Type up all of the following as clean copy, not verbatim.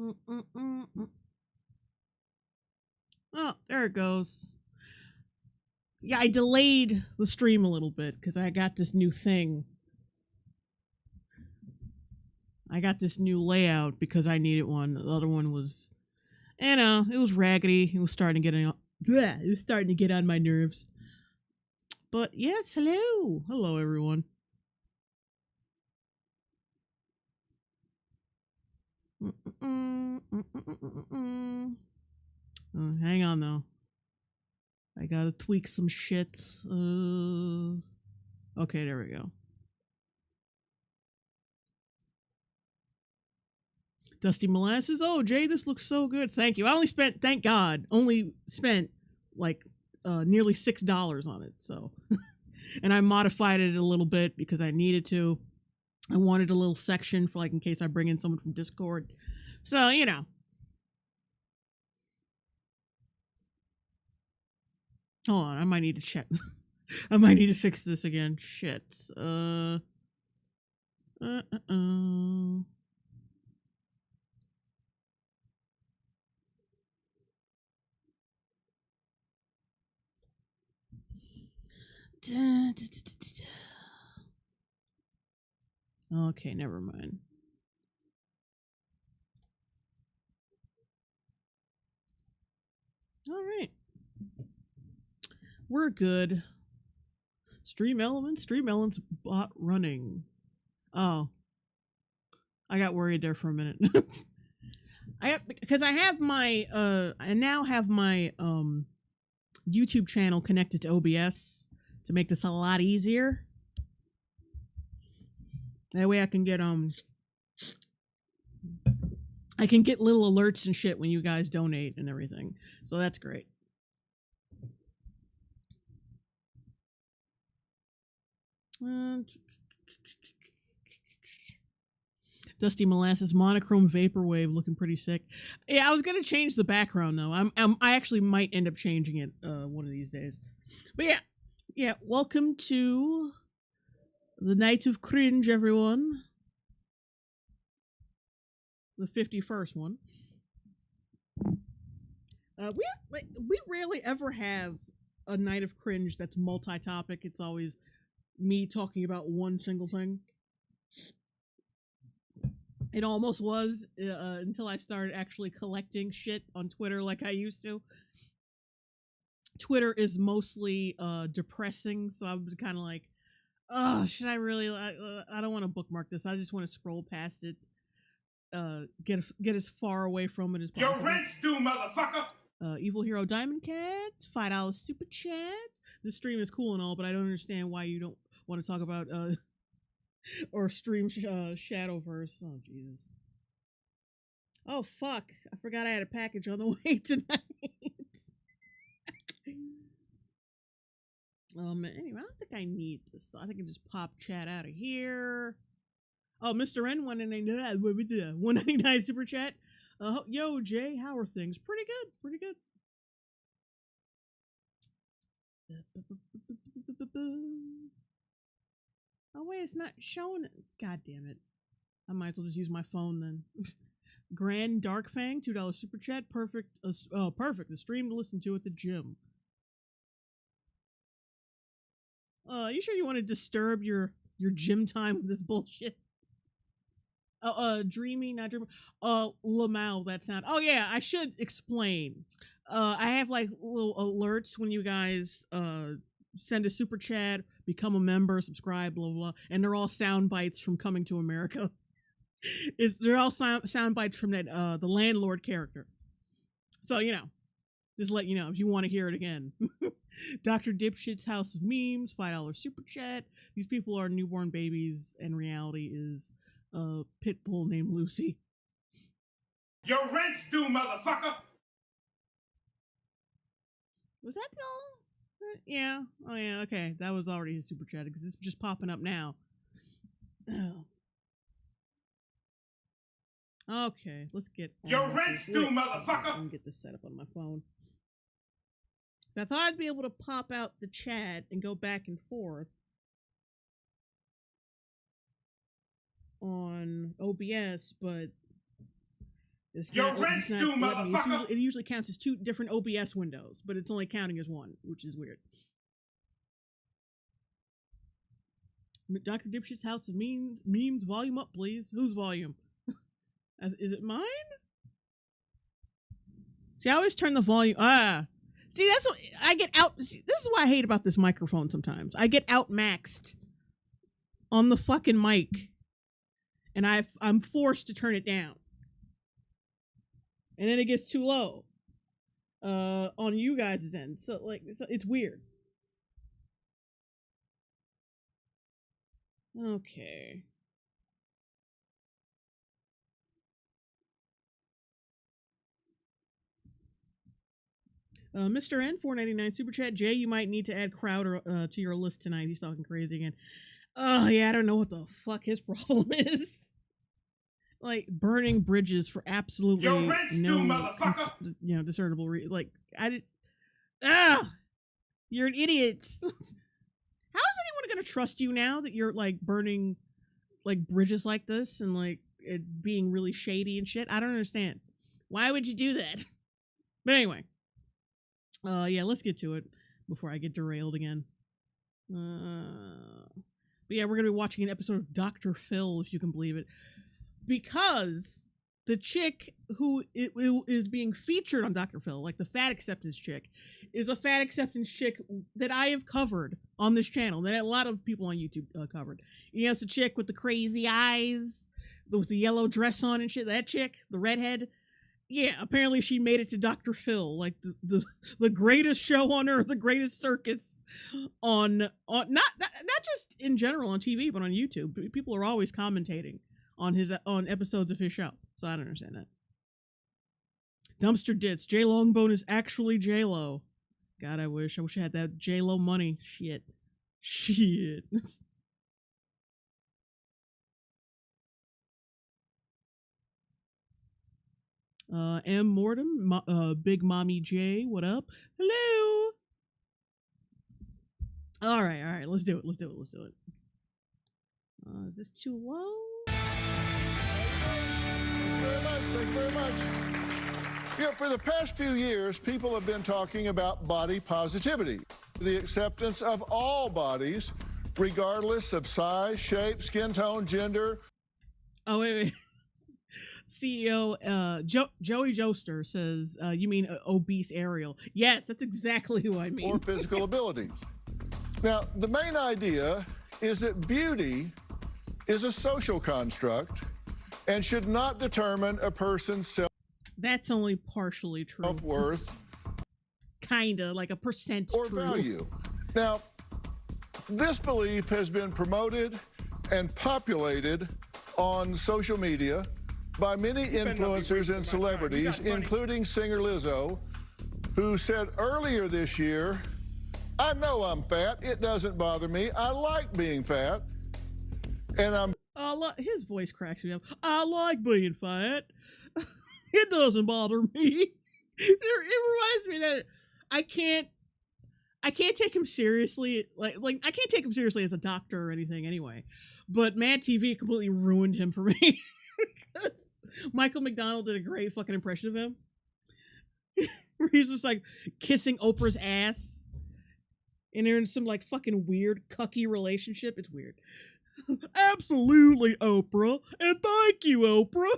Oh, there it goes. Yeah, I delayed the stream a little bit because I got this new thing. I got this new layout because I needed one. The other one was, it was raggedy. It was starting to get on my nerves. But yes, hello everyone. Hang on though. I gotta tweak some shit. Okay, there we go. Dusty Molasses. Oh, Jay, this looks so good. Thank you. Thank God, only spent like nearly $6 on it. So, and I modified it a little bit because I needed to. I wanted a little section for like in case I bring in someone from Discord. So, Hold on, I might need to check. I might need to fix this again. Shit. Okay, never mind. All right. We're good. Stream Elements bot running. Oh. I got worried there for a minute. Because I now have my YouTube channel connected to OBS to make this a lot easier. That way I can get little alerts and shit when you guys donate and everything. So that's great. Dusty Molasses monochrome vaporwave looking pretty sick. Yeah, I was gonna change the background though. I actually might end up changing it one of these days. But yeah. Welcome to the Night of Cringe, everyone. The 51st one. We rarely ever have a Night of Cringe that's multi-topic. It's always me talking about one single thing. It almost was until I started actually collecting shit on Twitter like I used to. Twitter is mostly depressing, so I'm kind of like, should I really? I don't want to bookmark this. I just want to scroll past it. Get as far away from it as possible. Your rent's due, motherfucker! Evil Hero Diamond Cat, $5 super chat. This stream is cool and all, but I don't understand why you don't want to talk about or stream Shadowverse. Oh Jesus. Oh fuck! I forgot I had a package on the way tonight. Anyway, I don't think I need this. I think I just pop chat out of here. Oh, Mr. N 199 super chat. Yo, Jay, how are things? Pretty good. Oh wait, it's not showing it. God damn it! I might as well just use my phone then. Grand Dark Fang, $2 super chat. Perfect. Perfect. The stream to listen to at the gym. You sure you want to disturb your gym time with this bullshit? Dreamy, not dreamy. Lamau, that sound. Oh yeah, I should explain. I have like little alerts when you guys send a super chat, become a member, subscribe, blah blah, and they're all sound bites from Coming to America. They're all sound bites from that the landlord character. So just let you know if you want to hear it again. Dr. Dipshit's House of Memes, $5 super chat. These people are newborn babies, and reality is a pit bull named Lucy. Your rent's due, motherfucker! Was that the all? Yeah. Oh yeah. Okay, that was already his super chat because it's just popping up now. Oh. Okay, let's get your rent's due, motherfucker. Let me get this set up on my phone. So I thought I'd be able to pop out the chat and go back and forth on OBS, but It's Your not, rent's it's not due, letting me. motherfucker. It usually counts as 2 different OBS windows, but it's only counting as one, which is weird. Dr. Dipshit's House of Memes, volume up, please. Whose volume? Is it mine? See, I always turn the volume. See, that's what I get out. See, this is what I hate about this microphone sometimes. I get outmaxed on the fucking mic, and I'm forced to turn it down. And then it gets too low on you guys' end. So, like, it's weird. Okay. Mr. N, $4.99 super chat. Jay, you might need to add Crowder to your list tonight. He's talking crazy again. Yeah, I don't know what the fuck his problem is. Like burning bridges for absolutely no, discernible reason. Like you're an idiot. How is anyone gonna trust you now that you're like burning like bridges like this and like it being really shady and shit? I don't understand. Why would you do that? But anyway. Yeah, let's get to it before I get derailed again. But yeah, we're gonna be watching an episode of Dr. Phil, if you can believe it, because the chick who is being featured on Dr. Phil, like the fat acceptance chick, is a fat acceptance chick that I have covered on this channel, that a lot of people on YouTube covered. You know, it's a chick with the crazy eyes, with the yellow dress on and shit. That chick, the redhead. Yeah, apparently she made it to Dr. Phil, like the greatest show on earth, the greatest circus on not just in general on TV, but on YouTube. People are always commentating on episodes of his show, so I don't understand that. Dumpster Dits, JLongbone is actually J-Lo. God, I wish I had that J-Lo money. Shit. M. Mortem, Big Mommy J, what up? Hello. All right, let's do it. Is this too low? Thank you very much. You know, for the past few years, people have been talking about body positivity, the acceptance of all bodies, regardless of size, shape, skin tone, gender. Oh, wait. CEO Joey Joester says, you mean obese Ariel? Yes, that's exactly who I mean. Or physical abilities. Now, the main idea is that beauty is a social construct and should not determine a person's That's only partially true. Self-worth. Kinda, like a percent or true. Value. Now, this belief has been promoted and populated on social media by many influencers and celebrities, including singer Lizzo, who said earlier this year, I know I'm fat. It doesn't bother me. I like being fat. And I'm... his voice cracks me up. I like being fat. It doesn't bother me. It reminds me that I can't take him seriously. Like I can't take him seriously as a doctor or anything anyway. But Mad TV completely ruined him for me. Because Michael McDonald did a great fucking impression of him. Where he's just like kissing Oprah's ass. And they're in some like fucking weird cucky relationship. It's weird. Absolutely, Oprah. And thank you, Oprah.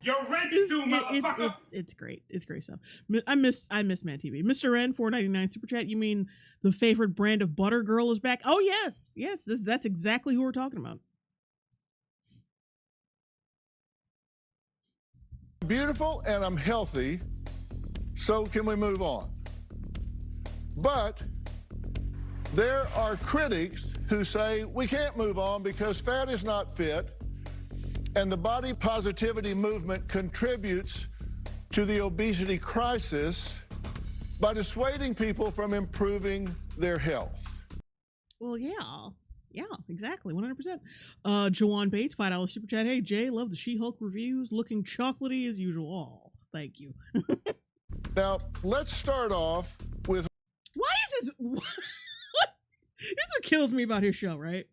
Your rent's due, motherfucker. It's great. It's great stuff. I miss Mad TV. Mr. N, $4.99 super chat. You mean the favorite brand of butter girl is back? Oh yes. That's exactly who we're talking about. Beautiful and I'm healthy, so can we move on? But there are critics who say we can't move on because fat is not fit, and the body positivity movement contributes to the obesity crisis by dissuading people from improving their health. Well, yeah, exactly, 100%. Jawan Bates, $5 super chat. Hey, Jay, love the She-Hulk reviews. Looking chocolatey as usual. Oh, thank you. Now, let's start off with... Why is this... This is what kills me about his show, right?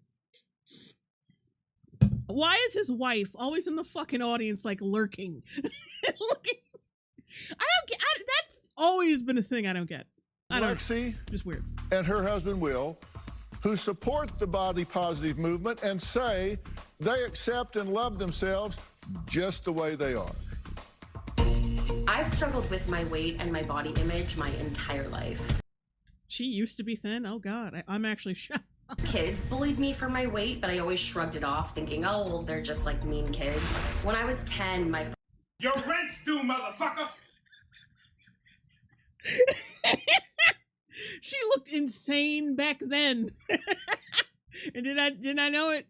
Why is his wife always in the fucking audience, like lurking? Looking. That's always been a thing I don't get. Lexi, just weird. And her husband Will, who support the body positive movement and say they accept and love themselves just the way they are. I've struggled with my weight and my body image my entire life. She used to be thin? Oh God, I'm actually shocked. Kids bullied me for my weight, but I always shrugged it off, thinking, oh, well, they're just like mean kids. When I was 10, my Your rent's due, motherfucker! She looked insane back then. And didn't I know it?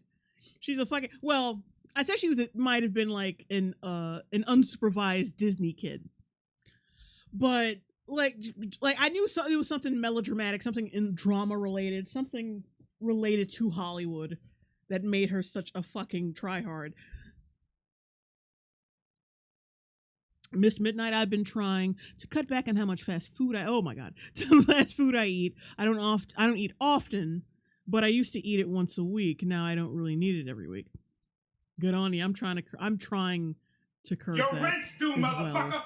She's a fucking, well, I said might have been like an unsupervised Disney kid. But like I knew it was something melodramatic, something in drama related, something related to Hollywood that made her such a fucking tryhard. Miss Midnight, I've been trying to cut back on how much fast food fast food I eat. I don't eat often, but I used to eat it once a week. Now I don't really need it every week. Good on you. I'm trying to curb Your that. rent's due, motherfucker!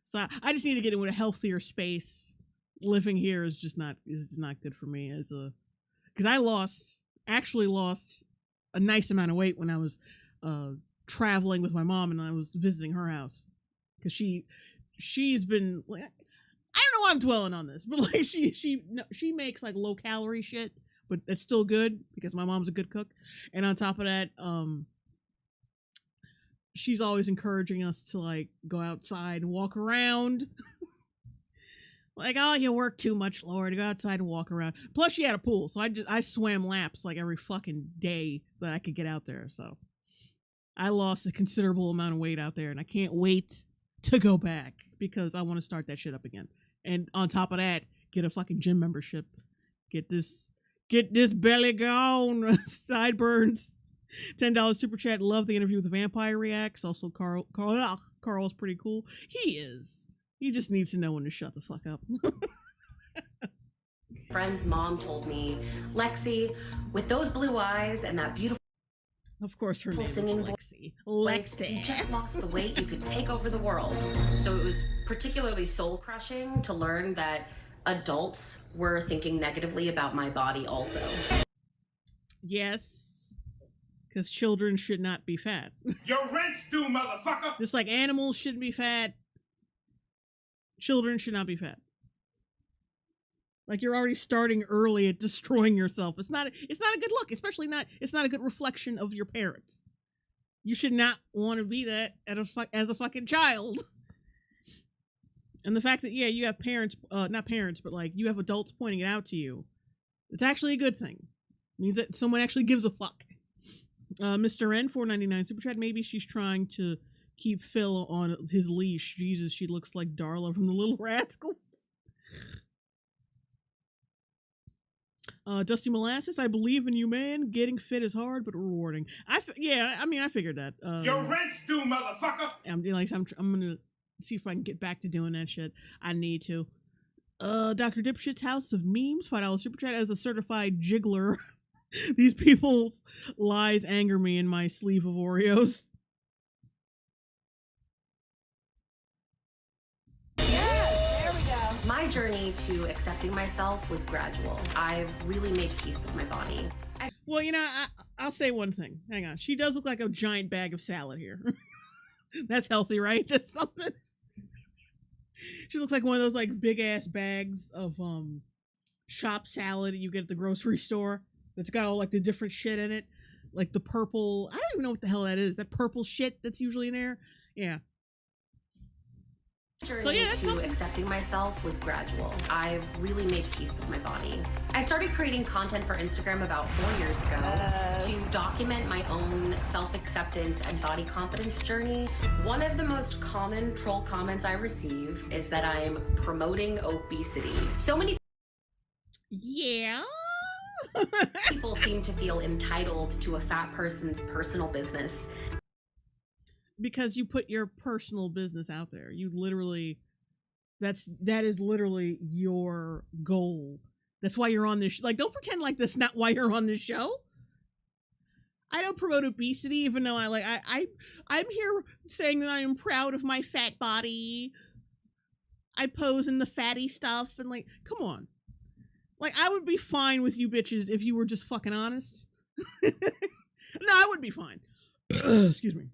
So I just need to get into a healthier space. Living here is not good for me because I actually lost a nice amount of weight when I was traveling with my mom and I was visiting her house, because she's been like, I don't know why I'm dwelling on this, but like she makes like low calorie shit, but it's still good because my mom's a good cook. And on top of that, she's always encouraging us to like go outside and walk around. Like, oh, you work too much, Lord. Go outside and walk around. Plus, she had a pool, so I swam laps like every fucking day that I could get out there. So I lost a considerable amount of weight out there, and I can't wait to go back because I want to start that shit up again. And on top of that, get a fucking gym membership. Get this belly gone. Sideburns. $10 super chat. Love the interview with the vampire reacts. Also, Carl's pretty cool. He is. He just needs to know when to shut the fuck up. friend's mom told me, Lexi, with those blue eyes and that beautiful Of course, her name singing is Lexi. Lexi. You just lost the weight, you could take over the world. So it was particularly soul-crushing to learn that adults were thinking negatively about my body also. Yes, because children should not be fat. Your rent's due, motherfucker! Just like animals shouldn't be fat, children should not be fat. Like, you're already starting early at destroying yourself. It's not a good look, especially it's not a good reflection of your parents. You should not want to be that as a fucking child. And the fact that, yeah, you have parents, not parents, but like you have adults pointing it out to you, it's actually a good thing. It means that someone actually gives a fuck. Mr. N, $4.99 super chat. Maybe she's trying to keep Phil on his leash. Jesus, she looks like Darla from the Little Rascals. Dusty Molasses, I believe in you, man. Getting fit is hard but rewarding. I figured that. Your rent's due, motherfucker. I'm gonna see if I can get back to doing that shit. I need to. Dr. Dipshit's House of Memes, $5 super chat. As a certified jiggler, these people's lies anger me in my sleeve of Oreos. My journey to accepting myself was gradual. I've really made peace with my body. Well, you know, I'll say one thing. Hang on. She does look like a giant bag of salad here. That's healthy, right? That's something. She looks like one of those like big ass bags of shop salad you get at the grocery store that's got all like the different shit in it. Like the purple, I don't even know what the hell that is. That purple shit that's usually in there. Yeah. Journey to accepting myself was gradual. I've really made peace with my body. I started creating content for Instagram about 4 years ago to document my own self-acceptance and body confidence journey. One of the most common troll comments I receive is that I'm promoting obesity. So many people seem to feel entitled to a fat person's personal business. Because you put your personal business out there. You literally, that is literally your goal. That's why you're on this. Like, don't pretend like that's not why you're on this show. I don't promote obesity, even though I'm here saying that I am proud of my fat body. I pose in the fatty stuff and like, come on. Like, I would be fine with you bitches if you were just fucking honest. No, I would be fine. Excuse me.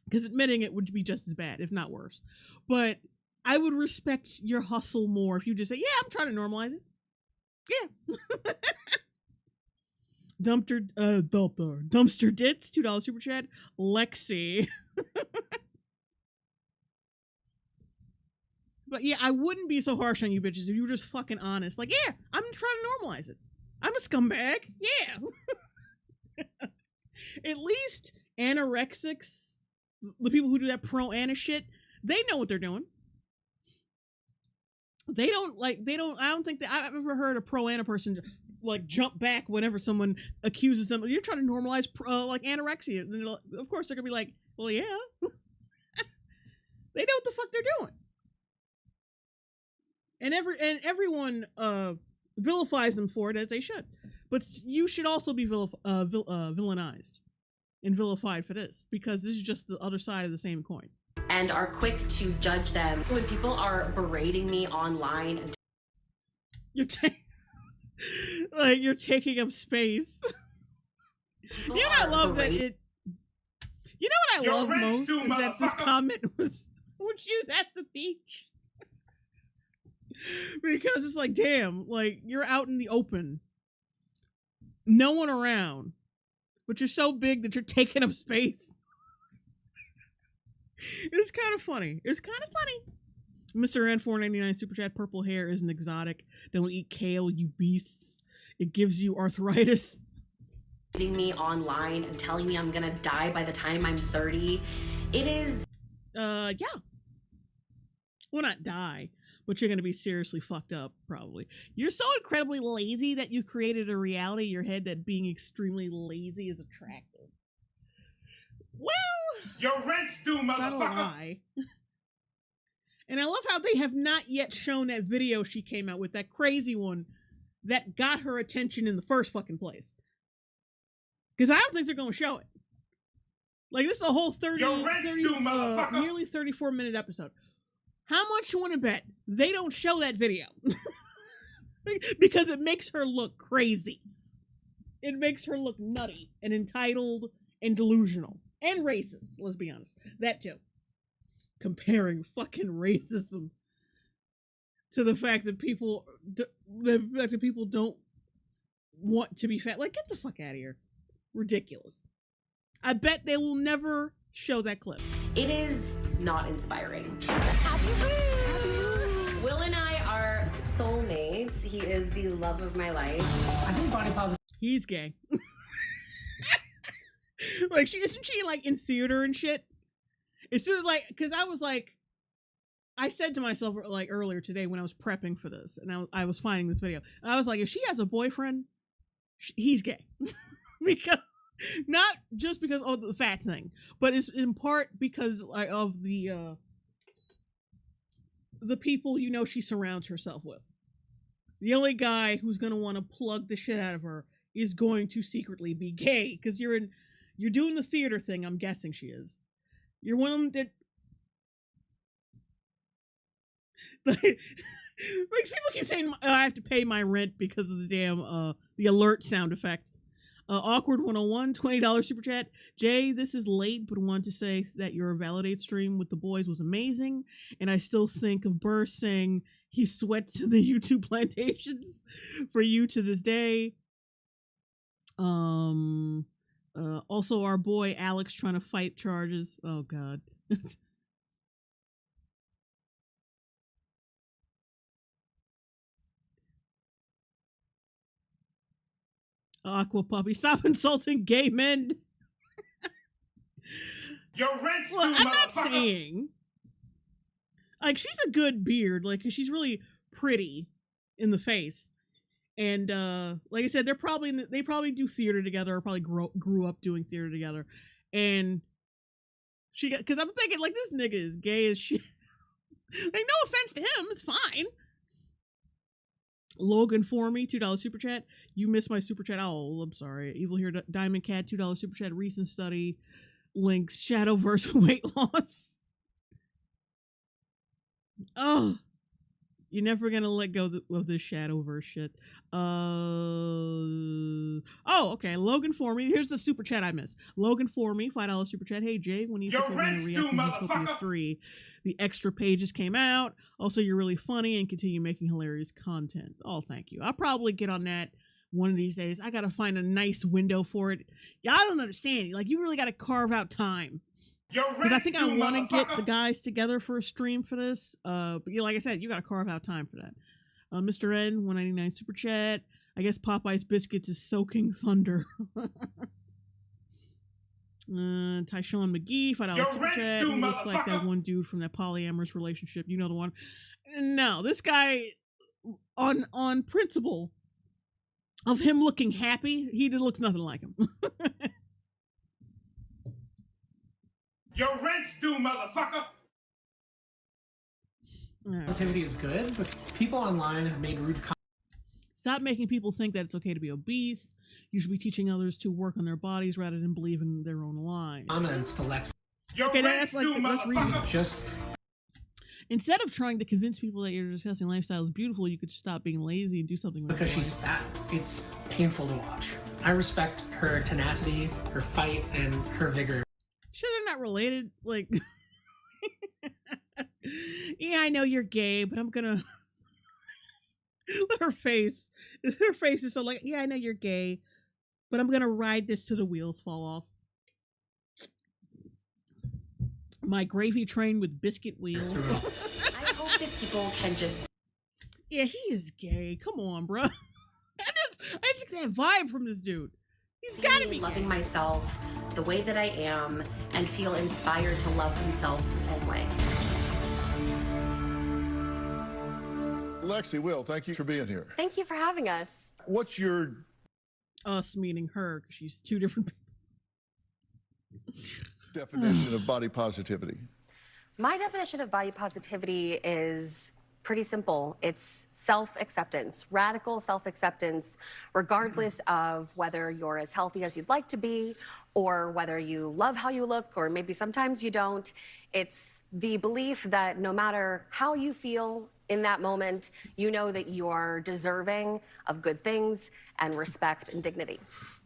Because admitting it would be just as bad, if not worse. But I would respect your hustle more if you just say, yeah, I'm trying to normalize it. Yeah. Dumpster Dits, $2 super chat. Lexi. But yeah, I wouldn't be so harsh on you bitches if you were just fucking honest. Like, yeah, I'm trying to normalize it. I'm a scumbag. Yeah. At least anorexics, the people who do that pro-ana shit, they know what they're doing. I don't think that I've ever heard a pro-ana person like jump back whenever someone accuses them. You're trying to normalize like anorexia. And of course they're gonna be like, well, yeah. They know what the fuck they're doing. And everyone vilifies them for it, as they should. But you should also be villainized and vilified for this, because this is just the other side of the same coin. And are quick to judge them. When people are berating me online, and you're taking up space. You know what I love that it. You know what I love most is that this comment was when she was at the beach. Because it's like, damn, like, you're out in the open, no one around, but you're so big that you're taking up space. It's kind of funny. It's kind of funny. Mr. N 499 super chat. Purple hair isn't exotic. Don't eat kale, you beasts. It gives you arthritis. Me online and telling me I'm gonna die by the time I'm 30. It is. Yeah. Well, not die, but you're gonna be seriously fucked up, probably. You're so incredibly lazy that you created a reality in your head that being extremely lazy is attractive. Well, your rent's due, motherfucker. Not a lie. And I love how they have not yet shown that video she came out with, that crazy one that got her attention in the first fucking place. Because I don't think they're going to show it. Like, this is a whole nearly 34-minute episode. How much you want to bet they don't show that video? Because it makes her look crazy. It makes her look nutty and entitled and delusional. And racist, let's be honest. That too. Comparing fucking racism to the fact that people don't want to be fat. Like, get the fuck out of here. Ridiculous. I bet they will never show that clip. It is not inspiring. Will and I are soulmates. He is the love of my life. I think body positive. He's gay. Like, isn't she like in theater and shit? As soon as like, because I was like, I said to myself like earlier today when I was prepping for this, and I was finding this video, I was like, if she has a boyfriend, he's gay. Because not just because of the fat thing, but it's in part because like, of the people she surrounds herself with. The only guy who's gonna want to plug the shit out of her is going to secretly be gay, because you're doing the theater thing. I'm guessing she is. You're one of them that like people keep saying I have to pay my rent because of the damn the alert sound effect. Awkward 101, $20 super chat. Jay, this is late, but wanted to say that your Validate stream with the boys was amazing, and I still think of Burr saying he sweats in the YouTube plantations for you to this day. Also our boy Alex trying to fight charges. Oh god. Aqua Puppy, stop insulting gay men. Your rent's due, I'm not motherfucker. saying. Like, she's a good beard. Like, she's really pretty in the face. And like I said, they probably do theater together, or probably grew up doing theater together. And she got, because I'm thinking like, this nigga is gay as shit. Like, no offense to him, it's fine. Logan for me, $2 super chat. You missed my super chat. Oh, I'm sorry. Evil here, Diamond Cat, $2 super chat. Recent study links Shadowverse weight loss. Oh, you're never gonna let go of this Shadowverse shit. Oh, okay. Logan for me. Here's the super chat I missed. Logan for me, $5 super chat. Hey Jay, when you think you're gonna react to Zootopia 3, the extra pages came out. Also, you're really funny and continue making hilarious content. Oh, thank you. I'll probably get on that one of these days. I gotta find a nice window for it. Yeah, I don't understand. Like, you really gotta carve out time. Because I think I want to get the guys together for a stream for this. But yeah, like I said, you got to carve out time for that. Mr. N, 199 super chat. I guess Popeye's Biscuits is soaking thunder. Tyshawn McGee, $5 super chat. He looks like that one dude from that polyamorous relationship. You know the one. No, this guy, on principle of him looking happy, he looks nothing like him. Your rent's due, motherfucker! Positivity is good, but people online have made rude comments. Stop making people think that it's okay to be obese. You should be teaching others to work on their bodies rather than believe in their own lies. Comments to Lex. Okay, that's like, let's read it. Just instead of trying to convince people that your disgusting lifestyle is beautiful, you could stop being lazy and do something with because your she's life. fat, it's painful to watch. I respect her tenacity, her fight, and her vigor. Sure, they're not related. Like, yeah, I know you're gay, but I'm gonna. Her face is so like, yeah, I know you're gay, but I'm gonna ride this till the wheels fall off. My gravy train with biscuit wheels. I hope that people can just. Yeah, he is gay. Come on, bro. I just get that vibe from this dude. He's gotta be loving gay. myself the way that I am and feel inspired to love themselves the same way. Lexi, Will, thank you for being here. Thank you for having us. What's your Us meaning her, because she's two different people. definition of body positivity? My definition of body positivity is pretty simple. It's self-acceptance, radical self-acceptance, regardless of whether you're as healthy as you'd like to be, or whether you love how you look, or maybe sometimes you don't. It's the belief that no matter how you feel in that moment, you know that you are deserving of good things and respect and dignity.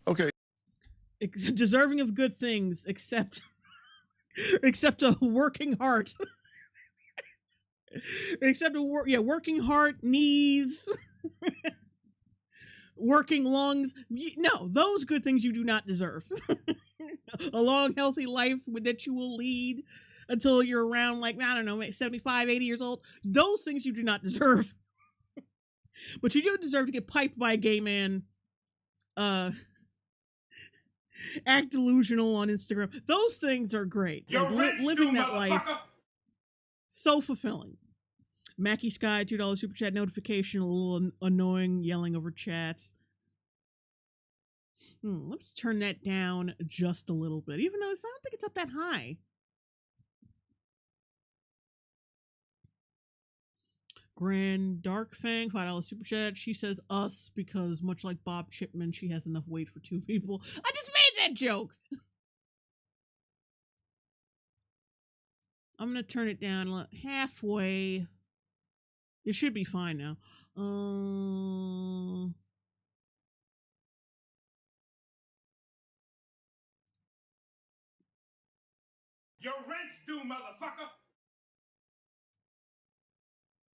Okay. Deserving of good things, except a working heart. Except working heart, knees, working lungs. No, those good things you do not deserve. A long, healthy life that you will lead until you're around, like, I don't know, 75, 80 years old. Those things you do not deserve. But you do deserve to get piped by a gay man, act delusional on Instagram. Those things are great. Like, living that life, so fulfilling. Mackie Sky, $2 super chat notification, a little annoying, yelling over chats. Let's turn that down just a little bit, even though I don't think it's up that high. Grand Dark Fang, $5 super chat. She says us because, much like Bob Chipman, she has enough weight for two people. I just made that joke. I'm gonna turn it down halfway. It should be fine now. Your rent's due, motherfucker!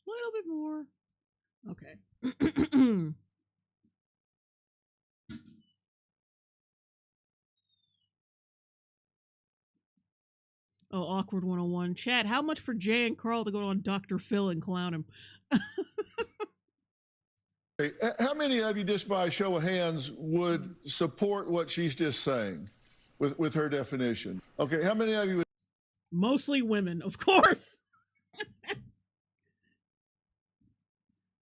A little bit more. Okay. Oh, awkward 101. Chat, how much for Jay and Carl to go on Dr. Phil and clown him? Hey, how many of you, just by a show of hands, would support what she's just saying with her definition? Okay, how many of you would? Mostly women, of course.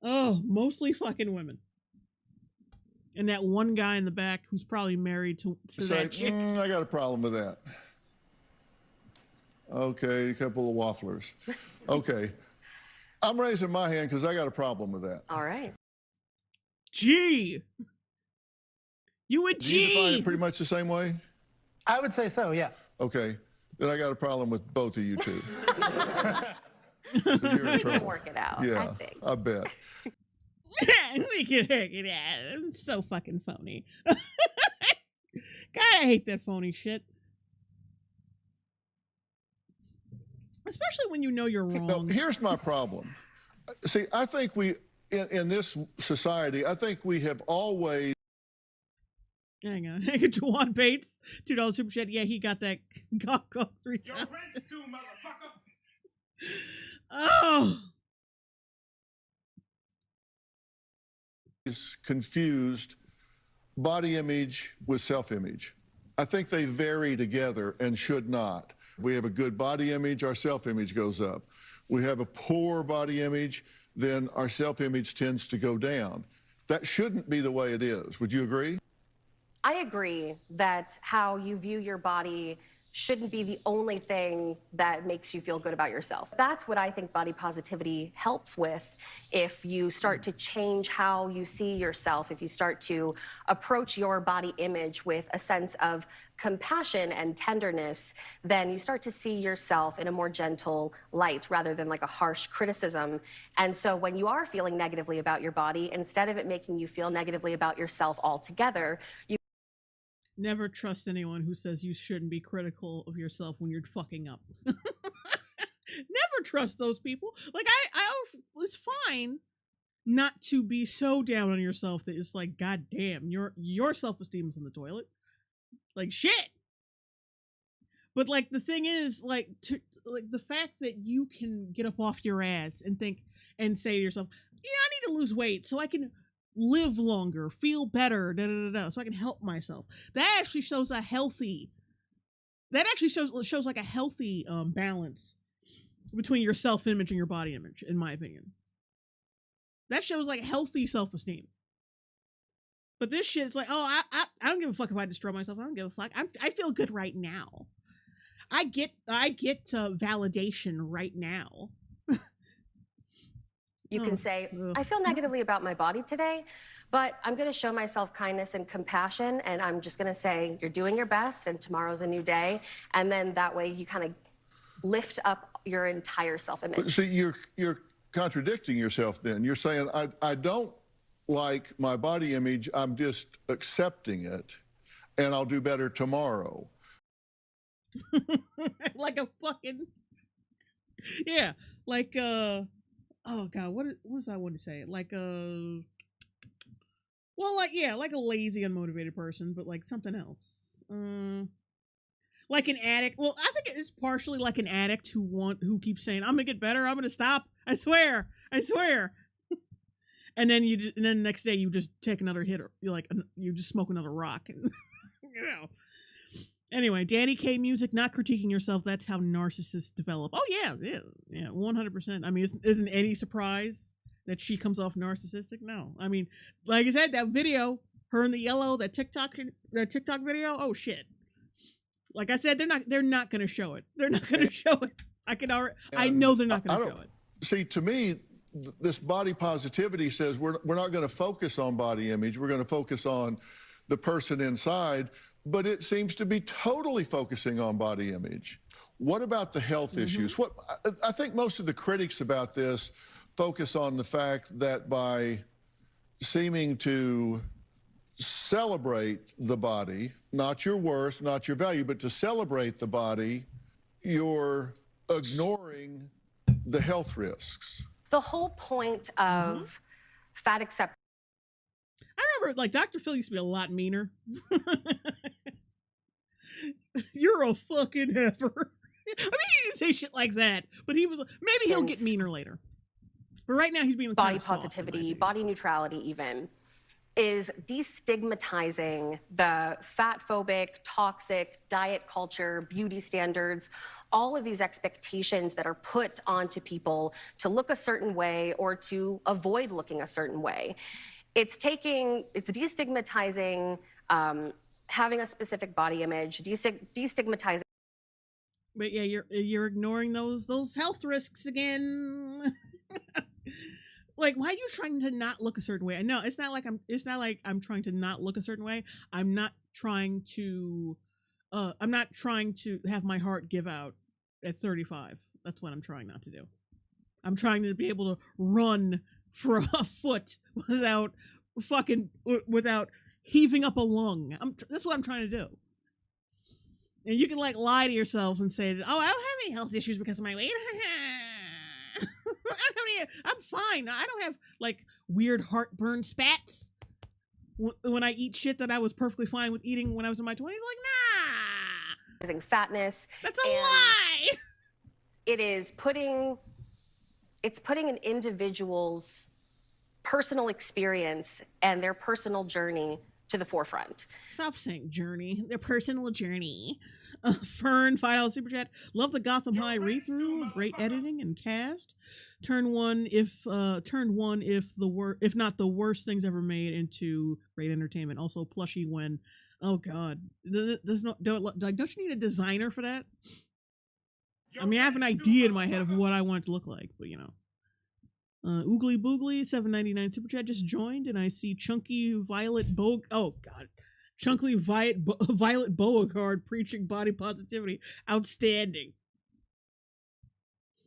Oh, mostly fucking women. And that one guy in the back who's probably married to say, that chick. I got a problem with that. Okay, a couple of wafflers. Okay. I'm raising my hand because I got a problem with that. All right. G. You would Do you define G. it pretty much the same way? I would say so, yeah. Okay. Then I got a problem with both of you two. So you're in We can trouble. work it out, Yeah, I think. I bet. We can work it out. It's so fucking phony. God, I hate that phony shit. Especially when you know you're No, wrong. here's my problem. See, I think we, in this society, I think we have always Hang on. Juwan Bates, $2 super chat. Yeah, he got that cock off 3 Your times. rent's due, motherfucker. Oh. confused body image with self-image. I think they vary together and should not. We have a good body image, our self-image goes up. We have a poor body image, then our self-image tends to go down. That shouldn't be the way it is. Would you agree? I agree that how you view your body shouldn't be the only thing that makes you feel good about yourself. That's what I think body positivity helps with. If you start to change how you see yourself, if you start to approach your body image with a sense of compassion and tenderness, then you start to see yourself in a more gentle light rather than like a harsh criticism. And so when you are feeling negatively about your body, instead of it making you feel negatively about yourself altogether, you Never trust anyone who says you shouldn't be critical of yourself when you're fucking up. Never trust those people. Like, it's fine not to be so down on yourself that it's like, God damn, your self-esteem is in the toilet. Like, shit. But, like, the thing is, like, the fact that you can get up off your ass and think and say to yourself, yeah, I need to lose weight so I can live longer, feel better, so I can help myself. That actually shows a healthy. That actually shows like a healthy balance between your self-image and your body image, in my opinion. That shows like healthy self-esteem. But this shit is like, oh, I don't give a fuck if I destroy myself. I don't give a fuck. I feel good right now. I get validation right now. You can say, I feel negatively about my body today, but I'm going to show myself kindness and compassion, and I'm just going to say, you're doing your best, and tomorrow's a new day. And then that way you kind of lift up your entire self-image. See, you're contradicting yourself then. You're saying, I don't like my body image, I'm just accepting it, and I'll do better tomorrow. Like a fucking... Yeah, like, oh god, what was I want to say? Like a like a lazy, unmotivated person, but like something else. Like an addict. Well, I think it's partially like an addict who keeps saying, "I'm gonna get better. I'm gonna stop. I swear. And then the next day you just take another hit, or you just smoke another rock, and you know. Anyway, Danny K music, not critiquing yourself. That's how narcissists develop. Oh yeah, 100%. I mean, isn't any surprise that she comes off narcissistic? No, I mean, like I said, that video, her in the yellow, that TikTok video. Oh shit! Like I said, they're not going to show it. They're not going to show it. I know they're not going to show it. See, to me, this body positivity says we're not going to focus on body image. We're going to focus on the person inside. But it seems to be totally focusing on body image. What about the health issues? I think most of the critics about this focus on the fact that by seeming to celebrate the body, not your worth, not your value, but to celebrate the body, you're ignoring the health risks. The whole point of fat acceptance. I remember, like, Dr. Phil used to be a lot meaner. You're a fucking heifer. I mean, he didn't say shit like that, but he was, maybe he'll get meaner later. But right now he's being body positivity, body neutrality even, is destigmatizing the fat phobic, toxic diet culture, beauty standards, all of these expectations that are put onto people to look a certain way or to avoid looking a certain way. It's destigmatizing having a specific body image, destigmatizing. But yeah, you're ignoring those health risks again. like, why are you trying to not look a certain way? No, it's not like I'm trying to not look a certain way. I'm not trying to have my heart give out at 35. That's what I'm trying not to do. I'm trying to be able to run for a foot without heaving up a lung. That's what I'm trying to do. And you can like lie to yourself and say, "Oh, I don't have any health issues because of my weight." I'm fine. I don't have like weird heartburn spats when I eat shit that I was perfectly fine with eating when I was in my 20s. Like, nah. Fatness. That's a lie. It is putting an individual's personal experience and their personal journey to the forefront. Stop saying journey. Their personal journey. Fern, $5 super chat. Love the Gotham High read-through. Great editing and cast. Turn one if not the worst things ever made into great entertainment. Also plushie when, oh god, don't you need a designer for that? I mean, I have an idea in my head of what I want it to look like, but you know. Oogly Boogly, $7.99 super chat just joined, and I see Chunky Violet Violet Beauregard preaching body positivity. Outstanding.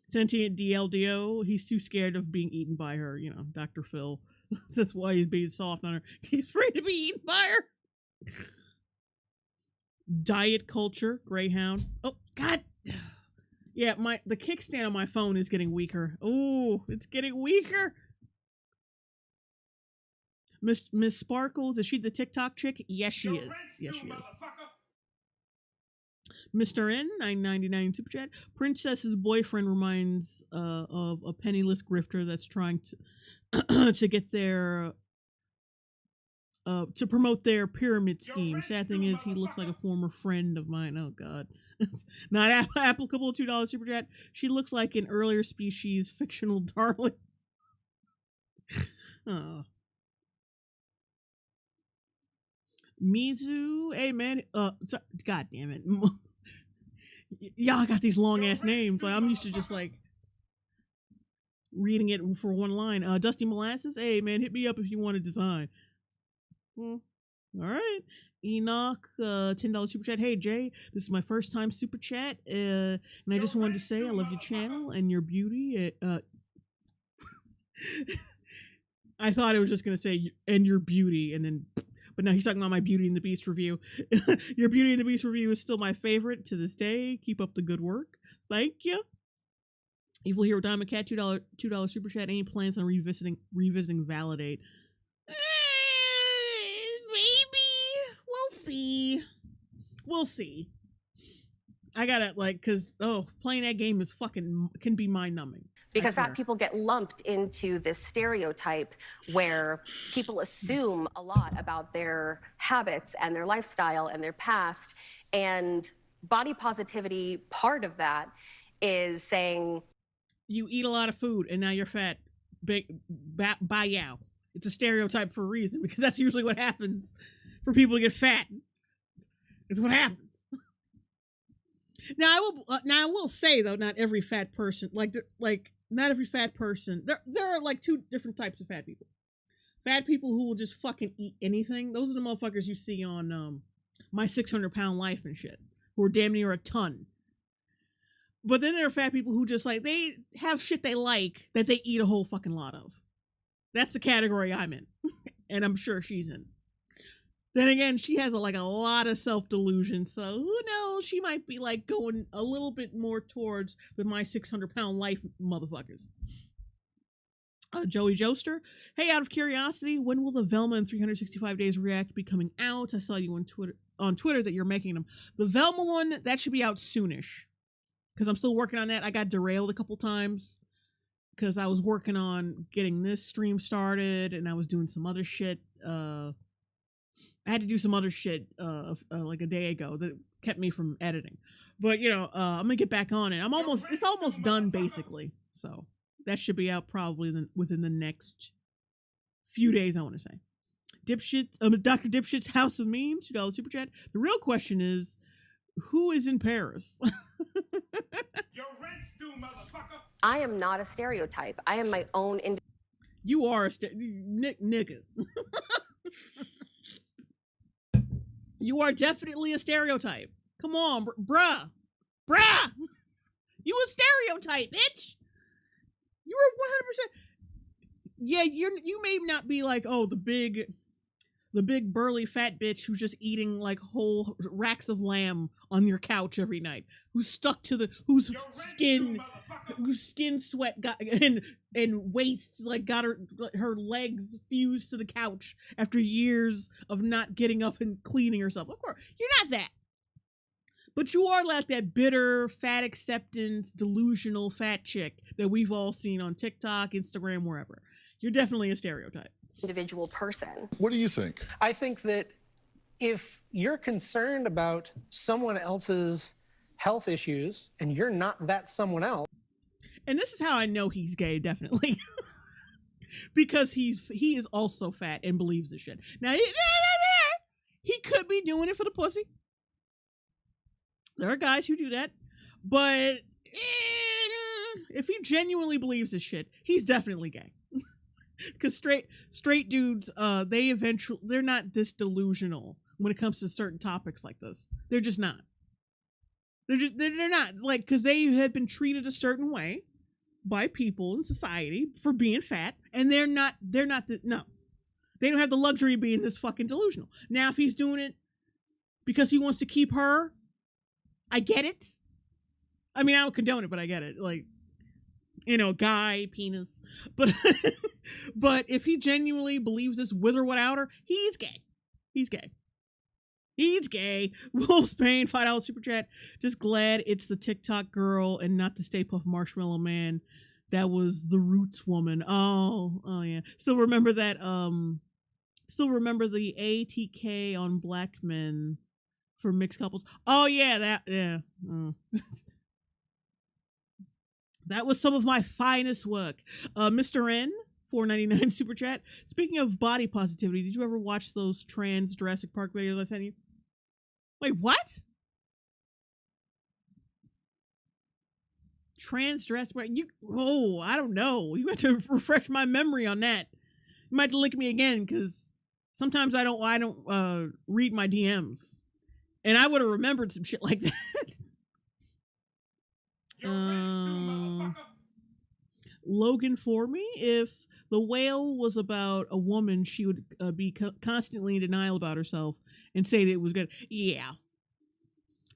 Sentient DLDO, he's too scared of being eaten by her, you know, Dr. Phil. That's why he's being soft on her. He's afraid to be eaten by her. Diet Culture, Greyhound. Oh, God. Yeah, the kickstand on my phone is getting weaker. Oh, it's getting weaker. Miss Sparkles, is she the TikTok chick? Yes, she is. Yes, she is. Mr. N, $9.99 super chat. Princess's boyfriend reminds of a penniless grifter that's trying to to get their to promote their pyramid scheme. Sad thing is, he looks like a former friend of mine. Oh God. Not applicable. $2 super chat. She looks like an earlier species fictional darling. Oh. Mizu, hey man, sorry, god damn it. Y'all got these long ass names. Like, I'm used to just like reading it for one line. Dusty Molasses, hey man, hit me up if you want a design. Well, all right. Enoch, $10 super chat. Hey Jay, this is my first time super chat, and I just wanted to say I love your channel and your beauty. I thought it was just gonna say and your beauty, and then, but no, he's talking about my Beauty and the Beast review. Your Beauty and the Beast review is still my favorite to this day. Keep up the good work. Thank you. Evil Hero Diamond Cat, $2 super chat. Any plans on revisiting Validate? We'll see. I gotta cause playing that game is can be mind numbing. Because fat people get lumped into this stereotype where people assume a lot about their habits and their lifestyle and their past. And body positivity, part of that is saying, you eat a lot of food and now you're fat. Yow. It's a stereotype for a reason, because that's usually what happens for people to get fat. It's what happens. Now I will say though, not every fat person, not every fat person. There are like two different types of fat people. Fat people who will just fucking eat anything. Those are the motherfuckers you see on My 600-Pound Life and shit, who are damn near a ton. But then there are fat people who just they have shit they like that they eat a whole fucking lot of. That's the category I'm in, and I'm sure she's in. Then again, she has a lot of self-delusion, so who knows? She might be going a little bit more towards the My 600-Pound Life motherfuckers. Joey Joester, hey, out of curiosity, when will the Velma and 365 Days React be coming out? I saw you on Twitter that you're making them. The Velma one, that should be out soonish, because I'm still working on that. I got derailed a couple times because I was working on getting this stream started, and I was doing some other shit. I had to do some other shit like a day ago that kept me from editing. But I'm gonna get back on it. It's almost done basically. So that should be out probably within the next few days, I want to say. Dr. Dipshit's House of Memes, $2 super chat. The real question is, who is in Paris? Your rent's due, motherfucker. I am not a stereotype. I am my own You are a nigga. You are definitely a stereotype. Come on, bruh. You a stereotype, bitch. You were 100%. Yeah, you may not be like, oh, the big burly fat bitch who's just eating like whole racks of lamb on your couch every night, who's stuck to whose skin sweat got and wastes like got her legs fused to the couch after years of not getting up and cleaning herself. Of course, you're not that. But you are like that bitter, fat acceptance, delusional fat chick that we've all seen on TikTok, Instagram, wherever. You're definitely a stereotype. Individual person. What do you think? I think that if you're concerned about someone else's health issues and you're not that someone else. And this is how I know he's gay, definitely. Because he is also fat and believes this shit. Now, he could be doing it for the pussy. There are guys who do that. But if he genuinely believes this shit, he's definitely gay. Because straight dudes, they're not this delusional when it comes to certain topics like this. They're just not. They're not, like, because they have been treated a certain way by people in society for being fat, and they don't have the luxury of being this fucking delusional. Now, if he's doing it because he wants to keep her, I get it. I mean, I don't condone it, but I get it. Like, guy, penis. But but if he genuinely believes this with or without her, he's gay. He's gay. He's gay. Wolf's Pain, $5 super chat. Just glad it's the TikTok girl and not the Stay Puft Marshmallow Man. That was the Roots woman. Oh yeah. Still remember that. Still remember the ATK on black men for mixed couples. Oh yeah, that yeah. That was some of my finest work. Mr. N, $4.99 super chat. Speaking of body positivity, did you ever watch those trans Jurassic Park videos I sent you? Wait, what? Trans Jurassic Park? I don't know. You have to refresh my memory on that. You might have to link me again, because sometimes I don't read my DMs. And I would have remembered some shit like that. Logan for me, if the whale was about a woman, she would be constantly in denial about herself and say that it was good. Yeah.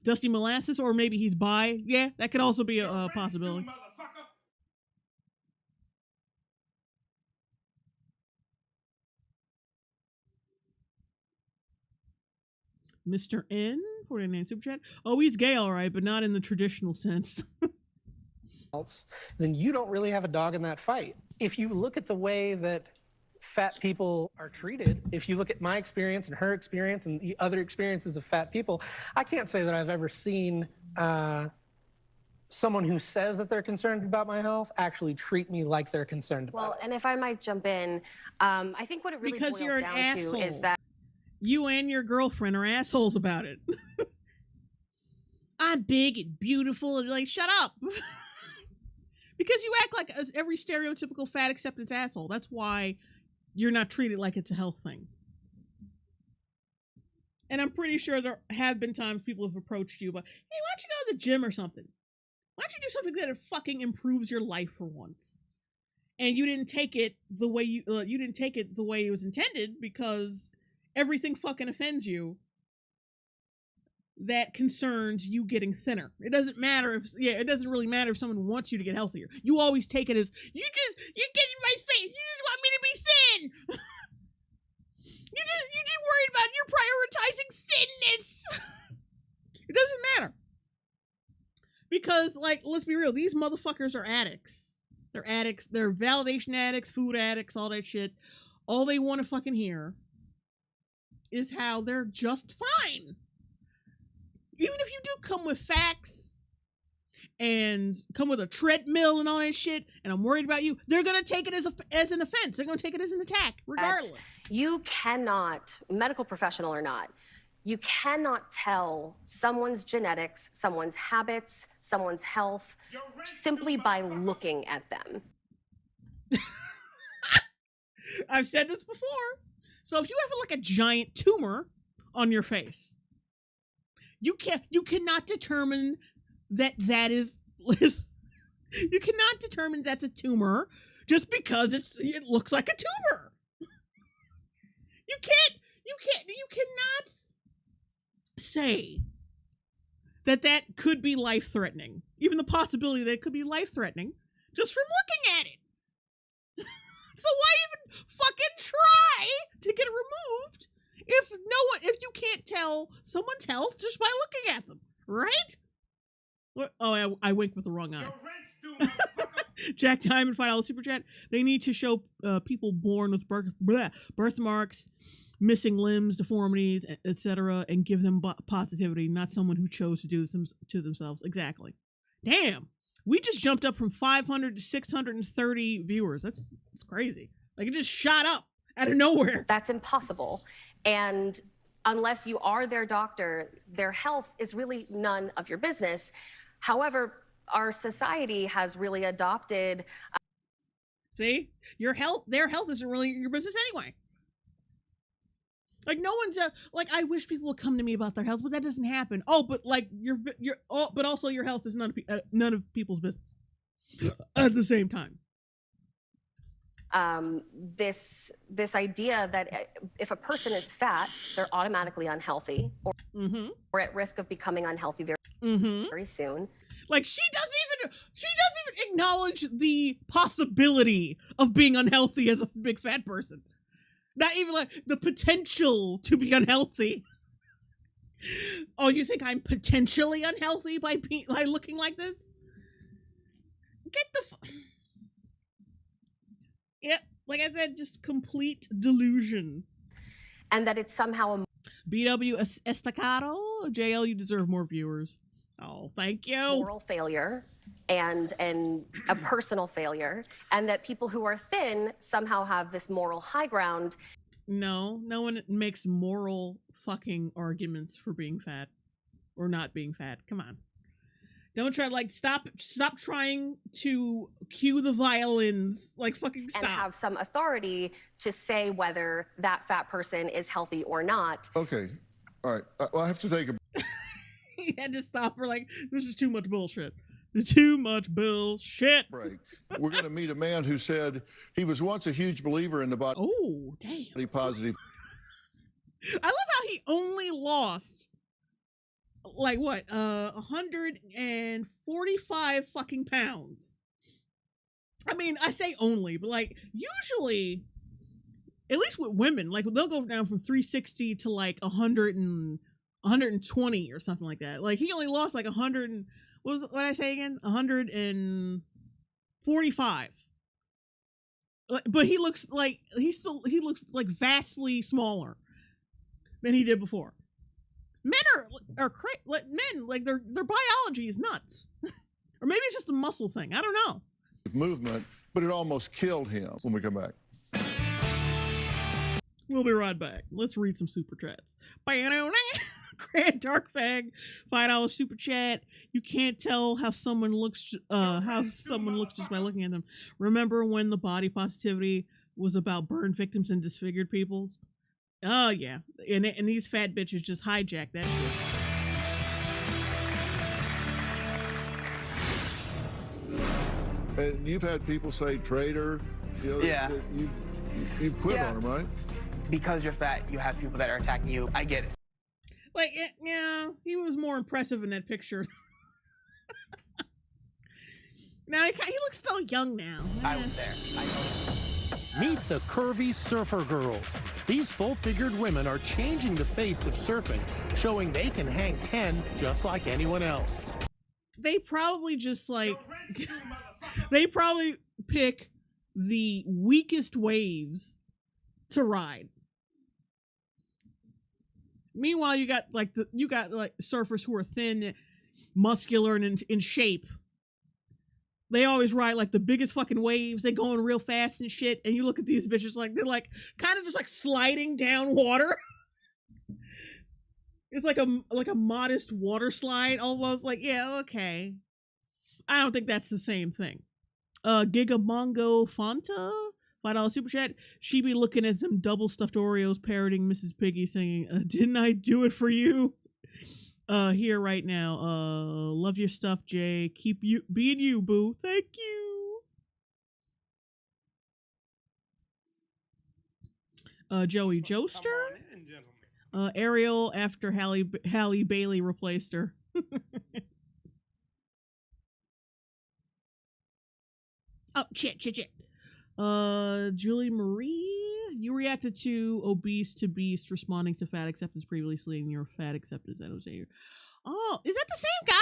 Dusty Molasses, or maybe he's bi. Yeah, that could also be a possibility. Mr. N, 49 super chat. Oh, he's gay, all right, but not in the traditional sense. Then you don't really have a dog in that fight. If you look at the way that fat people are treated, if you look at my experience and her experience and the other experiences of fat people, I can't say that I've ever seen someone who says that they're concerned about my health actually treat me like they're concerned about it. And if I might jump in, I think what it really boils down to is that you and your girlfriend are assholes about it. I'm big and beautiful, and like, shut up. Because you act like every stereotypical fat acceptance asshole. That's why you're not treated like it's a health thing. And I'm pretty sure there have been times people have approached you about, hey, why don't you go to the gym or something? Why don't you do something that fucking improves your life for once? And you didn't take it the way you didn't take it the way it was intended, because everything fucking offends you that concerns you getting thinner. It doesn't matter it doesn't really matter if someone wants you to get healthier. You always take it as, you're getting my face. You just want me to be thin. You're just worried about, you're prioritizing thinness. It doesn't matter. Because, like, let's be real, these motherfuckers are addicts. They're addicts. They're validation addicts, food addicts, all that shit. All they want to fucking hear is how they're just fine. Even if you do come with facts and come with a treadmill and all that shit, and I'm worried about you, they're going to take it as an offense. They're going to take it as an attack, regardless. You cannot, medical professional or not, you cannot tell someone's genetics, someone's habits, someone's health, simply by looking at them. I've said this before. So if you have like a giant tumor on your face, you cannot determine that is you cannot determine that's a tumor just because it looks like a tumor. You cannot say that could be life-threatening. Even the possibility that it could be life-threatening just from looking at it. So why even fucking try to get it removed if you can't tell someone's health just by looking at them, right? Oh, I winked with the wrong eye. Your rent's due, motherfucker. Jack Diamond, $5 super chat. They need to show people born with birthmarks, missing limbs, deformities, etc., and give them positivity, not someone who chose to do this to themselves. Exactly. Damn. We just jumped up from 500 to 630 viewers. That's crazy. Like, it just shot up out of nowhere. That's impossible. And unless you are their doctor, their health is really none of your business. However, our society has really adopted. See? Their health isn't really your business anyway. Like, no one's like, I wish people would come to me about their health, but that doesn't happen. Oh, but like but also your health is none of people's business at the same time. This idea that if a person is fat, they're automatically unhealthy or at risk of becoming unhealthy very soon. Like, she doesn't even acknowledge the possibility of being unhealthy as a big fat person. Not even like the potential to be unhealthy. Oh, you think I'm potentially unhealthy by looking like this? Get the yeah, like I said, just complete delusion. And that it's somehow a BW Estacado, JL, you deserve more viewers. Oh, thank you. Moral failure and a personal failure, and that people who are thin somehow have this moral high ground. No one makes moral fucking arguments for being fat or not being fat. Come on. Don't try to, like, stop trying to cue the violins. Like, fucking stop. And have some authority to say whether that fat person is healthy or not. Okay. All right. Well, I have to take a He had to stop her, like, this is too much bullshit. Too much bullshit. break. We're going to meet a man who said he was once a huge believer in the body Oh, damn. positive. I love how he only lost, like, what, 145 fucking pounds. I mean, I say only, but, like, usually, at least with women, like, they'll go down from 360 to, like, 120 or something like that. Like, he only lost, like, 100 and... what did I say again? 145. But he looks like he looks like vastly smaller than he did before. Men are men, like, their biology is nuts. Or maybe it's just a muscle thing. I don't know. Movement, but it almost killed him. When we come back. We'll be right back. Let's read some super chats. Grand Dark Fag, $5 super chat. You can't tell how someone looks just by looking at them. Remember when the body positivity was about burn victims and disfigured peoples? Oh yeah, and these fat bitches just hijacked that shit. And you've had people say traitor. You know, Yeah. You've quit Yeah. on them, right? Because you're fat, you have people that are attacking you. I get it. Like, yeah, he was more impressive in that picture. Now he looks so young now. I was there. I know. Meet the curvy surfer girls. These full-figured women are changing the face of surfing, showing they can hang 10 just like anyone else. They probably just, like, Your rent's due, motherfucker. they probably pick the weakest waves to ride. Meanwhile, you got surfers who are thin, muscular, and in shape. They always ride, like, the biggest fucking waves. They going real fast and shit. And you look at these bitches, like, they're, like, kind of just, like, sliding down water. It's like a modest water slide, almost. Like, yeah, okay. I don't think that's the same thing. Gigamongo Fanta, $5 super chat. She be looking at them double stuffed Oreos parroting Mrs. Piggy singing, didn't I do it for you? Here right now. Love your stuff, Jay. Keep you being you, boo. Thank you. Joey Joester. Ariel after Halle Bailey replaced her. Oh, shit. Julie Marie, you reacted to Obese to Beast responding to fat acceptance previously in your fat acceptance. I don't say here. Oh, is that the same guy?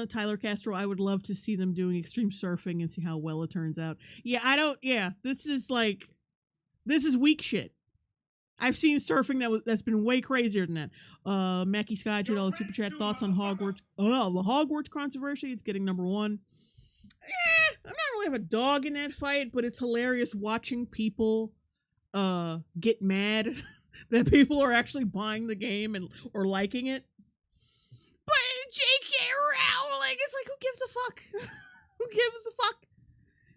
Tyler Castro, I would love to see them doing extreme surfing and see how well it turns out. This is weak shit. I've seen surfing that's been way crazier than that. Mackie Sky, $2 super chat. Thoughts on Hogwarts? Oh, the Hogwarts controversy. It's getting number 1. I'm not really have a dog in that fight, but it's hilarious watching people get mad that people are actually buying the game or liking it. But J.K. Rowling is like, who gives a fuck? Who gives a fuck?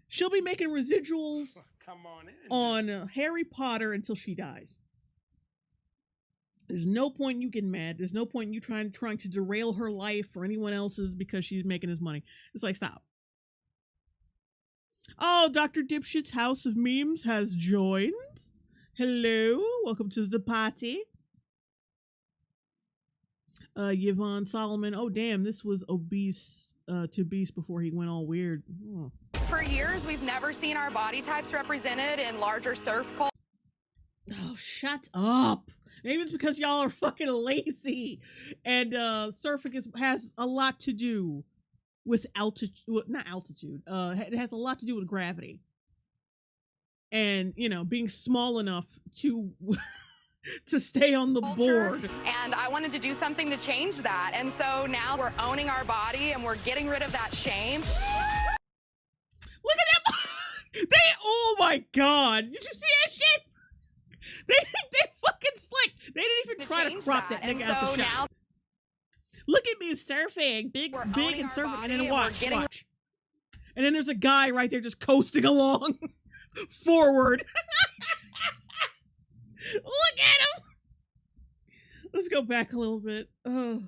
She'll be making residuals on Harry Potter until she dies. There's no point in you getting mad. There's no point in you trying to derail her life or anyone else's because she's making his money. It's like, stop. Oh, Dr. Dipshit's House of Memes has joined. Hello. Welcome to the party. Yvonne Solomon. Oh, damn. This was Obese to Beast before he went all weird. Oh. For years, we've never seen our body types represented in larger surf culture. Oh, shut up. Maybe it's because y'all are fucking lazy. And surfing has a lot to do with altitude. Not altitude. It has a lot to do with gravity. And, being small enough to to stay on the board. And I wanted to do something to change that. And so now we're owning our body and we're getting rid of that shame. Look at them. Oh my God. Did you see that shit? They fucking slick. They didn't even try to crop that nigga out the shot. Look at me surfing. Big and surfing. And then watch. And then there's a guy right there just coasting along forward. Look at him. Let's go back a little bit. Oh.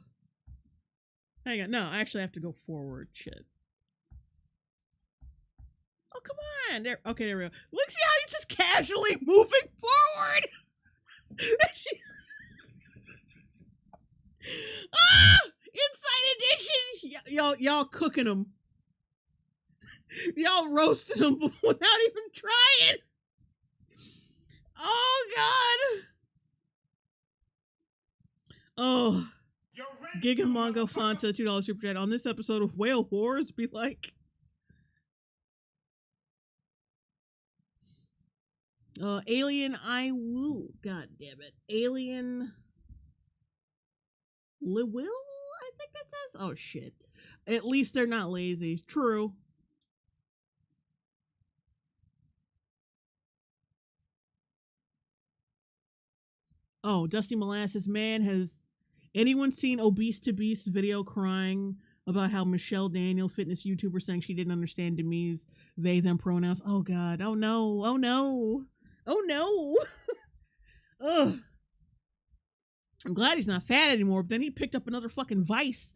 Hang on. No, I actually have to go forward. Shit. Oh, come on. There. Okay, there we go. Look, see how he's just casually moving forward. Inside edition. Y'all cooking him. Y'all roasting him without even trying. Oh, God. Oh. Giga Mongo Fanta, $2 super chat. On this episode of Whale Wars, be like. Alien I Will. God damn it. Alien Will, I think that says. Oh, shit. At least they're not lazy. True. Oh, Dusty Molasses Man, has anyone seen Obese to Beast video crying about how Michelle Daniel, fitness YouTuber, saying she didn't understand Demi's they them pronouns? Oh God. Oh no. Oh no. Oh no. Ugh. I'm glad he's not fat anymore, but then he picked up another fucking vice.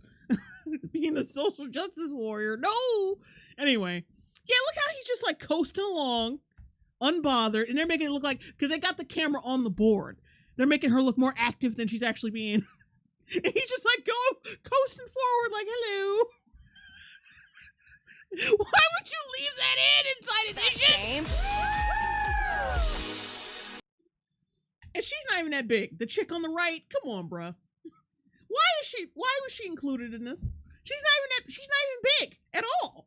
Being the social justice warrior. No. Anyway. Yeah, look how he's just like coasting along, unbothered, and they're making it look like, because they got the camera on the board. They're making her look more active than she's actually being. And he's just like coasting forward like, hello. Why would you leave that inside edition? And she's not even that big. The chick on the right, come on, bruh. Why was she included in this? She's not even big at all.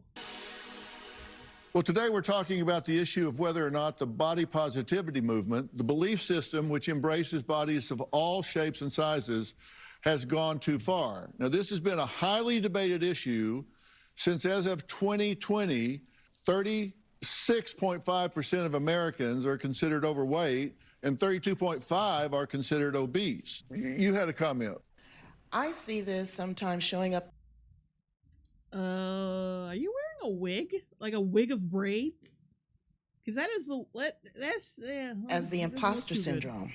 Well, today we're talking about the issue of whether or not the body positivity movement, the belief system which embraces bodies of all shapes and sizes, has gone too far. Now, this has been a highly debated issue since, as of 2020, 36.5% of Americans are considered overweight and 32.5% are considered obese. You had a comment. I see this sometimes showing up. I a wig, like a wig of braids, because that is as the imposter syndrome.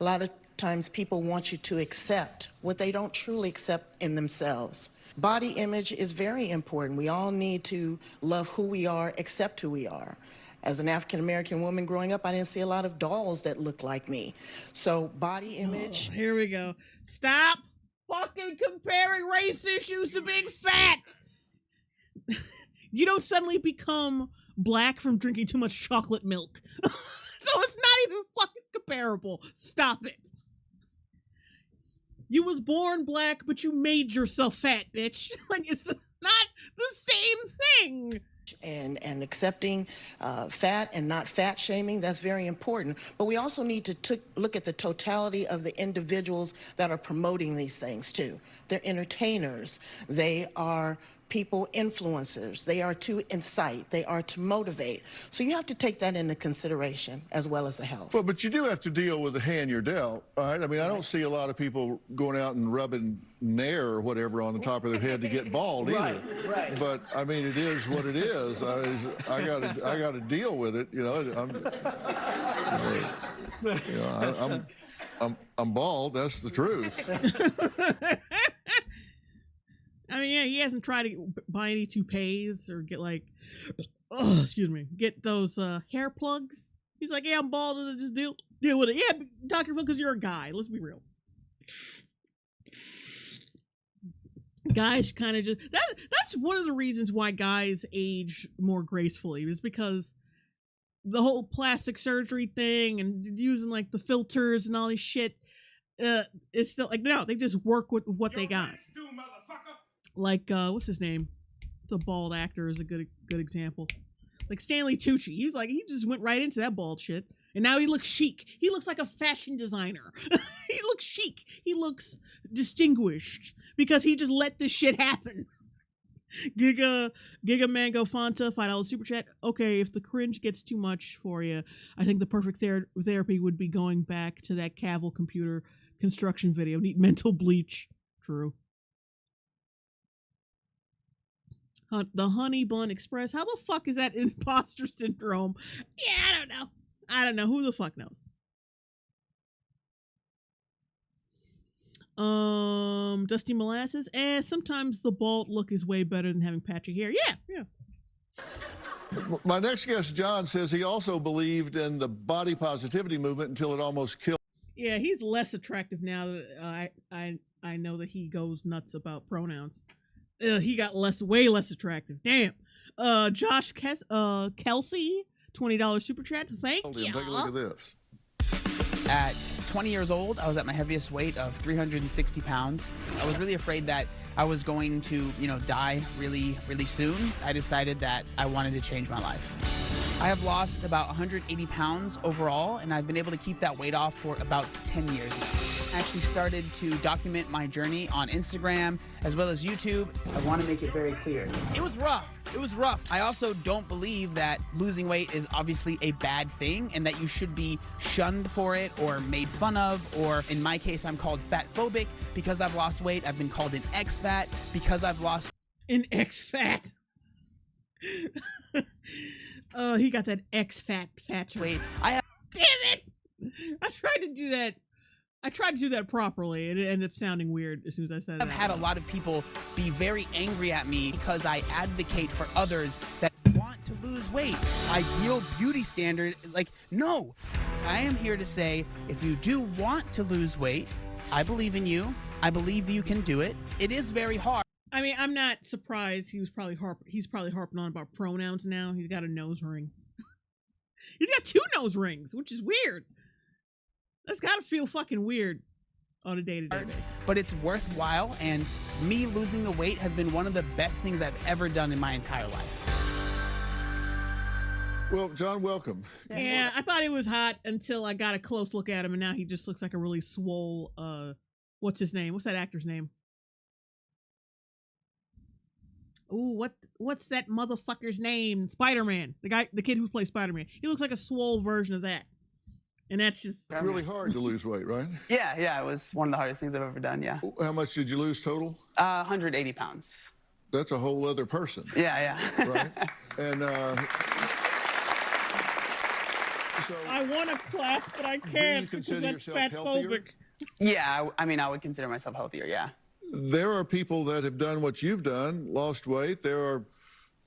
A lot of times people want you to accept what they don't truly accept in themselves. Body image is very important. We all need to love who we are, accept who we are. As an African-American woman growing up, I didn't see a lot of dolls that looked like me. So body image. Oh, here we go. Stop fucking comparing race issues to being fat. You don't suddenly become black from drinking too much chocolate milk. So it's not even fucking comparable. Stop it. You was born black, but you made yourself fat, bitch. Like, it's not the same thing. And accepting fat and not fat shaming, that's very important. But we also need to look at the totality of the individuals that are promoting these things too. They're entertainers. They are people influencers. They are to incite. They are to motivate. So you have to take that into consideration as well as the health. Well, but you do have to deal with the hand you're dealt, right? I mean, I don't see a lot of people going out and rubbing Nair or whatever on the top of their head to get bald either. Right. But I mean, it is what it is. I got to deal with it. You know, I'm bald. That's the truth. I mean, yeah, he hasn't tried to buy any toupees or get get those hair plugs. He's like, yeah, I'm bald, and just deal with it. Yeah, Dr. Phil, because you're a guy. Let's be real. Guys kind of just that's one of the reasons why guys age more gracefully, is because the whole plastic surgery thing and using like the filters and all this shit, it's still like, no, they just work with what they got. Like, what's his name? It's a bald actor is a good example. Like Stanley Tucci. He just went right into that bald shit. And now he looks chic. He looks like a fashion designer. He looks chic. He looks distinguished because he just let this shit happen. Giga Mango Fanta, $5 super chat. Okay, if the cringe gets too much for you, I think the perfect therapy would be going back to that Cavill computer construction video. Need mental bleach. True. The Honey Bun Express. How the fuck is that imposter syndrome? Yeah, I don't know. Who the fuck knows? Dusty Molasses. Sometimes the bald look is way better than having patchy hair. Yeah. My next guest, John, says he also believed in the body positivity movement until it almost killed. Yeah, he's less attractive now that I know that he goes nuts about pronouns. He got way less attractive. Damn. Josh Kelsey, $20 super chat. Thank you. Take a look at this. At 20 years old, I was at my heaviest weight of 360 pounds. I was really afraid that I was going to, die really, really soon. I decided that I wanted to change my life. I have lost about 180 pounds overall, and I've been able to keep that weight off for about 10 years now. I actually started to document my journey on Instagram as well as YouTube. I want to make it very clear. It was rough. I also don't believe that losing weight is obviously a bad thing and that you should be shunned for it or made fun of, or in my case, I'm called fat phobic because I've lost weight. I've been called an X-fat because I've lost... An X-fat. He got that X-fat weight. Damn it! I tried to do that properly, and it ended up sounding weird as soon as I said it. I've had a lot of people be very angry at me because I advocate for others that want to lose weight. Ideal beauty standard, no. I am here to say, if you do want to lose weight, I believe in you. I believe you can do it. It is very hard. I mean, I'm not surprised. He's probably harping on about pronouns now. He's got a nose ring. He's got 2 nose rings, which is weird. That's gotta feel fucking weird on a day-to-day basis. But it's worthwhile, and me losing the weight has been one of the best things I've ever done in my entire life. Well, John, welcome. Yeah, I thought he was hot until I got a close look at him, and now he just looks like a really swole, what's his name? What's that actor's name? Ooh, what's that motherfucker's name? Spider-Man. The kid who plays Spider-Man. He looks like a swole version of that. And that's just... It's really hard to lose weight, right? Yeah, it was one of the hardest things I've ever done, yeah. How much did you lose total? 180 pounds. That's a whole other person. Yeah. Right? And so I want to clap, but I can't because consider that's yourself healthier? fatphobic. Yeah, I mean, I would consider myself healthier, yeah. there are people that have done what you've done, lost weight. There are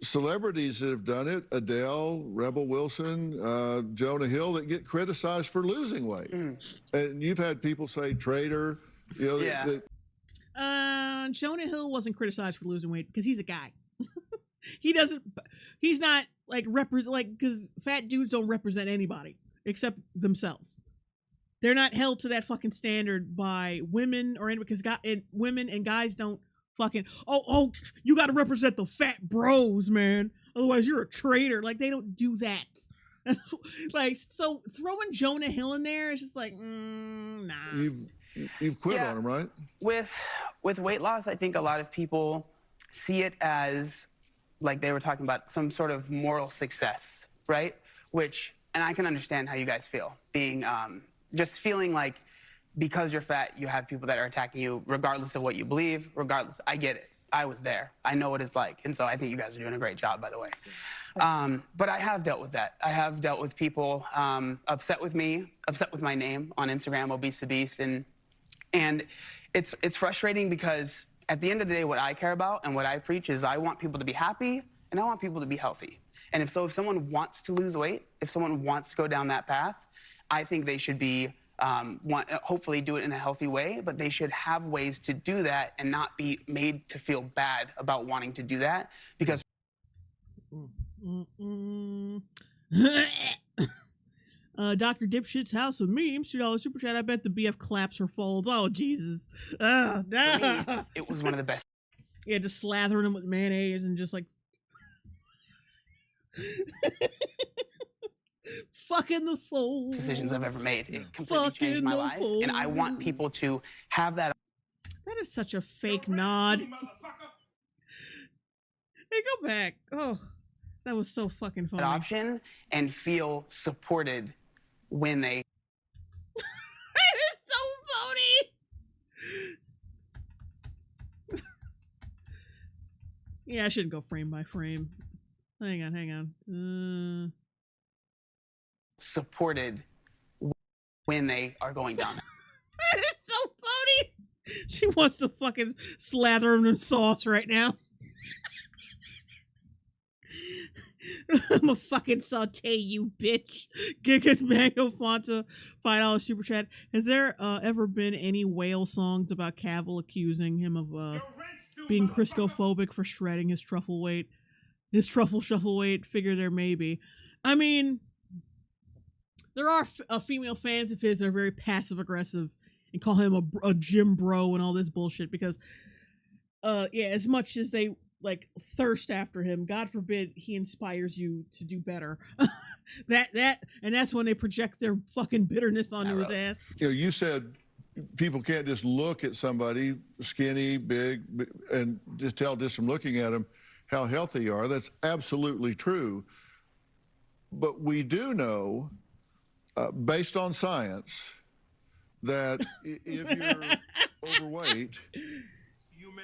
celebrities that have done it, Adele, Rebel Wilson, Jonah Hill, that get criticized for losing weight. And you've had people say traitor, you know, Yeah. Jonah Hill wasn't criticized for losing weight because he's a guy. He's not because fat dudes don't represent anybody except themselves. They're not held to that fucking standard by women or anybody, because women and guys don't fucking, you got to represent the fat bros, man. Otherwise you're a traitor. Like, they don't do that. Like, so throwing Jonah Hill in there is just like, nah. You've quit on him, right? With weight loss, I think a lot of people see it as, like they were talking about, some sort of moral success, right? And I can understand how you guys feel, being, just feeling like because you're fat, you have people that are attacking you regardless of what you believe, regardless. I get it. I was there. I know what it's like. And so I think you guys are doing a great job, by the way. But I have dealt with that. I have dealt with people upset with me, upset with my name on Instagram, Obese the Beast. And it's frustrating because at the end of the day, what I care about and what I preach is I want people to be happy and I want people to be healthy. And if someone wants to lose weight, if someone wants to go down that path, I think they should be, hopefully do it in a healthy way, but they should have ways to do that and not be made to feel bad about wanting to do that, because Dr. Dipshit's House of Memes, $2 super chat. I bet the BF claps or folds. Oh, Jesus. for me, it was one of the best. Yeah, just slathering them with mayonnaise and just like fucking the folds. Decisions I've ever made. It completely changed my life, and I want people to have that. That is such a fake nod. Hey, go back. Oh, that was so fucking funny. Option and feel supported when they. That is so funny. Yeah, I shouldn't go frame by frame. Hang on. Supported when they are going down. That is so funny. She wants to fucking slather him in sauce right now. I'ma fucking saute you, bitch. Giga Mango Fanta, $5 super chat. Has there ever been any whale songs about Cavill accusing him of being Crisco-phobic for shredding his truffle weight? His truffle shuffle weight? Figure there may be. I mean, there are female fans of his that are very passive-aggressive and call him a gym bro and all this bullshit because, as much as they like thirst after him, God forbid he inspires you to do better. And that's when they project their fucking bitterness onto his ass. You know, you said people can't just look at somebody skinny, big, and just tell just from looking at them how healthy you are. That's absolutely true. But we do know, based on science, that if you're overweight,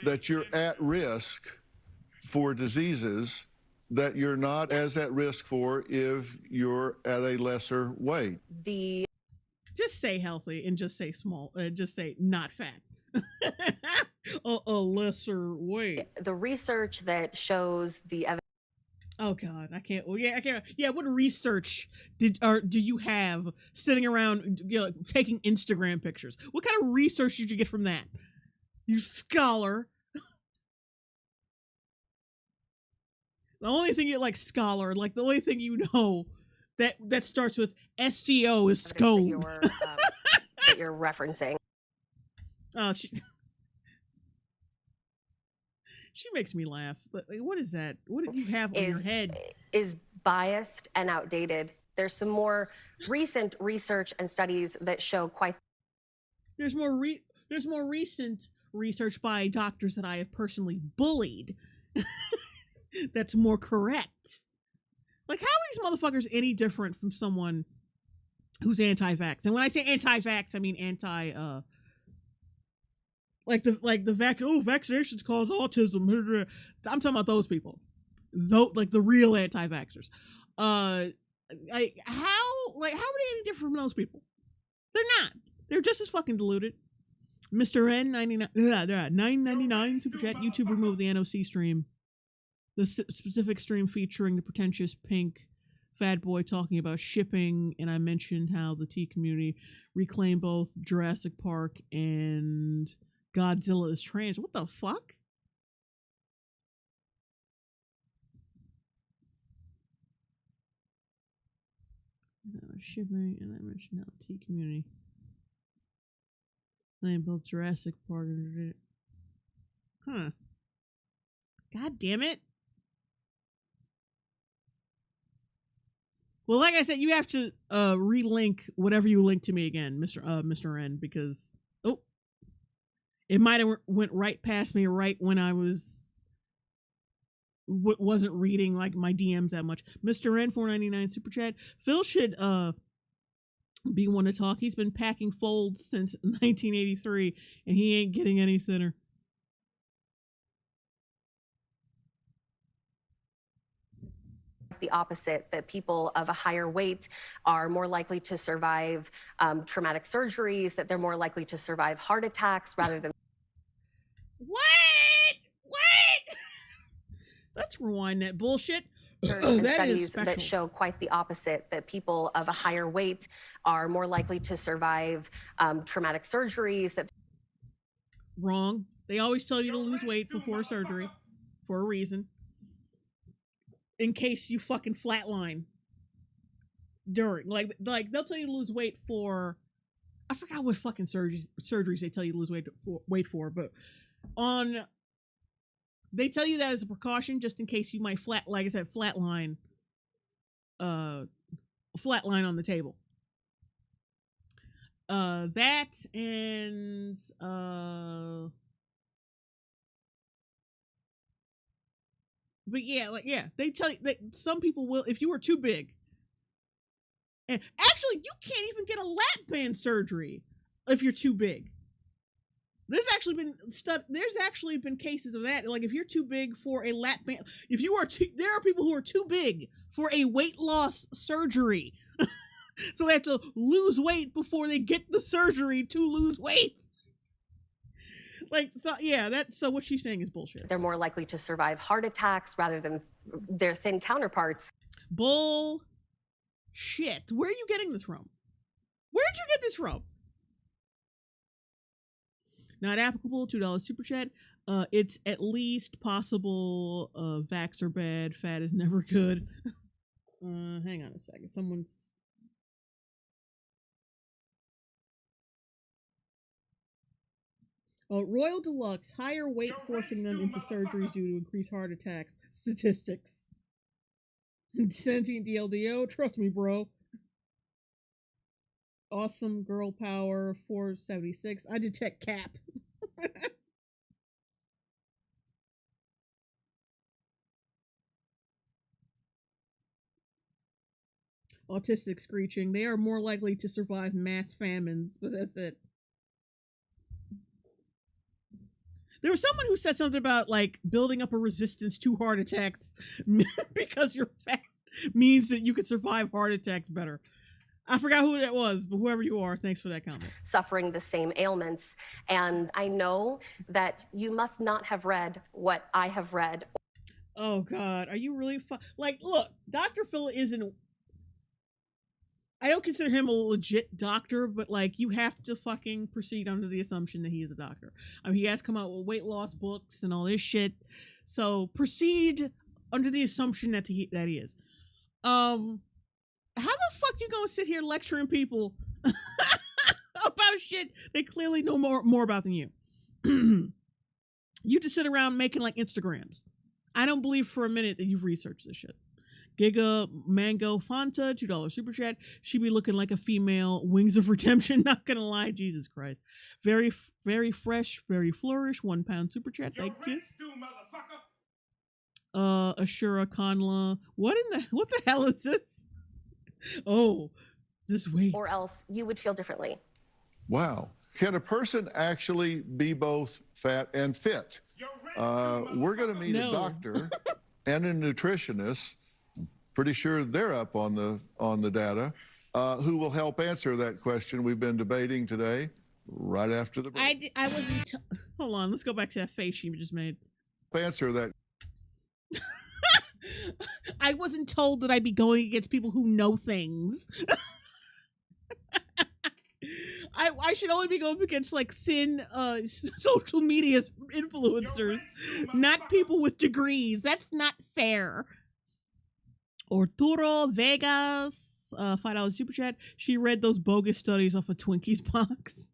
that you're at risk for diseases that you're not as at risk for if you're at a lesser weight. Just say healthy and just say small. Just say not fat. a lesser weight. The research that shows the evidence. Oh God, I can't. Well, I can't. Yeah, what research do you have sitting around, taking Instagram pictures? What kind of research did you get from that, you scholar? The only thing you scholar, the only thing you know that starts with SCO is scone. That you're referencing. Oh, she makes me laugh. What is that? What did you have on your head? Is biased and outdated. There's some more recent research and studies that show There's more recent research by doctors that I have personally bullied. That's more correct. Like, how are these motherfuckers any different from someone who's anti-vax? And when I say anti-vax, I mean like the vaccinations cause autism. I'm talking about those people, though, like the real anti-vaxxers. How are they any different from those people? They're not. They're just as fucking deluded. Mr. N 999 super chat. YouTube removed the NOC stream, the specific stream featuring the pretentious pink fat boy talking about shipping, and I mentioned how the T community reclaimed both Jurassic Park and Godzilla as trans. What the fuck? Shipping, and I mentioned how the T community reclaimed both Jurassic Park and... Huh. God damn it. Well, like I said, you have to relink whatever you link to me again, Mr. N, because it might have went right past me right when I wasn't reading like my DMs that much. Mr. N 499 super chat. Phil should be one to talk. He's been packing folds since 1983, and he ain't getting any thinner. The opposite, that people of a higher weight are more likely to survive traumatic surgeries, that they're more likely to survive heart attacks rather than... What? Let's rewind that bullshit. That studies that show quite the opposite, that people of a higher weight are more likely to survive traumatic surgeries. That Wrong. They always tell you to lose weight before surgery for a reason. In case you fucking flatline during, like they'll tell you to lose weight for, I forgot what fucking surgeries they tell you to lose weight for, but they tell you that as a precaution just in case you might flatline on the table. That and but they tell you that some people will, if you are too big. And actually, you can't even get a lap band surgery if you're too big. There's actually been cases of that. Like if you're too big for a lap band, there are people who are too big for a weight loss surgery. So they have to lose weight before they get the surgery to lose weight. So what she's saying is bullshit. they're more likely to survive heart attacks rather than their thin counterparts. Bull shit. Where are you getting this from? Where'd you get this from? Not applicable, $2 super chat. It's at least possible vax are bad, fat is never good. Hang on a second. Someone's... Royal Deluxe, higher weight forcing them into surgeries due to increased heart attacks. Statistics. Sentient DLDO, trust me, bro. Awesome Girl Power, 476. I detect cap. Autistic screeching. They are more likely to survive mass famines, but that's it. There was someone who said something about like building up a resistance to heart attacks because you're fat means that you can survive heart attacks better. I forgot who that was, but whoever you are, thanks for that comment. Suffering the same ailments. And I know that you must not have read what I have read. Oh God, are you really look, Dr. Phil isn't... I don't consider him a legit doctor, but like you have to fucking proceed under the assumption that he is a doctor. I mean, he has come out with weight loss books and all this shit. So proceed under the assumption that he is. How the fuck you gonna sit here lecturing people about shit they clearly know more about than you? You just sit around making like Instagrams. I don't believe for a minute that you've researched this shit. Giga Mango Fanta, $2 super chat. She be looking like a female. Wings of Redemption. Not gonna lie, Jesus Christ. Very, very fresh, very flourish. £1 super chat. Thank you. Ashura Kanla. What the hell is this? Oh, just wait. Or else you would feel differently. Wow. Can a person actually be both fat and fit? We're going to meet a doctor and a nutritionist. Pretty sure they're up on the data, who will help answer that question we've been debating today. Right after the break. I wasn't. Hold on, let's go back to that face she just made. Answer that. I wasn't told that I'd be going against people who know things. I should only be going against like thin social media influencers, not people with degrees. That's not fair. Arturo Vegas, $5 super chat. She read those bogus studies off a Twinkies box.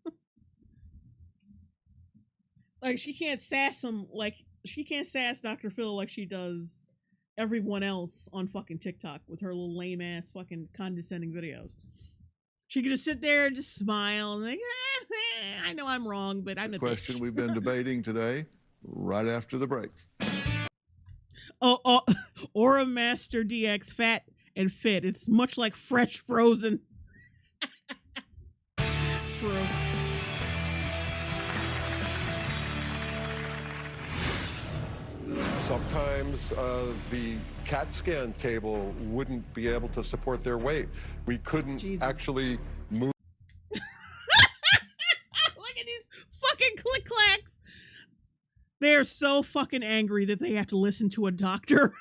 Like she can't sass him, like she can't sass Dr. Phil like she does everyone else on fucking TikTok with her little lame ass fucking condescending videos. She could just sit there and just smile and like, I know I'm wrong, but I'm a question bitch. We've been debating today, right after the break. Aura Master DX, fat and fit. It's much like fresh frozen. True. Sometimes the CAT scan table wouldn't be able to support their weight. We couldn't actually move. Look at these fucking click-clacks. They're so fucking angry that they have to listen to a doctor.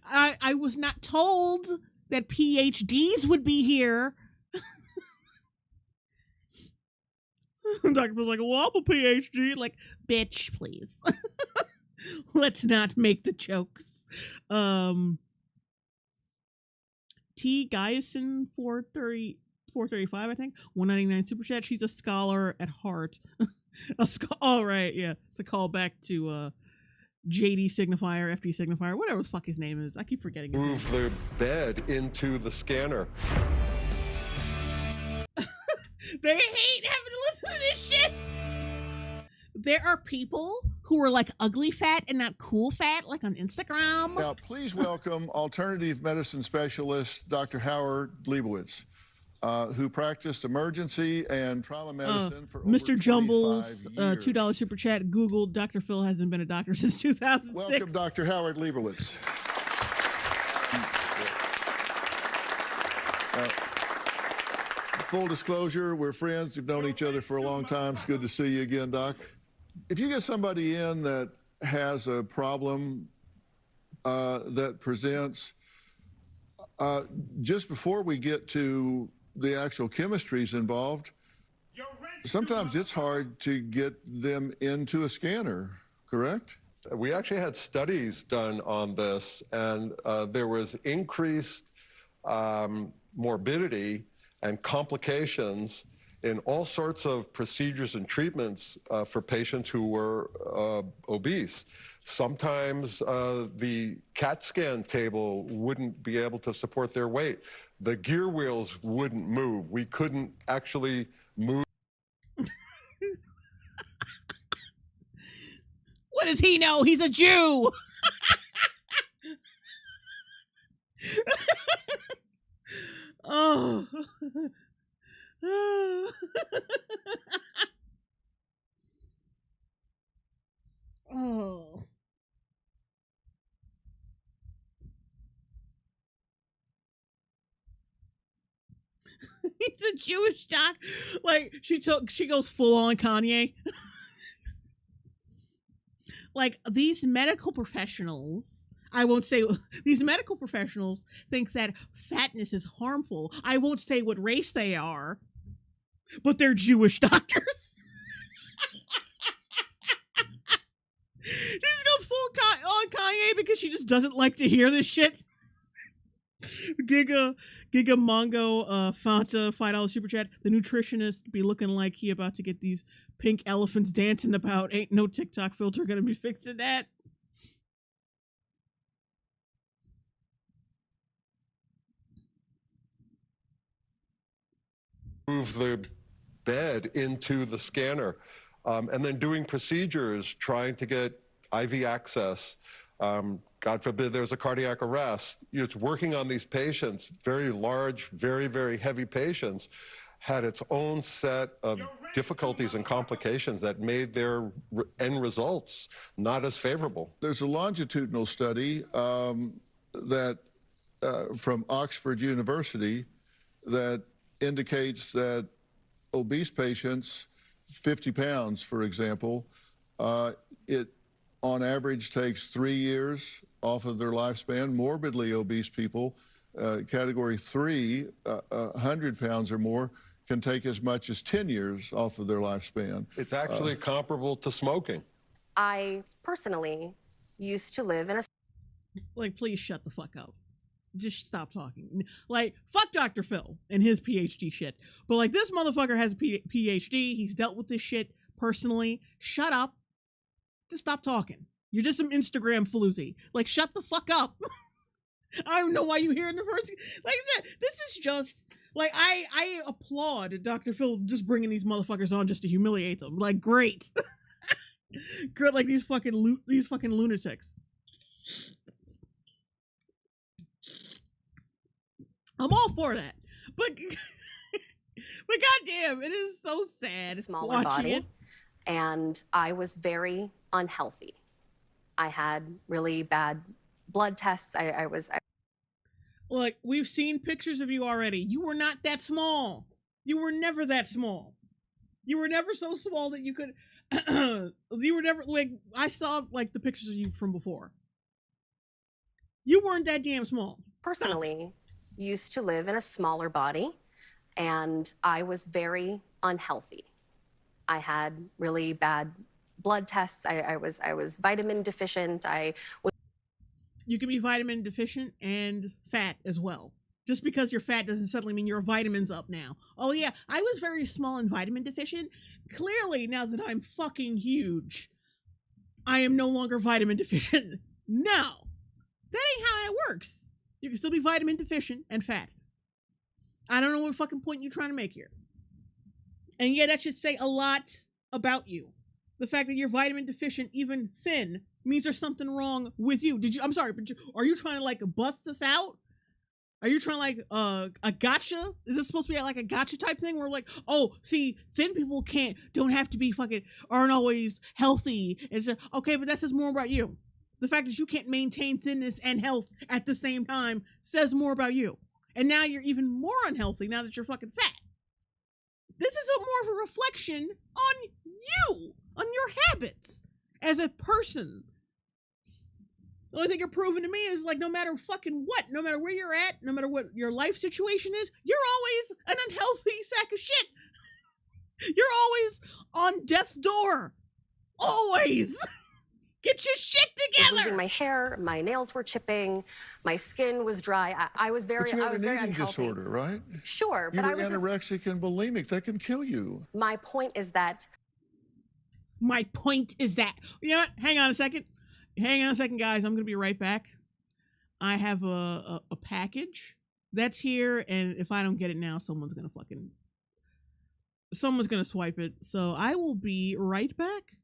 I was not told that PhDs would be here. Dr. was like, well, I'm a PhD. Like, bitch, please. Let's not make the jokes. T. Guyson 435, I think. 199 super chat. She's a scholar at heart. All right, yeah. It's a callback to JD signifier, FD signifier, whatever the fuck his name is. I keep forgetting his name. Move the bed into the scanner. They hate having to listen to this shit. There are people who are like ugly fat and not cool fat, like on Instagram. Now, please welcome alternative medicine specialist Dr. Howard Leibowitz, who practiced emergency and trauma medicine for over Mr. Jumbles, years. $2 super chat. Googled Dr. Phil hasn't been a doctor since 2006. Welcome, Dr. Howard Leibowitz. Full disclosure, we're friends. We've known each other for a long time. It's good to see you again, Doc. If you get somebody in that has a problem that presents, just before we get to the actual chemistries involved, sometimes it's hard to get them into a scanner, correct? We actually had studies done on this, and there was increased morbidity and complications in all sorts of procedures and treatments for patients who were obese. Sometimes the CAT scan table wouldn't be able to support their weight. The gear wheels wouldn't move. We couldn't actually move. What does he know? He's a Jew. Oh. Oh. He's a Jewish doc. Like she goes full on Kanye. Like these medical professionals, I won't say these medical professionals think that fatness is harmful. I won't say what race they are, but they're Jewish doctors. She just goes full on Kanye because she just doesn't like to hear this shit. Giga Mongo Fanta $5 super chat. The nutritionist be looking like he about to get these pink elephants dancing about. Ain't no TikTok filter gonna be fixing that. Move the bed into the scanner, and then doing procedures, trying to get IV access, God forbid there's a cardiac arrest. It's working on these patients, very large, very, very heavy patients, had its own set of difficulties and complications that made their end results not as favorable. There's a longitudinal study that from Oxford University that indicates that obese patients, 50 pounds, for example, it on average takes 3 years off of their lifespan. Morbidly obese people, category 3, 100 pounds or more, can take as much as 10 years off of their lifespan. It's actually comparable to smoking. I personally used to live in a... Like, please shut the fuck up. Just stop talking. Like, fuck Dr. Phil and his PhD shit. But, like, this motherfucker has a PhD. He's dealt with this shit personally. Shut up. Just stop talking. You're just some Instagram floozy. Like, shut the fuck up. I don't know why you here in the first... Like I said, this is just... Like, I applaud Dr. Phil just bringing these motherfuckers on just to humiliate them. Like, great. Good, like these fucking lunatics. I'm all for that. But goddamn, it is so sad smaller watching body, it. and I was very unhealthy. I had really bad blood tests. Look, we've seen pictures of you already. You were not that small. You were never that small. You were never so small that you could... you were never... Like, I saw, like, the pictures of you from before. You weren't that damn small. Personally, used to live in a smaller body, and I was very unhealthy. I had really bad blood tests. I was vitamin deficient. You can be vitamin deficient and fat as well. Just because you're fat doesn't suddenly mean your vitamins up now. Oh yeah, I was very small and vitamin deficient. Clearly, now that I'm fucking huge, I am no longer vitamin deficient. No, that ain't how it works. You can still be vitamin deficient and fat. I don't know what fucking point you're trying to make here. And yeah, that should say a lot about you. The fact that you're vitamin deficient, even thin, means there's something wrong with you. I'm sorry, but are you trying to, like, bust us out? Are you trying to, like, a gotcha? Is this supposed to be like a gotcha type thing where, like, oh, see, thin people don't have to be aren't always healthy. It's okay, but that says more about you. The fact that you can't maintain thinness and health at the same time says more about you. And now you're even more unhealthy now that you're fucking fat. This is more of a reflection on you, on your habits as a person. The only thing you're proving to me is, like, no matter fucking what, no matter where you're at, no matter what your life situation is, you're always an unhealthy sack of shit. You're always on death's door. Always. Get your shit together. Losing my hair, my nails were chipping, my skin was dry. I was very, But you I have was an very eating unhealthy. disorder, right? Sure, You but were I was. anorexic and bulimic. That can kill you. My point is that. My point is that. You know what? Hang on a second. Hang on a second, guys. I'm going to be right back. I have a package that's here, and if I don't get it now, someone's going to swipe it. So I will be right back.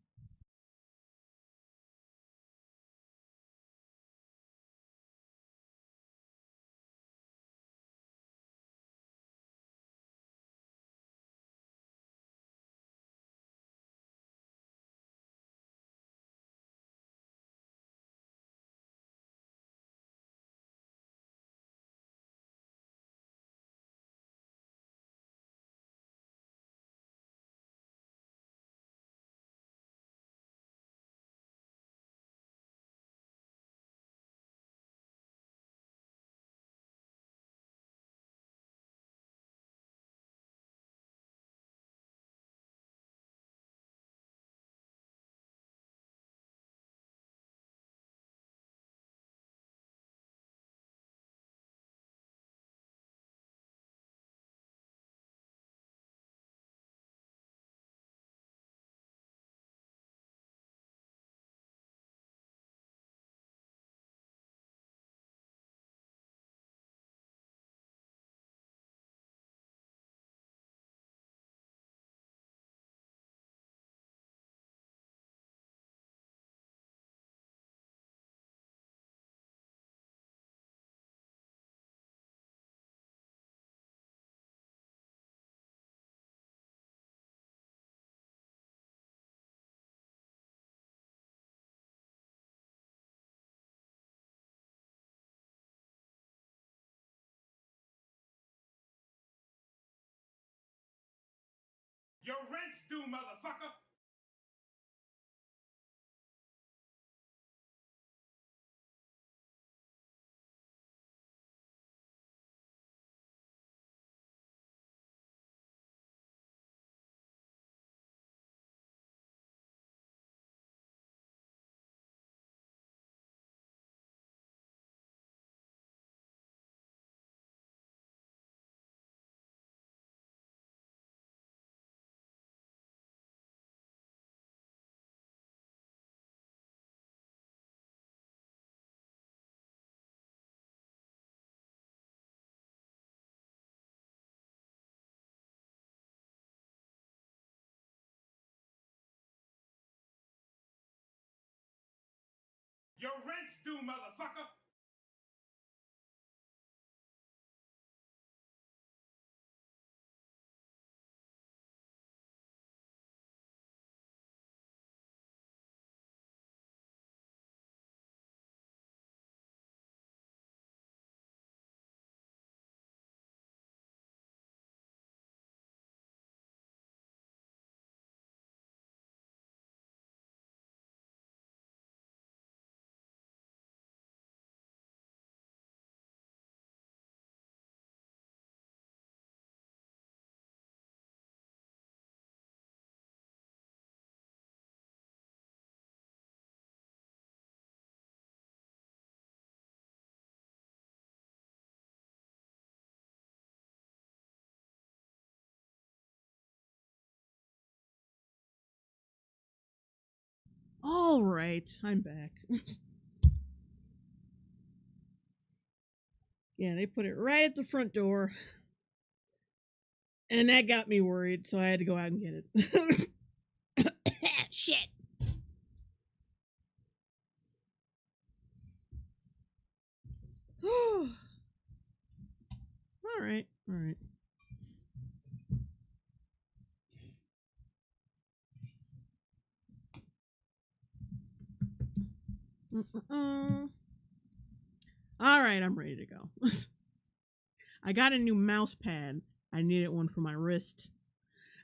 Your rent's due, motherfucker. Your rent's due, motherfucker. All right, I'm back. Yeah, they put it right at the front door. And that got me worried, so I had to go out and get it. Shit. All right, all right. All right, I'm ready to go. I got a new mouse pad. I needed one for my wrist.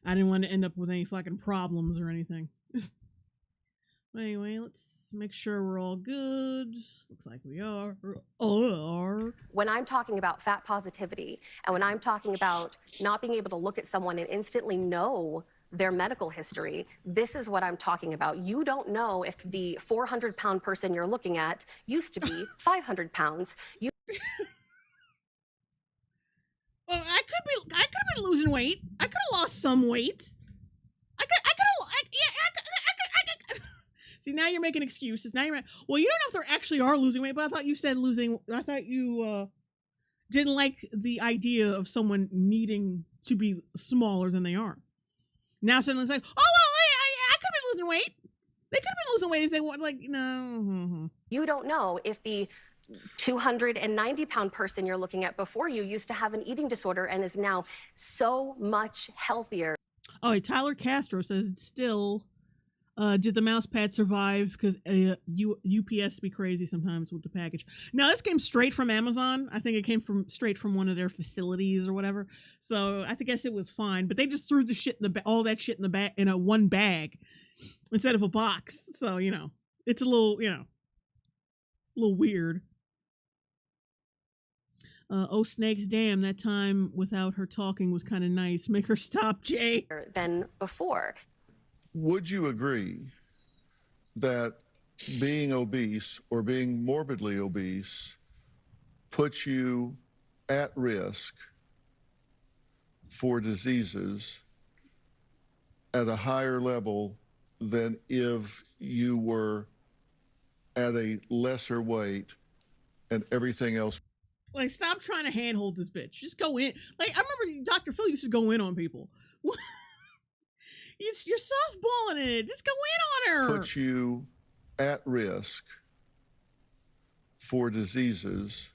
I didn't want to end up with any fucking problems or anything. But anyway, let's make sure we're all good. Looks like we are. When I'm talking about fat positivity, and when I'm talking about not being able to look at someone and instantly know their medical history, this is what I'm talking about. You don't know if the 400-pound person you're looking at used to be 500 pounds. You Well, I could have been losing weight. I could have lost some weight. See, now you're making excuses. Now you're well, you don't know if they actually are losing weight, but I thought you said losing. I thought you didn't like the idea of someone needing to be smaller than they are. Now suddenly it's like, oh well, I could have been losing weight. They could have been losing weight if they want. Like, no. You don't know if the 290-pound person you're looking at before you used to have an eating disorder and is now so much healthier. Oh, Tyler Castro says still. Did the mouse pad survive? Because UPS be crazy sometimes with the package. Now this came straight from Amazon. I think it came straight from one of their facilities or whatever. So I guess it was fine. But they just threw the shit in all that shit in the bag in a one bag instead of a box. So it's a little a little weird. Oh snakes, damn! That time without her talking was kind of nice. Make her stop, Jay. Than before. Would you agree that being obese or being morbidly obese puts you at risk for diseases at a higher level than if you were at a lesser weight and everything else? Like, stop trying to handhold this bitch. Just go in. Like, I remember Dr. Phil used to go in on people. You're softballing it. Just go in on her. Puts you at risk for diseases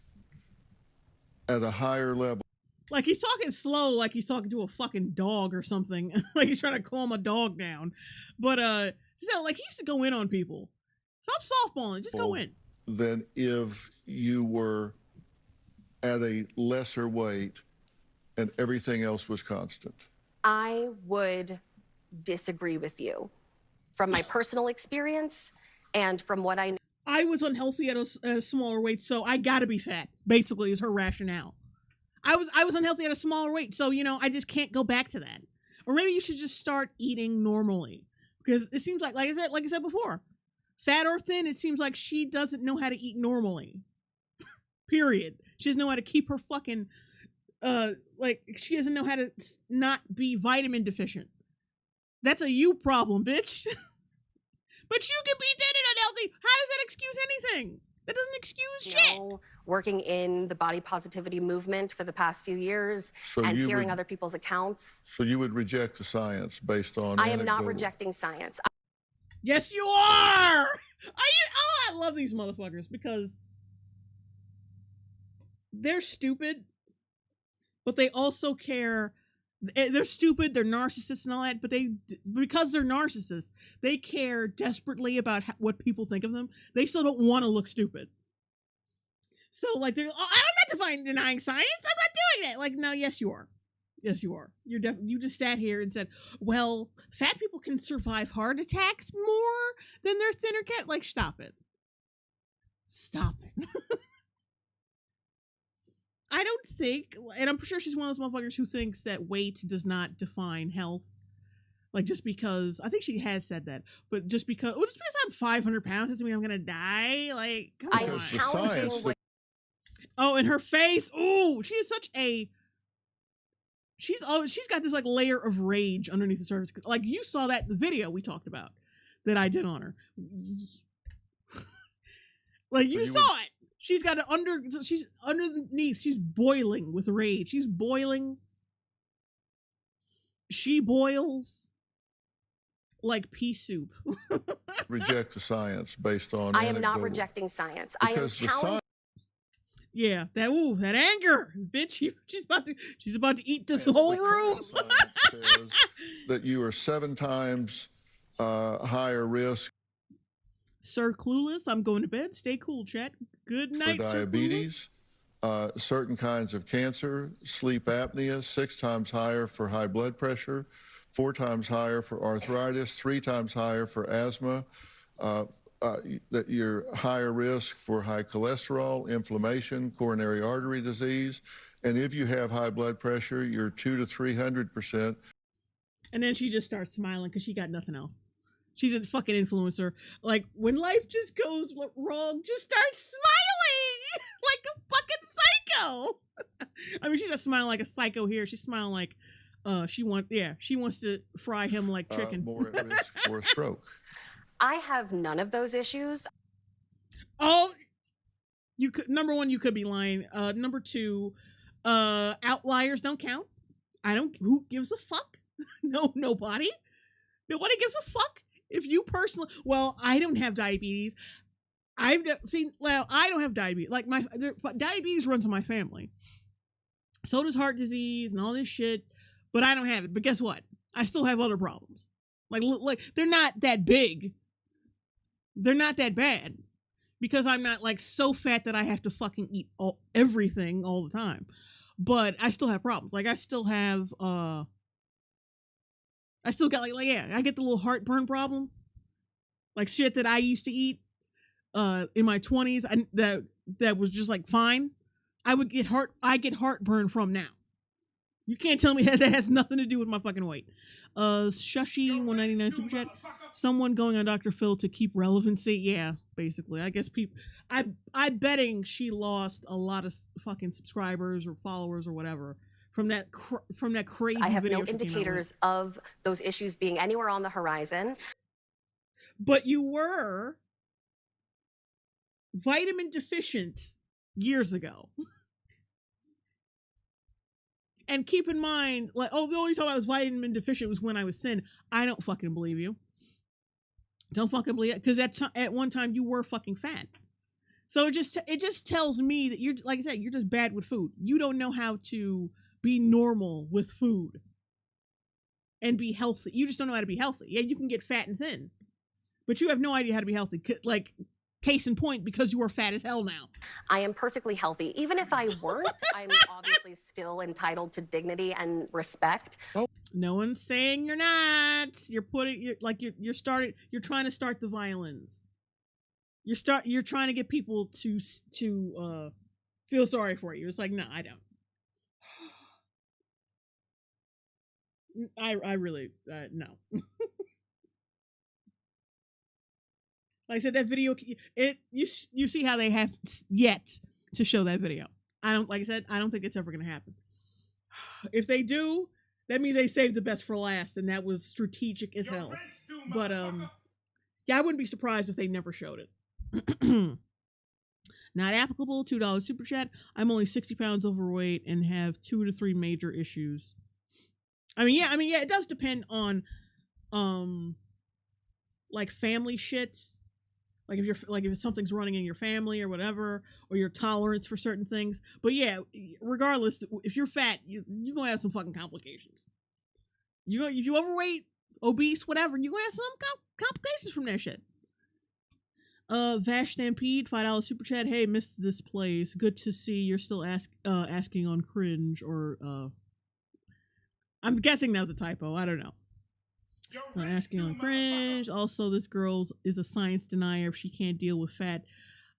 at a higher level. Like, he's talking slow, like he's talking to a fucking dog or something. Like he's trying to calm a dog down. But so like he used to go in on people. Stop softballing. Just go in. Than if you were at a lesser weight and everything else was constant. I would disagree with you from my personal experience and from what I know. I was unhealthy at a smaller weight, so I gotta be fat, basically, is her rationale. I was unhealthy at a smaller weight, so, you know, I just can't go back to that. Or maybe you should just start eating normally. Because it seems like I said before, fat or thin, it seems like she doesn't know how to eat normally. Period. She doesn't know how to keep her fucking, she doesn't know how to not be vitamin deficient. That's a you problem, bitch. But you can be thin and unhealthy. How does that excuse anything? That doesn't excuse shit. Working in the body positivity movement for the past few years and hearing other people's accounts. So you would reject the science based on I am not rejecting science. Yes, you are. I love these motherfuckers because they're stupid, but they also care. They're stupid, they're narcissists and all that, but because they're narcissists, they care desperately about what people think of them. They still don't want to look stupid. So, like, they're, I'm not denying science. I'm not doing it. Like, no, yes, you are. Yes, you are. You just sat here and said, well, fat people can survive heart attacks more than their thinner cat. Like, stop it. Stop it. I don't think, and I'm sure she's one of those motherfuckers who thinks that weight does not define health. Like, just because, I think she has said that, but just because I'm 500 pounds doesn't mean I'm gonna die. Like, come on. Because the science. Oh, and her face. Ooh, she is such a. She's got this like layer of rage underneath the surface. Like, you saw that in the video we talked about that I did on her. Like, you saw it. She's got she's underneath. She's boiling with rage. She's boiling. She boils like pea soup. Reject the science based on. I am not rejecting science. I am challenging. Yeah, that anger, bitch. She's about to eat this whole room. Says that you are 7 times higher risk. Sir Clueless, I'm going to bed. Stay cool, chat. Good night, for diabetes, certain kinds of cancer, sleep apnea, 6 times higher for high blood pressure, 4 times higher for arthritis, 3 times higher for asthma. That you're higher risk for high cholesterol, inflammation, coronary artery disease, and if you have high blood pressure, you're 200 to 300%. And then she just starts smiling because she got nothing else. She's a fucking influencer. Like, when life just goes wrong, just start smiling like a fucking psycho. I mean, she's not smiling like a psycho here. She's smiling like she wants to fry him like chicken. More at risk for a stroke. I have none of those issues. Oh, number 1, you could be lying. Number 2, outliers don't count. Who gives a fuck? No, nobody. Nobody gives a fuck. If you personally, well, I don't have diabetes. I don't have diabetes. Like, diabetes runs in my family. So does heart disease and all this shit, but I don't have it. But guess what? I still have other problems. Like they're not that big. They're not that bad because I'm not like so fat that I have to fucking eat everything all the time. But I still have problems. Like, I still have I still got I get the little heartburn problem. Like, shit that I used to eat in my 20s and that was just like fine. I get heartburn from now. You can't tell me that has nothing to do with my fucking weight. Shushi 199 super chat. Someone going on Dr. Phil to keep relevancy. Yeah, basically. I guess I'm betting she lost a lot of fucking subscribers or followers or whatever from that crazy video. I have no indicators of those issues being anywhere on the horizon. But you were vitamin deficient years ago. And keep in mind, like, the only time I was vitamin deficient was when I was thin. I don't fucking believe you. Don't fucking believe it. Because at one time you were fucking fat. So it just tells me that you're, like I said, you're just bad with food. You don't know how to be normal with food and be healthy. You just don't know how to be healthy. Yeah, you can get fat and thin, but you have no idea how to be healthy. Like, Case in point, because you are fat as hell now. I am perfectly healthy. Even if I weren't, I'm obviously still entitled to dignity and respect. No one's saying you're not. You're trying to start the violence. You're trying to get people to feel sorry for you. It's like, no, I don't. I really no. Like I said, that video, you see how they have yet to show that video. I don't think it's ever gonna happen. If they do, that means they saved the best for last, and that was strategic as hell. But yeah, I wouldn't be surprised if they never showed it. Not applicable. $2 super chat. I'm only 60 pounds overweight and have 2 to 3 major issues. I mean, yeah, it does depend on, like family shit. Like if something's running in your family or whatever, or your tolerance for certain things. But yeah, regardless, if you're fat, you're gonna have some fucking complications. If you overweight, obese, whatever, you're gonna have some complications from that shit. Vash Stampede, $5 super chat. Hey, missed this place. Good to see you're still asking on cringe, or I'm guessing that was a typo. I don't know. Asking on cringe. Also, this girl is a science denier. She can't deal with fat.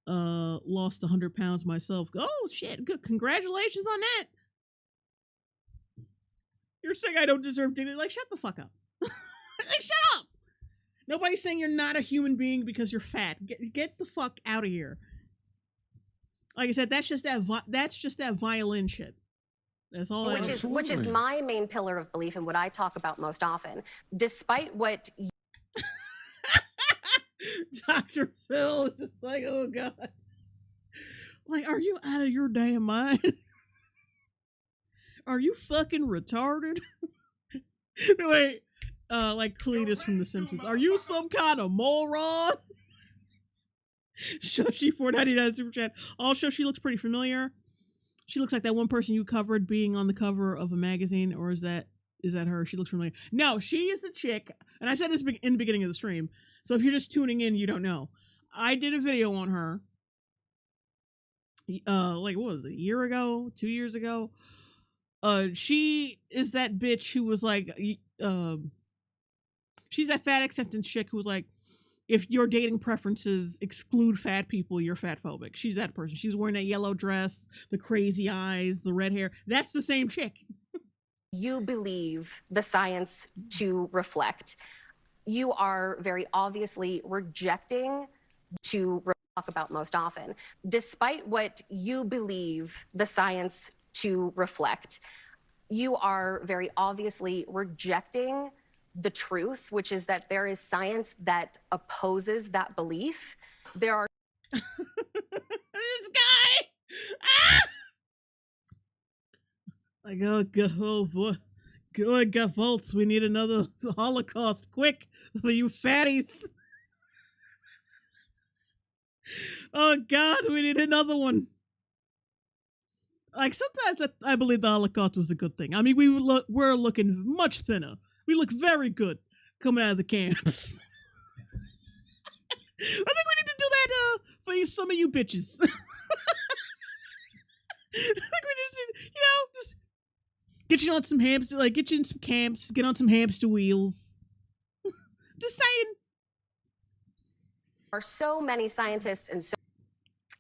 Lost 100 pounds myself. Oh shit! Good. Congratulations on that. You're saying I don't deserve dignity. Like, shut the fuck up. Like, shut up. Nobody's saying you're not a human being because you're fat. Get the fuck out of here. Like I said, that's just that violin shit. That's all. Which is my main pillar of belief and what I talk about most often. Despite what Dr. Phil is just like, oh god. Like, are you out of your damn mind? Are you fucking retarded? Wait, like Cletus from The Simpsons. Are you some kind of moron? Shoshi 499 super chat. Also, she looks pretty familiar. She looks like that one person you covered being on the cover of a magazine, or is that her? She looks familiar. No, she is the chick, and I said this in the beginning of the stream, so if you're just tuning in, you don't know. I did a video on her, like, what was it, a year ago, 2 years ago? She is that bitch who was like, she's that fat acceptance chick who was like, if your dating preferences exclude fat people, you're fat phobic. She's that person. She's wearing that yellow dress, the crazy eyes, the red hair. That's the same chick. you believe the science to reflect, you are very obviously rejecting to talk about most often. Despite what you believe the science to reflect, you are very obviously rejecting the truth, which is that there is science that opposes that belief. There are this guy. Ah! Like, oh God, Volts, we need another Holocaust, quick, for you fatties. Oh God, we need another one. Like, sometimes I believe the Holocaust was a good thing. I mean, we're looking much thinner. We look very good coming out of the camps. I think we need to do that for some of you bitches. I think we just need, just get you on some hamster, like get you in some camps, get on some hamster wheels. Just saying. Are so many scientists and so.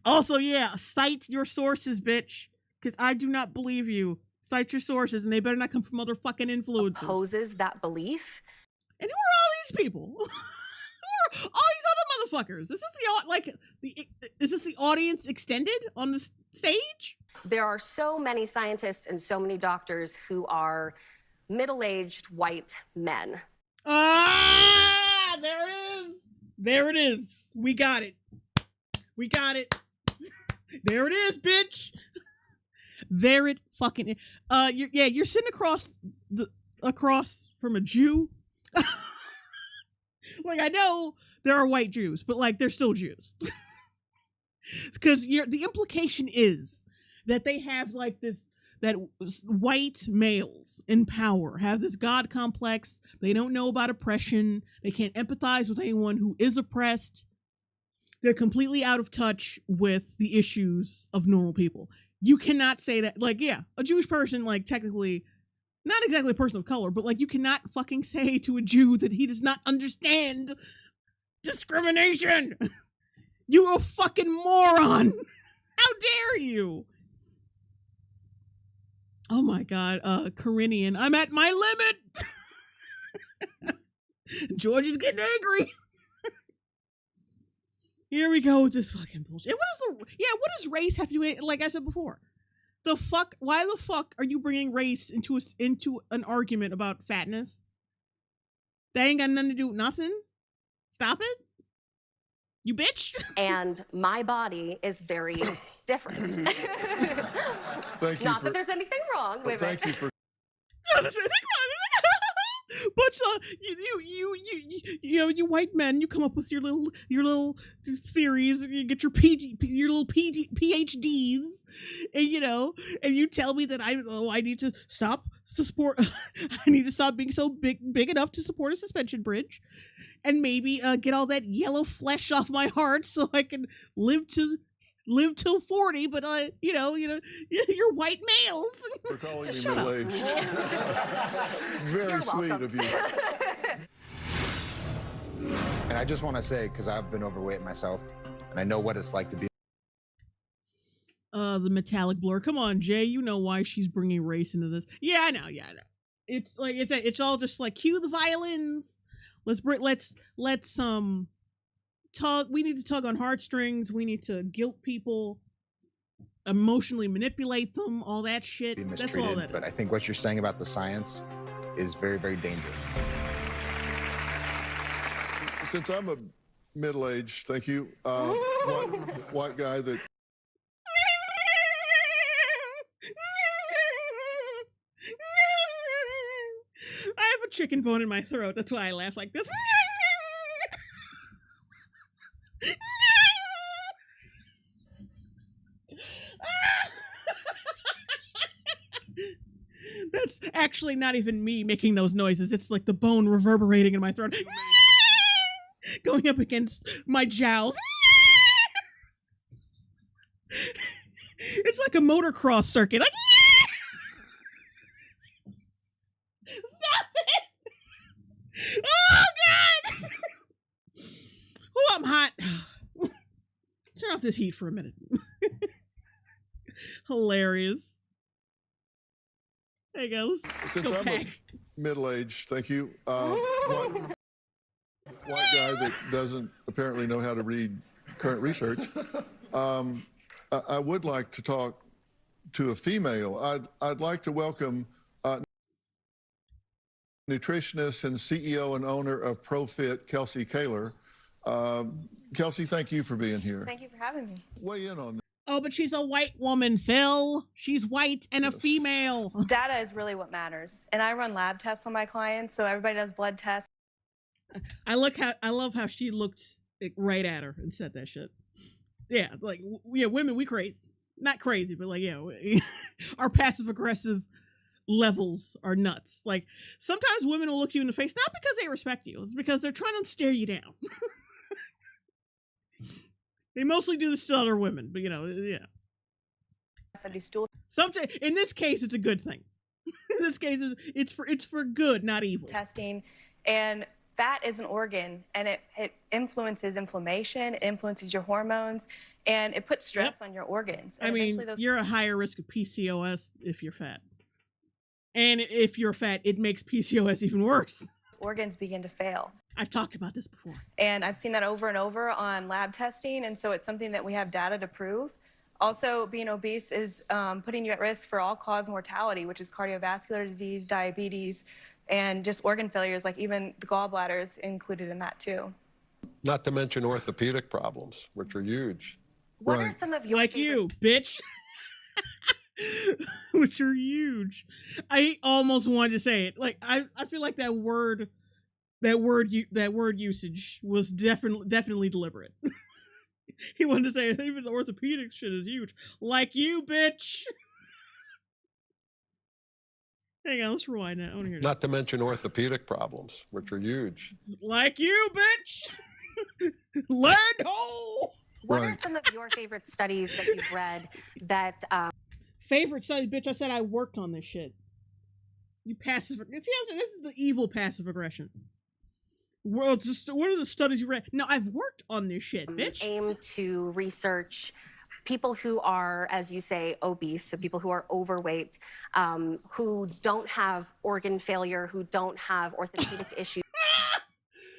Also, yeah, cite your sources, bitch, because I do not believe you. Cite your sources, and they better not come from otherfucking influencers. Opposes that belief. And who are all these people? Who are all these other motherfuckers? Is this the audience extended on the stage? There are so many scientists and so many doctors who are middle-aged white men. Ah, there it is. There it is. We got it. We got it. There it is, bitch. There it fucking is. You're sitting across from a Jew. Like, I know there are white Jews, but like they're still Jews. Because the implication is that they have like that white males in power have this God complex. They don't know about oppression. They can't empathize with anyone who is oppressed. They're completely out of touch with the issues of normal people. You cannot say that, like, yeah, a Jewish person, like, technically, not exactly a person of color, but, like, you cannot fucking say to a Jew that he does not understand discrimination. You a fucking moron. How dare you? Oh my God, Carinian, I'm at my limit. George is getting angry. Here we go with this fucking bullshit. What does race have to do? Like I said before, the fuck? Why the fuck are you bringing race into an argument about fatness? That ain't got nothing to do with nothing. Stop it, you bitch. And my body is very different. Thank you. Not that there's anything wrong with it. Thank you for. There's anything wrong with it. But you white men, you come up with your little theories, you get your little PhDs, and and you tell me that I need to stop support. I need to stop being so big enough to support a suspension bridge, and maybe get all that yellow flesh off my heart so I can live till 40, but you're white males. For calling me middle-aged. Very You're sweet welcome. of you. And I just want to say, because I've been overweight myself, and I know what it's like to be. The metallic blur. Come on, Jay. You know why she's bringing race into this? Yeah, I know. It's like it's all just like cue the violins. Let's tug. We need to tug on heartstrings. We need to guilt people, emotionally manipulate them. All that shit. Be That's mistreated, all that but is. I think what you're saying about the science is very, very dangerous. Since I'm a middle-aged, thank you, white guy that. I have a chicken bone in my throat. That's why I laugh like this. That's actually not even me making those noises. It's like the bone reverberating in my throat. Going up against my jowls. It's like a motocross circuit. Stop it! Oh, God! Oh, I'm hot. Turn off this heat for a minute. Hilarious. There you go. Let's Since go I'm back. a middle-aged, thank you, white guy that doesn't apparently know how to read current research, I would like to talk to a female. I'd like to welcome nutritionist and CEO and owner of ProFit, Kelsey Kaler. Kelsey, thank you for being here. Thank you for having me. Weigh in on this. Oh, but she's a white woman, Phil. She's white and a female. Data is really what matters. And I run lab tests on my clients, so everybody does blood tests. I love how she looked right at her and said that shit. Yeah, like women, we crazy. Not crazy, but like our passive aggressive levels are nuts. Like sometimes women will look you in the face not because they respect you, it's because they're trying to stare you down. They mostly do this to other women, but yeah. I do stool Sometimes in this case, it's a good thing. In this case, it's for good, not evil. testing. And fat is an organ, and it influences inflammation, it influences your hormones, and it puts stress on your organs. And I mean, eventually you're at higher risk of PCOS if you're fat. And if you're fat, it makes PCOS even worse. organs begin to fail. I've talked about this before. And I've seen that over and over on lab testing, and so it's something that we have data to prove. Also, being obese is putting you at risk for all-cause mortality, which is cardiovascular disease, diabetes, and just organ failures, like even the gallbladder is included in that too. Not to mention orthopedic problems, which are huge. What are some of your Like you, bitch. Which are huge. I almost wanted to say it. Like I feel like that word usage was definitely deliberate. He wanted to say even the orthopedic shit is huge. Like you, bitch. Hang on, let's rewind that. I want to hear that. Not to mention orthopedic problems, which are huge. Like you, bitch. Land ho! What are Right. some of your favorite studies that you've read that Favorite study, bitch. I said I worked on this shit. You passive. See, this is the evil passive aggression. Well, just what are the studies you read? No, I've worked on this shit, bitch. aim to research people who are, as you say, obese, so people who are overweight, who don't have organ failure, who don't have orthopedic issues?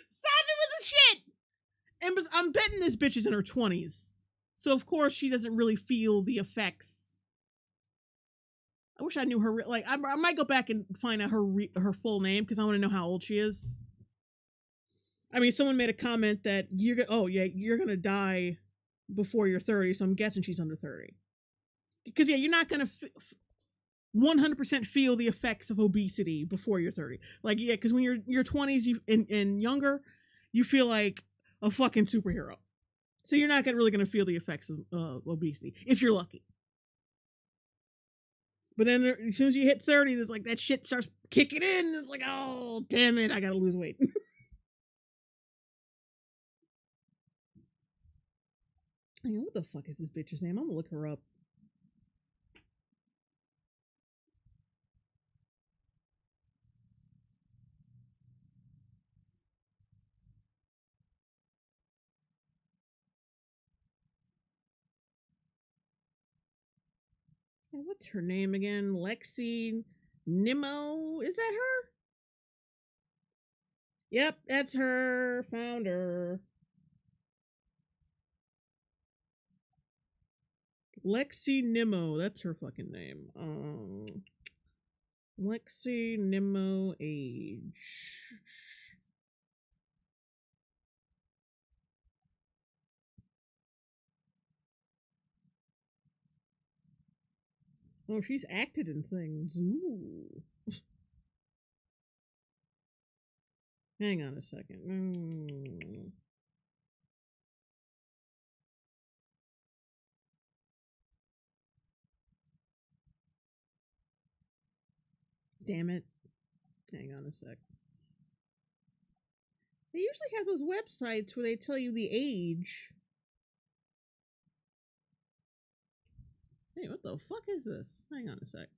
Stop it with this shit. And I'm betting this bitch is in her 20s, so of course she doesn't really feel the effects. I wish I knew her. Like, I might go back and find out her full name because I want to know how old she is. I mean, someone made a comment that you're gonna die before you're 30, so I'm guessing she's under 30. Because yeah, you're not gonna 100% feel the effects of obesity before you're 30. Like, yeah, because when you're 20s and younger, you feel like a fucking superhero. So you're not really gonna feel the effects of obesity if you're lucky. But then as soon as you hit 30, there's like that shit starts kicking in. It's like, oh, damn it, I gotta lose weight. Hang on, what the fuck is this bitch's name? I'm gonna look her up. What's her name again? Lexi Nimmo? Is that her? Yep, that's her. Found her. Lexi Nimmo. That's her fucking name. Lexi Nimmo age. Oh, she's acted in things. Ooh. Hang on a second. Damn it. Hang on a sec. They usually have those websites where they tell you the age. Hey, what the fuck is this? Hang on a sec.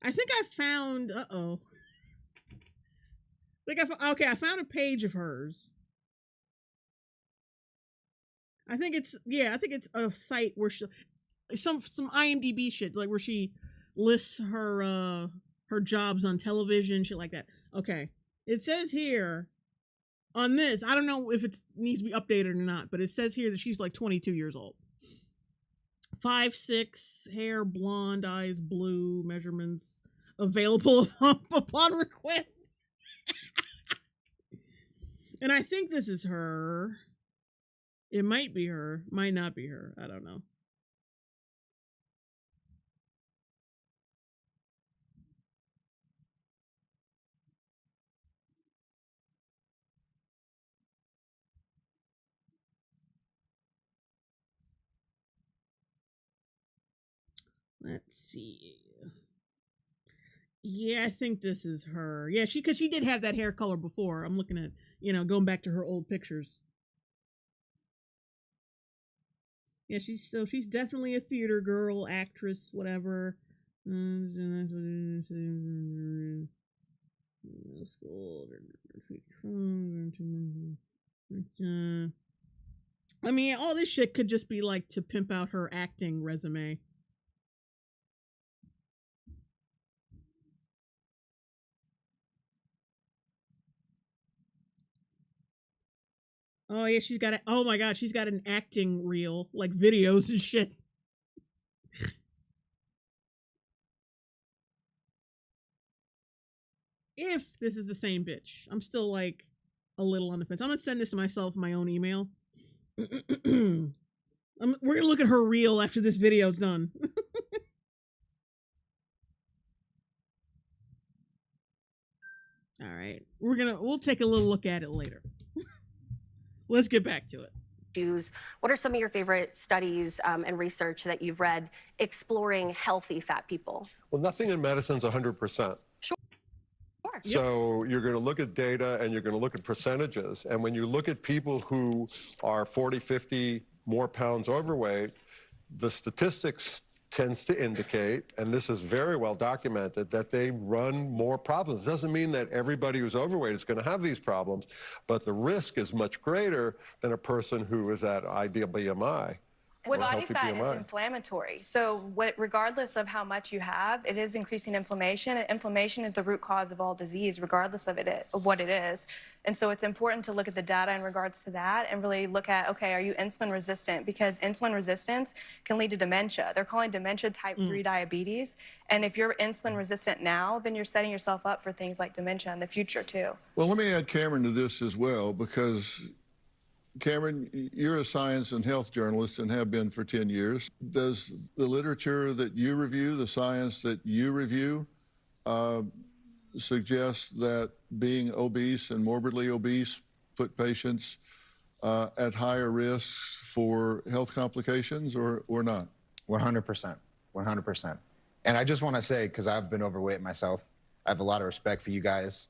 I think I found. I found a page of hers. I think it's a site where some IMDb shit, like where she lists her jobs on television, shit like that. Okay, it says here on this, I don't know if it needs to be updated or not, but it says here that she's like 22 years old. 5'6", hair blonde, eyes blue, measurements available upon request. And I think this is her. It might be her, might not be her. I don't know. Let's see. Yeah, I think this is her. Yeah, because she did have that hair color before. I'm looking at, going back to her old pictures. Yeah, she's definitely a theater girl, actress, whatever. I mean, all this shit could just be like to pimp out her acting resume. Oh yeah, oh my god, she's got an acting reel, like videos and shit. If this is the same bitch, I'm still like a little on the fence. I'm gonna send this to myself, my own email. We're gonna look at her reel after this video's done. All right, we'll take a little look at it later. Let's get back to it. What are some of your favorite studies and research that you've read exploring healthy fat people? Well, nothing in medicine's 100%. Sure. course. So you're going to look at data and you're going to look at percentages. And when you look at people who are 40, 50 more pounds overweight, the statistics tends to indicate, and this is very well documented, that they run more problems. It doesn't mean that everybody who's overweight is going to have these problems, but the risk is much greater than a person who is at ideal BMI. Body fat is inflammatory. So regardless of how much you have, it is increasing inflammation. And inflammation is the root cause of all disease, regardless of what it is. And so it's important to look at the data in regards to that and really look at, okay, are you insulin resistant? Because insulin resistance can lead to dementia. They're calling dementia type 3 diabetes. And if you're insulin resistant now, then you're setting yourself up for things like dementia in the future too. Well, let me add Cameron to this as well, because Cameron, you're a science and health journalist and have been for 10 years. Does the literature that you review, the science that you review, suggest that being obese and morbidly obese put patients at higher risks for health complications or not? 100%, 100%. And I just want to say, because I've been overweight myself, I have a lot of respect for you guys,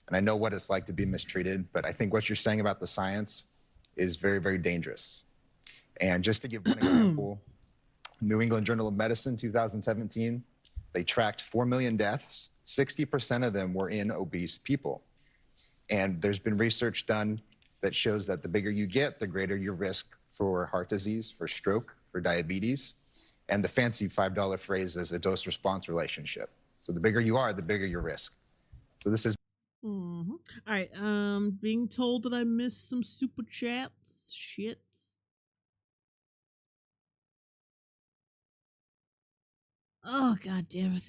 and I know what it's like to be mistreated, but I think what you're saying about the science is very, very dangerous. And just to give one example, New England Journal of Medicine, 2017, they tracked 4 million deaths. 60% of them were in obese people. And there's been research done that shows that the bigger you get, the greater your risk for heart disease, for stroke, for diabetes. And the fancy $5 phrase is a dose-response relationship. So the bigger you are, the bigger your risk. So this is All right, being told that I missed some super chats. Shit. Oh, god damn it.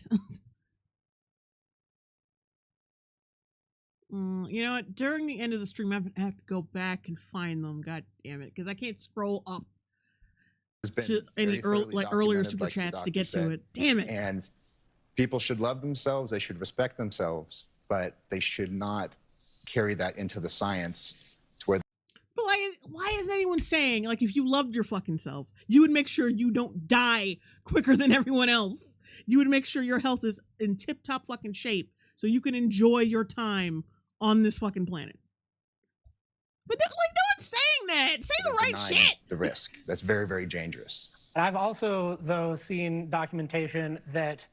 You know what? During the end of the stream, I'm gonna have to go back and find them. God damn it, because I can't scroll up to any earlier super chats to get to it. Damn it. And people should love themselves. They should respect themselves, but they should not carry that into the science to where. But like, why isn't anyone saying, like, if you loved your fucking self, you would make sure you don't die quicker than everyone else. You would make sure your health is in tip-top fucking shape so you can enjoy your time on this fucking planet. But like, no one's saying that. Say the right shit. The risk. That's very, very dangerous. And I've also, though, seen documentation that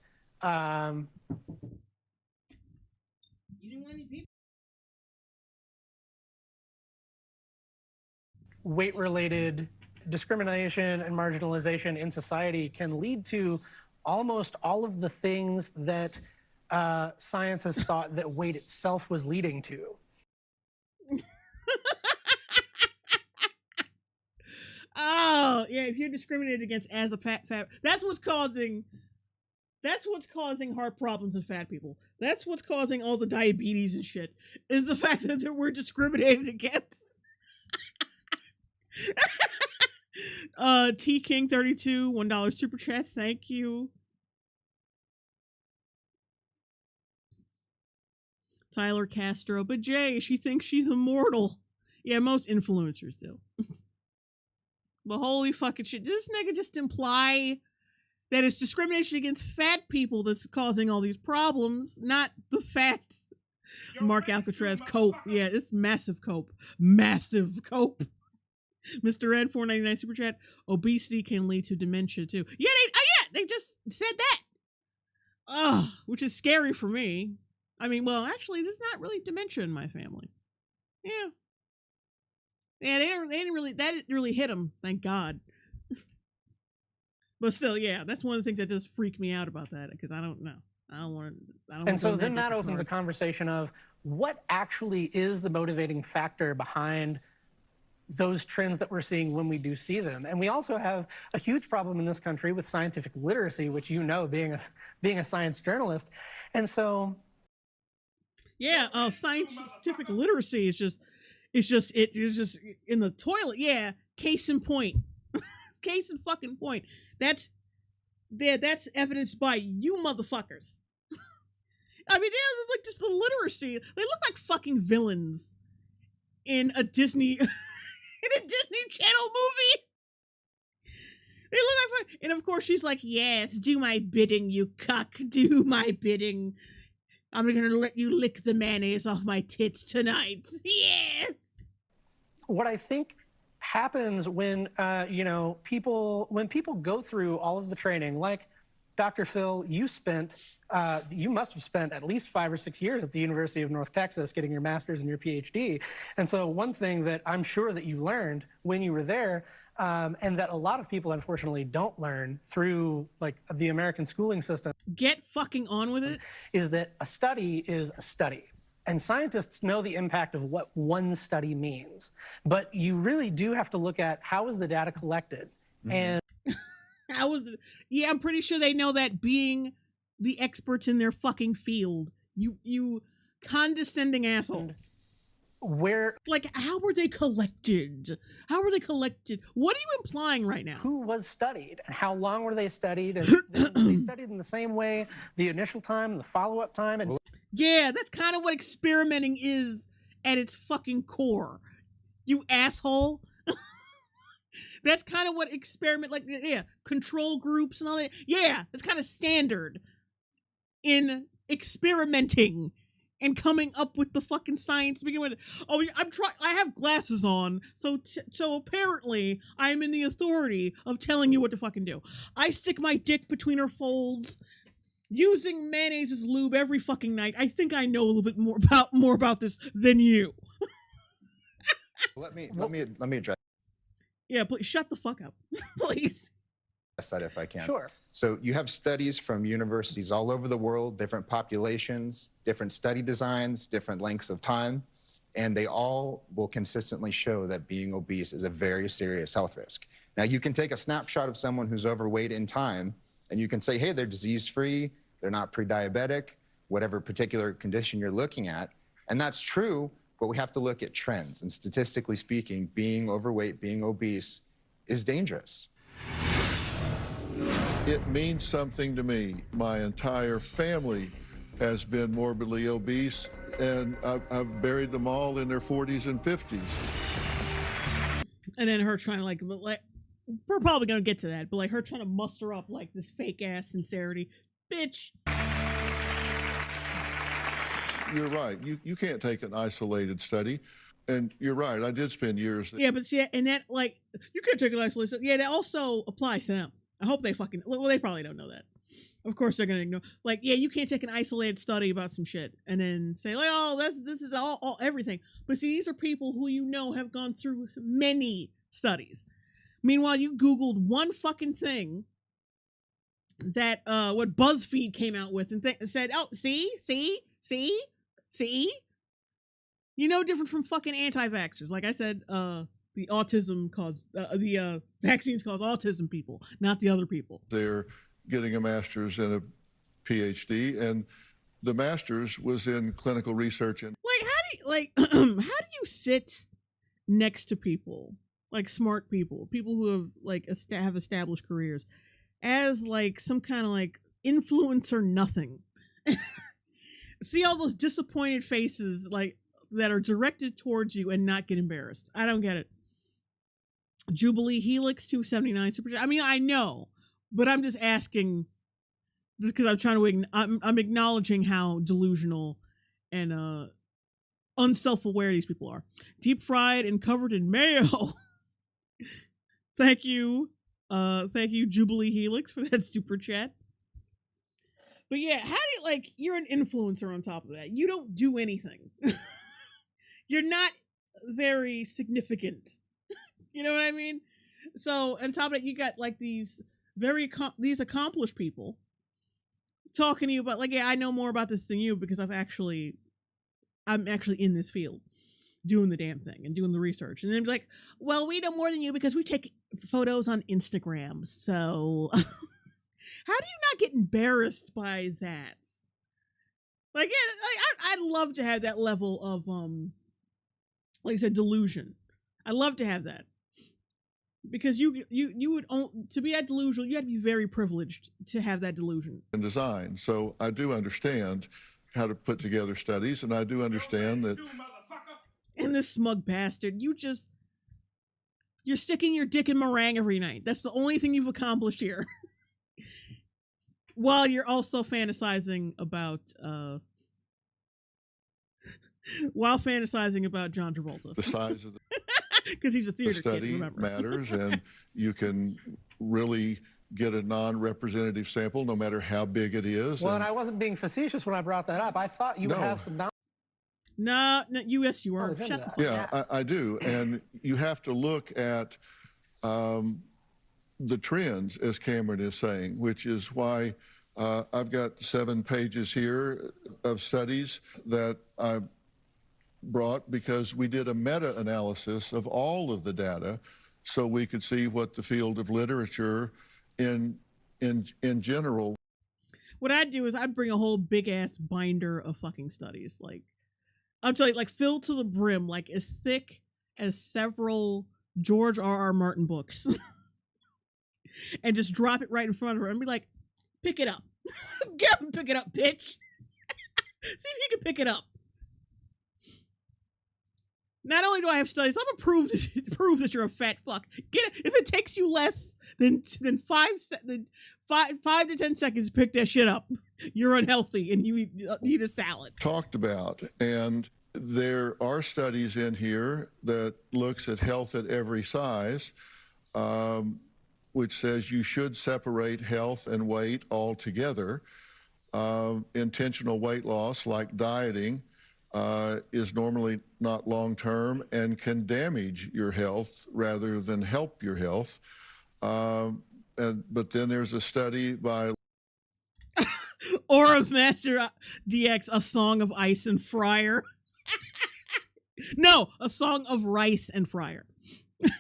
weight-related discrimination and marginalization in society can lead to almost all of the things that science has thought that weight itself was leading to. Oh, yeah, if you're discriminated against as a fat, that's what's causing heart problems in fat people. That's what's causing all the diabetes and shit, is the fact that we're discriminated against. T King 32, $1 super chat, thank you. Tyler Castro, but Jay, she thinks she's immortal. Yeah, most influencers do. But holy fucking shit, did this nigga just imply that it's discrimination against fat people that's causing all these problems, not the fat? Mark Alcatraz, cope. Yeah, it's massive cope. Massive cope. Mr. Ed, $4.99 super chat. Obesity can lead to dementia too. Yeah, they just said that. Ugh, which is scary for me. I mean, well, actually, there's not really dementia in my family. Yeah. Yeah, they didn't really, that didn't really hit them, thank God. But still, yeah, that's one of the things that does freak me out about that, because I don't know. And so then that opens a conversation of what actually is the motivating factor behind those trends that we're seeing when we do see them. And we also have a huge problem in this country with scientific literacy, which you know, being a science journalist. And so yeah, scientific literacy is just in the toilet. Yeah, case in point. Case in fucking point. That's evidenced by you motherfuckers. I mean, they're like just the literacy. They look like fucking villains in a Disney Channel movie. They look like, and of course she's like, yes, do my bidding, you cuck, do my bidding. I'm gonna let you lick the mayonnaise off my tits tonight. Yes. What I think happens when people go through all of the training, like Dr. Phil, you must have spent at least 5 or 6 years at the University of North Texas getting your master's and your PhD. And so one thing that I'm sure that you learned when you were there, and that a lot of people unfortunately don't learn through like the American schooling system, get fucking on with it, is that a study is a study. And scientists know the impact of what one study means. But you really do have to look at how is the data collected. And yeah, I'm pretty sure they know that, being the experts in their fucking field. You condescending asshole. Where, like, how were they collected? How were they collected? What are you implying right now? Who was studied and how long were they studied? And they studied in the same way, the initial time, the follow-up time. And yeah, that's kind of what experimenting is at its fucking core. You asshole. That's kind of what experiment, like, yeah, control groups and all that. Yeah, that's kind of standard in experimenting and coming up with the fucking science to begin with. Oh, I have glasses on, so apparently I'm in the authority of telling you what to fucking do. I stick my dick between her folds, using mayonnaise as lube every fucking night. I think I know a little bit more about this than you. Let me address. Yeah, please shut the fuck up, please. That if I can. Sure. So you have studies from universities all over the world, different populations, different study designs, different lengths of time, and they all will consistently show that being obese is a very serious health risk. Now, you can take a snapshot of someone who's overweight in time, and you can say, hey, they're disease-free, they're not pre-diabetic, whatever particular condition you're looking at, and that's true, but we have to look at trends. And statistically speaking, being overweight, being obese is dangerous. It means something to me. My entire family has been morbidly obese, and I've buried them all in their 40s and 50s. And then her trying to, like, we're probably going to get to that, but, like, her trying to muster up, like, this fake-ass sincerity. Bitch. You're right. You can't take an isolated study. And you're right. I did spend years. Yeah, but see, and that, like, you can't take an isolated study. Yeah, that also applies to them. I hope they fucking, well, they probably don't know that. Of course they're going to ignore. Like, yeah, you can't take an isolated study about some shit and then say, like, oh, this is all everything. But see, these are people who you know have gone through many studies. Meanwhile, you Googled one fucking thing that, what BuzzFeed came out with and said, oh, see? You know, different from fucking anti-vaxxers. Like I said, the vaccines cause autism people, not the other people. They're getting a master's and a PhD, and the master's was in clinical research. And how do you sit next to people, like smart people who have like have established careers, as like some kind of like influencer nothing? See all those disappointed faces like that are directed towards you and not get embarrassed. I don't get it. Jubilee Helix 279 super chat. I mean, I know, but I'm just asking, just because I'm trying to. I'm acknowledging how delusional and unself-aware these people are. Deep fried and covered in mayo. Thank you, Jubilee Helix, for that super chat. But yeah, how do you, like, you're an influencer on top of that. You don't do anything. You're not very significant. You know what I mean? So on top of that, you got like these these accomplished people talking to you about, like, yeah, I know more about this than you because I'm actually in this field doing the damn thing and doing the research. And then be like, well, we know more than you because we take photos on Instagram. So how do you not get embarrassed by that? Like, yeah, I'd love to have that level of, like I said, delusion. I'd love to have that. Because you would to be that delusional, you had to be very privileged to have that delusion. And design. So I do understand how to put together studies, and I do understand that. And this smug bastard, you're sticking your dick in meringue every night. That's the only thing you've accomplished here. While you're also fantasizing about While fantasizing about John Travolta. The size of the because he's a theater kid, study remember. matters, and you can really get a non-representative sample no matter how big it is. Well, and I wasn't being facetious when I brought that up. I thought you would have some knowledge. No, yes, you are. Shut the fuck yeah, up. I do. And you have to look at the trends, as Cameron is saying, which is why I've got 7 pages here of studies that I brought, because we did a meta-analysis of all of the data so we could see what the field of literature in general. What I'd do is I'd bring a whole big ass binder of fucking studies. Like, I'm telling you, like filled to the brim, like as thick as several George R.R. Martin books. And just drop it right in front of her and be like, pick it up. Get up and pick it up, bitch. See if you can pick it up. Not only do I have studies, I'm gonna prove that you're a fat fuck. Get it. If it takes you less than 5 to 10 seconds to pick that shit up, you're unhealthy and you need a salad. Talked about, and there are studies in here that looks at health at every size, which says you should separate health and weight altogether. Intentional weight loss, like dieting, is normally not long-term and can damage your health rather than help your health. But then there's a study by Aura Master DX, A Song of Ice and Fryer. No, A Song of Rice and Fryer.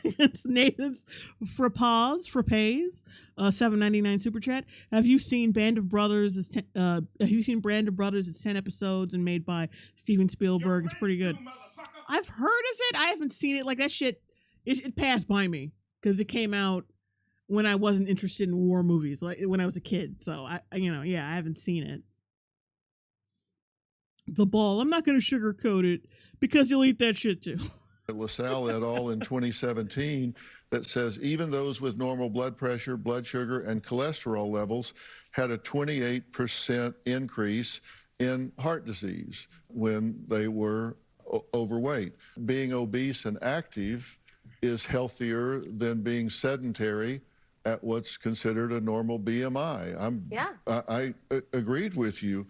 It's Nathan's frappes, $7.99 super chat. Have you seen Band of Brothers? Have you seen Band of Brothers? It's 10 episodes and made by Steven Spielberg. It's pretty good. I've heard of it. I haven't seen it. Like that shit, it passed by me because it came out when I wasn't interested in war movies, like when I was a kid. So I haven't seen it. The Ball. I'm not going to sugarcoat it because you'll eat that shit too. LaSalle et al. In 2017 that says even those with normal blood pressure, blood sugar, and cholesterol levels had a 28% increase in heart disease when they were overweight. Being obese and active is healthier than being sedentary at what's considered a normal BMI. I agreed with you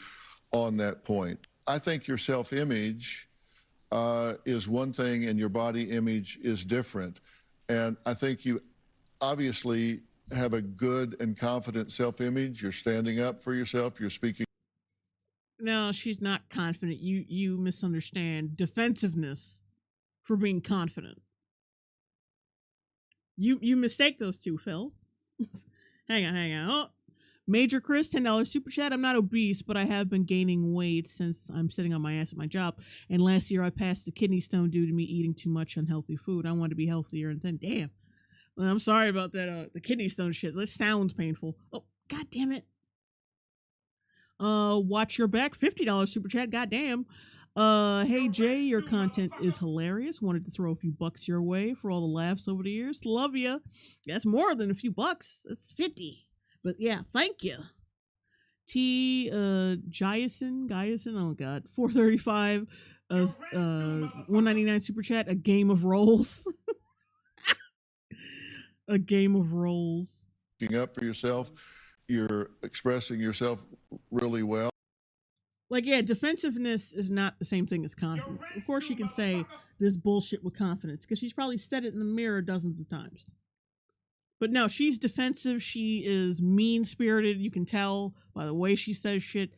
on that point. I think your self-image is one thing and your body image is different. And I think you obviously have a good and confident self-image. You're standing up for yourself. You're speaking. No, she's not confident. You misunderstand defensiveness for being confident. You mistake those two, Phil. hang on. Oh, Major Chris, $10 super chat. I'm not obese, but I have been gaining weight since I'm sitting on my ass at my job. And last year I passed a kidney stone due to me eating too much unhealthy food. I want to be healthier, and then damn. Well, I'm sorry about that. The kidney stone shit. This sounds painful. Oh, god damn it. Watch your back, $50 super chat. Goddamn. Hey Jay, your content is hilarious. Wanted to throw a few bucks your way for all the laughs over the years. Love ya. That's more than a few bucks. That's 50. But yeah, thank you. Giason, oh god, 435, 199 super chat. A game of rolls. A game of rolls. Speaking up for yourself, you're expressing yourself really well. Like, yeah, defensiveness is not the same thing as confidence. Of course, she can say this bullshit with confidence because she's probably said it in the mirror dozens of times. But no, she's defensive. She is mean-spirited. You can tell by the way she says shit.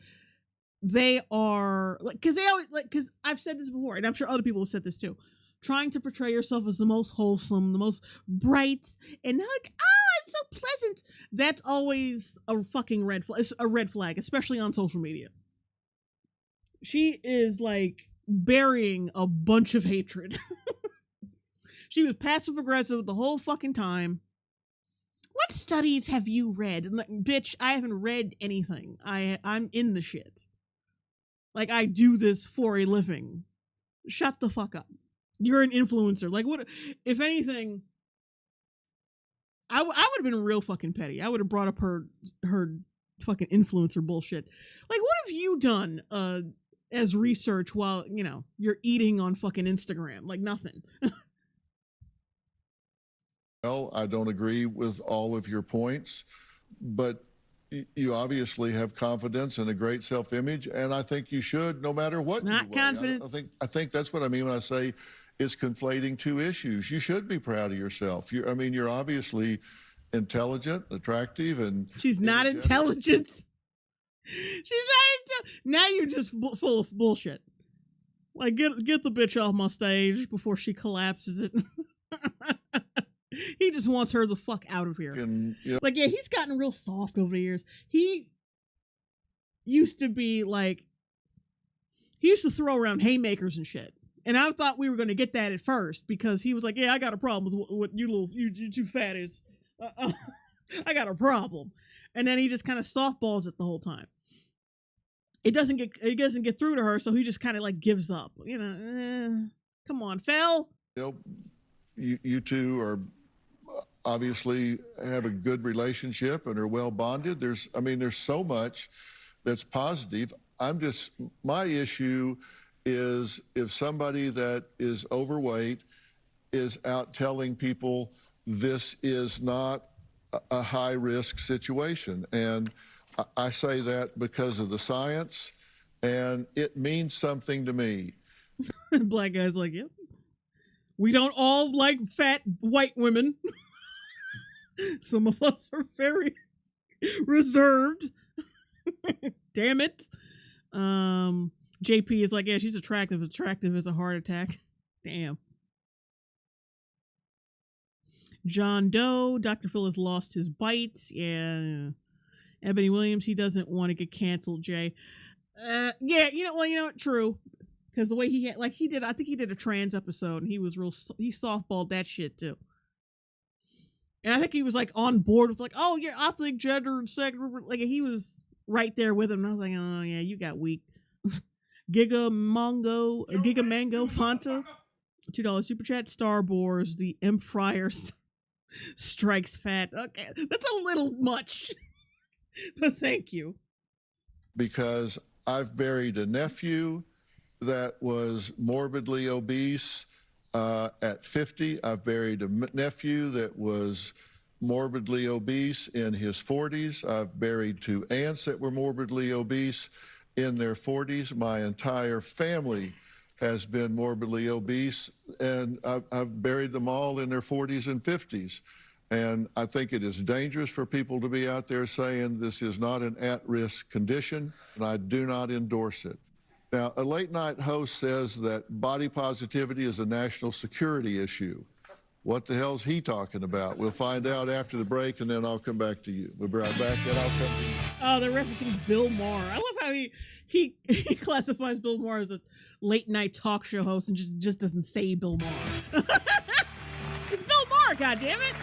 They are like, because I've said this before, and I'm sure other people have said this too. Trying to portray yourself as the most wholesome, the most bright, and like, oh, I'm so pleasant. That's always a fucking red flag. It's a red flag, especially on social media. She is like burying a bunch of hatred. She was passive-aggressive the whole fucking time. What studies have you read? And like, bitch, I haven't read anything. I'm in the shit. Like, I do this for a living. Shut the fuck up. You're an influencer. Like, what? If anything, I would have been real fucking petty. I would have brought up her fucking influencer bullshit. Like, what have you done, as research while, you're eating on fucking Instagram. Like nothing. Well, I don't agree with all of your points, but you obviously have confidence and a great self-image, and I think you should, no matter what. Not confidence. I think that's what I mean when I say it's conflating two issues. You should be proud of yourself. You're obviously intelligent, attractive, and she's not intelligent. Now you're just full of bullshit. Like get the bitch off my stage before she collapses it. He just wants her the fuck out of here. Like, yeah, he's gotten real soft over the years. He used to be like, he used to throw around haymakers and shit. And I thought we were going to get that at first because he was like, yeah, I got a problem with what you two fatties. I got a problem. And then he just kind of softballs it the whole time. It doesn't get through to her, so he just kind of like gives up. Come on, Phil. You two are obviously have a good relationship and are well bonded. There's so much that's positive. My issue is if somebody that is overweight is out telling people this is not a high risk situation. And I say that because of the science, and it means something to me. Black guy's like, yep. We don't all like fat white women. Some of us are very reserved. Damn it. JP is like, yeah, she's attractive. Attractive as a heart attack. Damn. John Doe, Dr. Phil has lost his bite. Yeah. Ebony Williams, he doesn't want to get canceled, Jay. Yeah, true. Because the way he had, I think he did a trans episode and he softballed that shit too. And I think he was like on board with like, oh yeah, I think gender and sex, like he was right there with him. And I was like, oh yeah, you got weak. Giga Mango Fanta, $2 super chat. Star Wars, the Empire strikes fat. Okay, that's a little much, but thank you. Because I've buried a nephew that was morbidly obese at 50. I've buried a nephew that was morbidly obese in his 40s. I've buried 2 aunts that were morbidly obese in their 40s. My entire family has been morbidly obese, and I've buried them all in their 40s and 50s. And I think it is dangerous for people to be out there saying this is not an at-risk condition, and I do not endorse it. Now, a late-night host says that body positivity is a national security issue. What the hell's he talking about? We'll find out after the break, and then I'll come back to you. We'll be right back, and I'll come to you. Oh, they're referencing Bill Maher. I love how he classifies Bill Maher as a late-night talk show host and just doesn't say Bill Maher. It's Bill Maher, goddammit!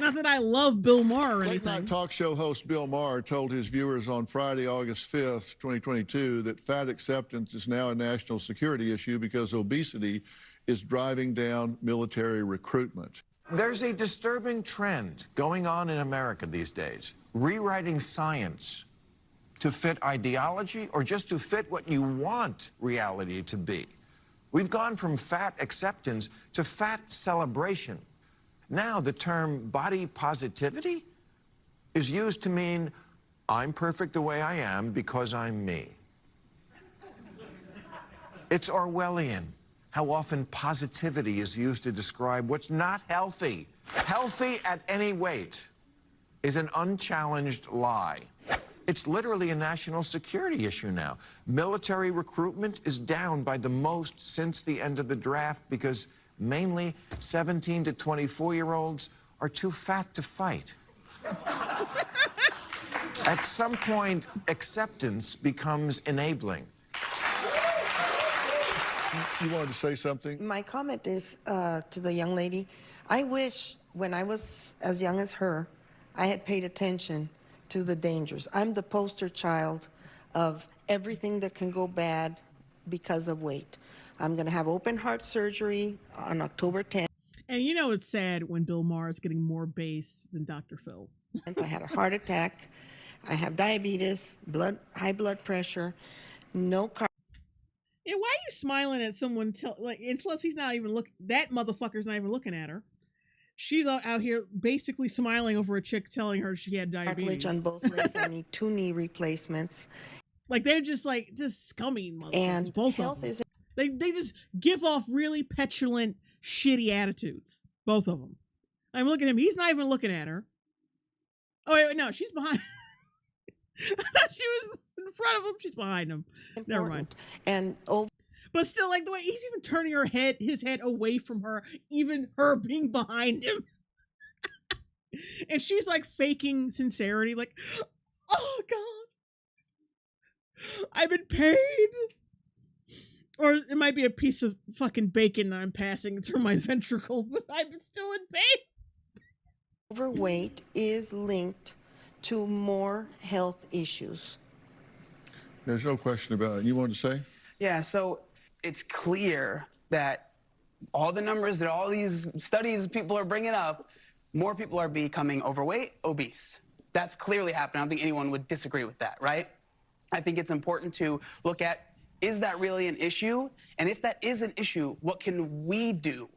Not that I love Bill Maher or anything. Late-night talk show host Bill Maher told his viewers on Friday, August 5th, 2022, that fat acceptance is now a national security issue because obesity is driving down military recruitment. There's a disturbing trend going on in America these days, rewriting science to fit ideology or just to fit what you want reality to be. We've gone from fat acceptance to fat celebration. Now the term body positivity is used to mean I'm perfect the way I am because I'm me. It's Orwellian how often positivity is used to describe what's not healthy. Healthy at any weight is an unchallenged lie. It's literally a national security issue now. Military recruitment is down by the most since the end of the draft because mainly 17 to 24-year-olds are too fat to fight. At some point, acceptance becomes enabling. You wanted to say something? My comment is to the young lady. I wish when I was as young as her, I had paid attention to the dangers. I'm the poster child of everything that can go bad because of weight. I'm going to have open heart surgery on October 10th. And you know it's sad when Bill Maher is getting more bass than Dr. Phil. I had a heart attack. I have diabetes, high blood pressure, no car. Yeah, why are you smiling at someone? And plus, he's not even that motherfucker's not even looking at her. She's out here basically smiling over a chick telling her she had diabetes. Cartilage on both legs. I need 2 knee replacements. Like, they're just scummy motherfuckers. And both health of them. is. They just give off really petulant, shitty attitudes. Both of them. I'm looking at him. He's not even looking at her. Oh, wait, no, she's behind. I thought she was in front of him. She's behind him. Important. Never mind. And but still, like, the way he's even turning his head away from her, even her being behind him. And she's like faking sincerity, like, oh God, I'm in pain. Or it might be a piece of fucking bacon I'm passing through my ventricle, but I'm still in pain. Overweight is linked to more health issues. There's no question about it. You wanted to say? Yeah, so it's clear that all the numbers that all these studies people are bringing up, more people are becoming overweight, obese. That's clearly happening. I don't think anyone would disagree with that, right? I think it's important to look at, is that really an issue? And if that is an issue, what can we do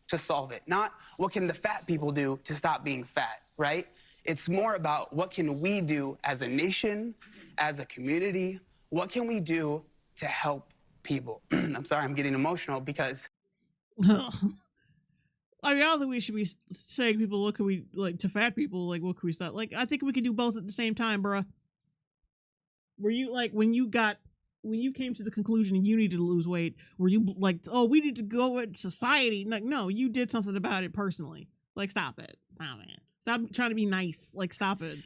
to solve it? Not what can the fat people do to stop being fat, right? It's more about what can we do as a nation, as a community, what can we do to help people? I'm sorry, I'm getting emotional because... I mean, I don't think we should be saying people, what can we, like, to fat people, like, what can we stop? Like, I think we can do both at the same time, bruh. Were you, like, when you came to the conclusion you needed to lose weight, were you like, oh, we need to go with society? Like, no, you did something about it personally. Like, stop it. Stop trying to be nice. Like, stop it.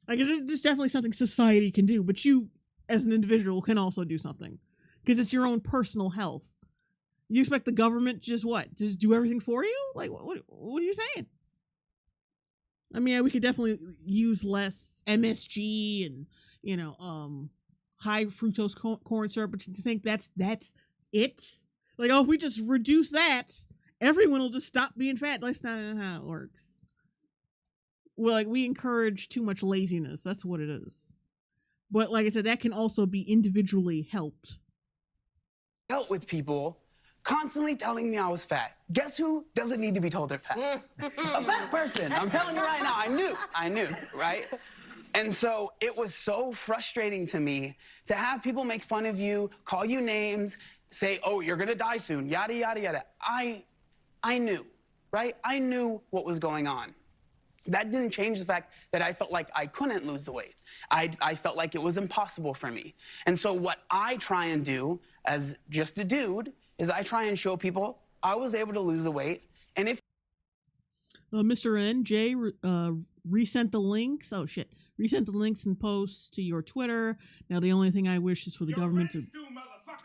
There's definitely something society can do, but you, as an individual, can also do something. Because it's your own personal health. You expect the government to just do everything for you? Like, what are you saying? I mean, we could definitely use less MSG and, high fructose corn syrup, but to think that's it? Like, oh, if we just reduce that, everyone will just stop being fat. That's not how it works. Well, like, we encourage too much laziness. That's what it is. But like I said, that can also be individually helped. Dealt with people constantly telling me I was fat. Guess who doesn't need to be told they're fat? A fat person. I'm telling you right now, I knew, right? And so it was so frustrating to me to have people make fun of you, call you names, say, oh, you're gonna die soon, yada, yada, yada. I knew, right? I knew what was going on. That didn't change the fact that I felt like I couldn't lose the weight. I felt like it was impossible for me. And so what I try and do as just a dude is I try and show people I was able to lose the weight. And if Mr. N, Jay resent the links. Oh shit. Resent the links and posts to your Twitter. Now the only thing I wish is for the government to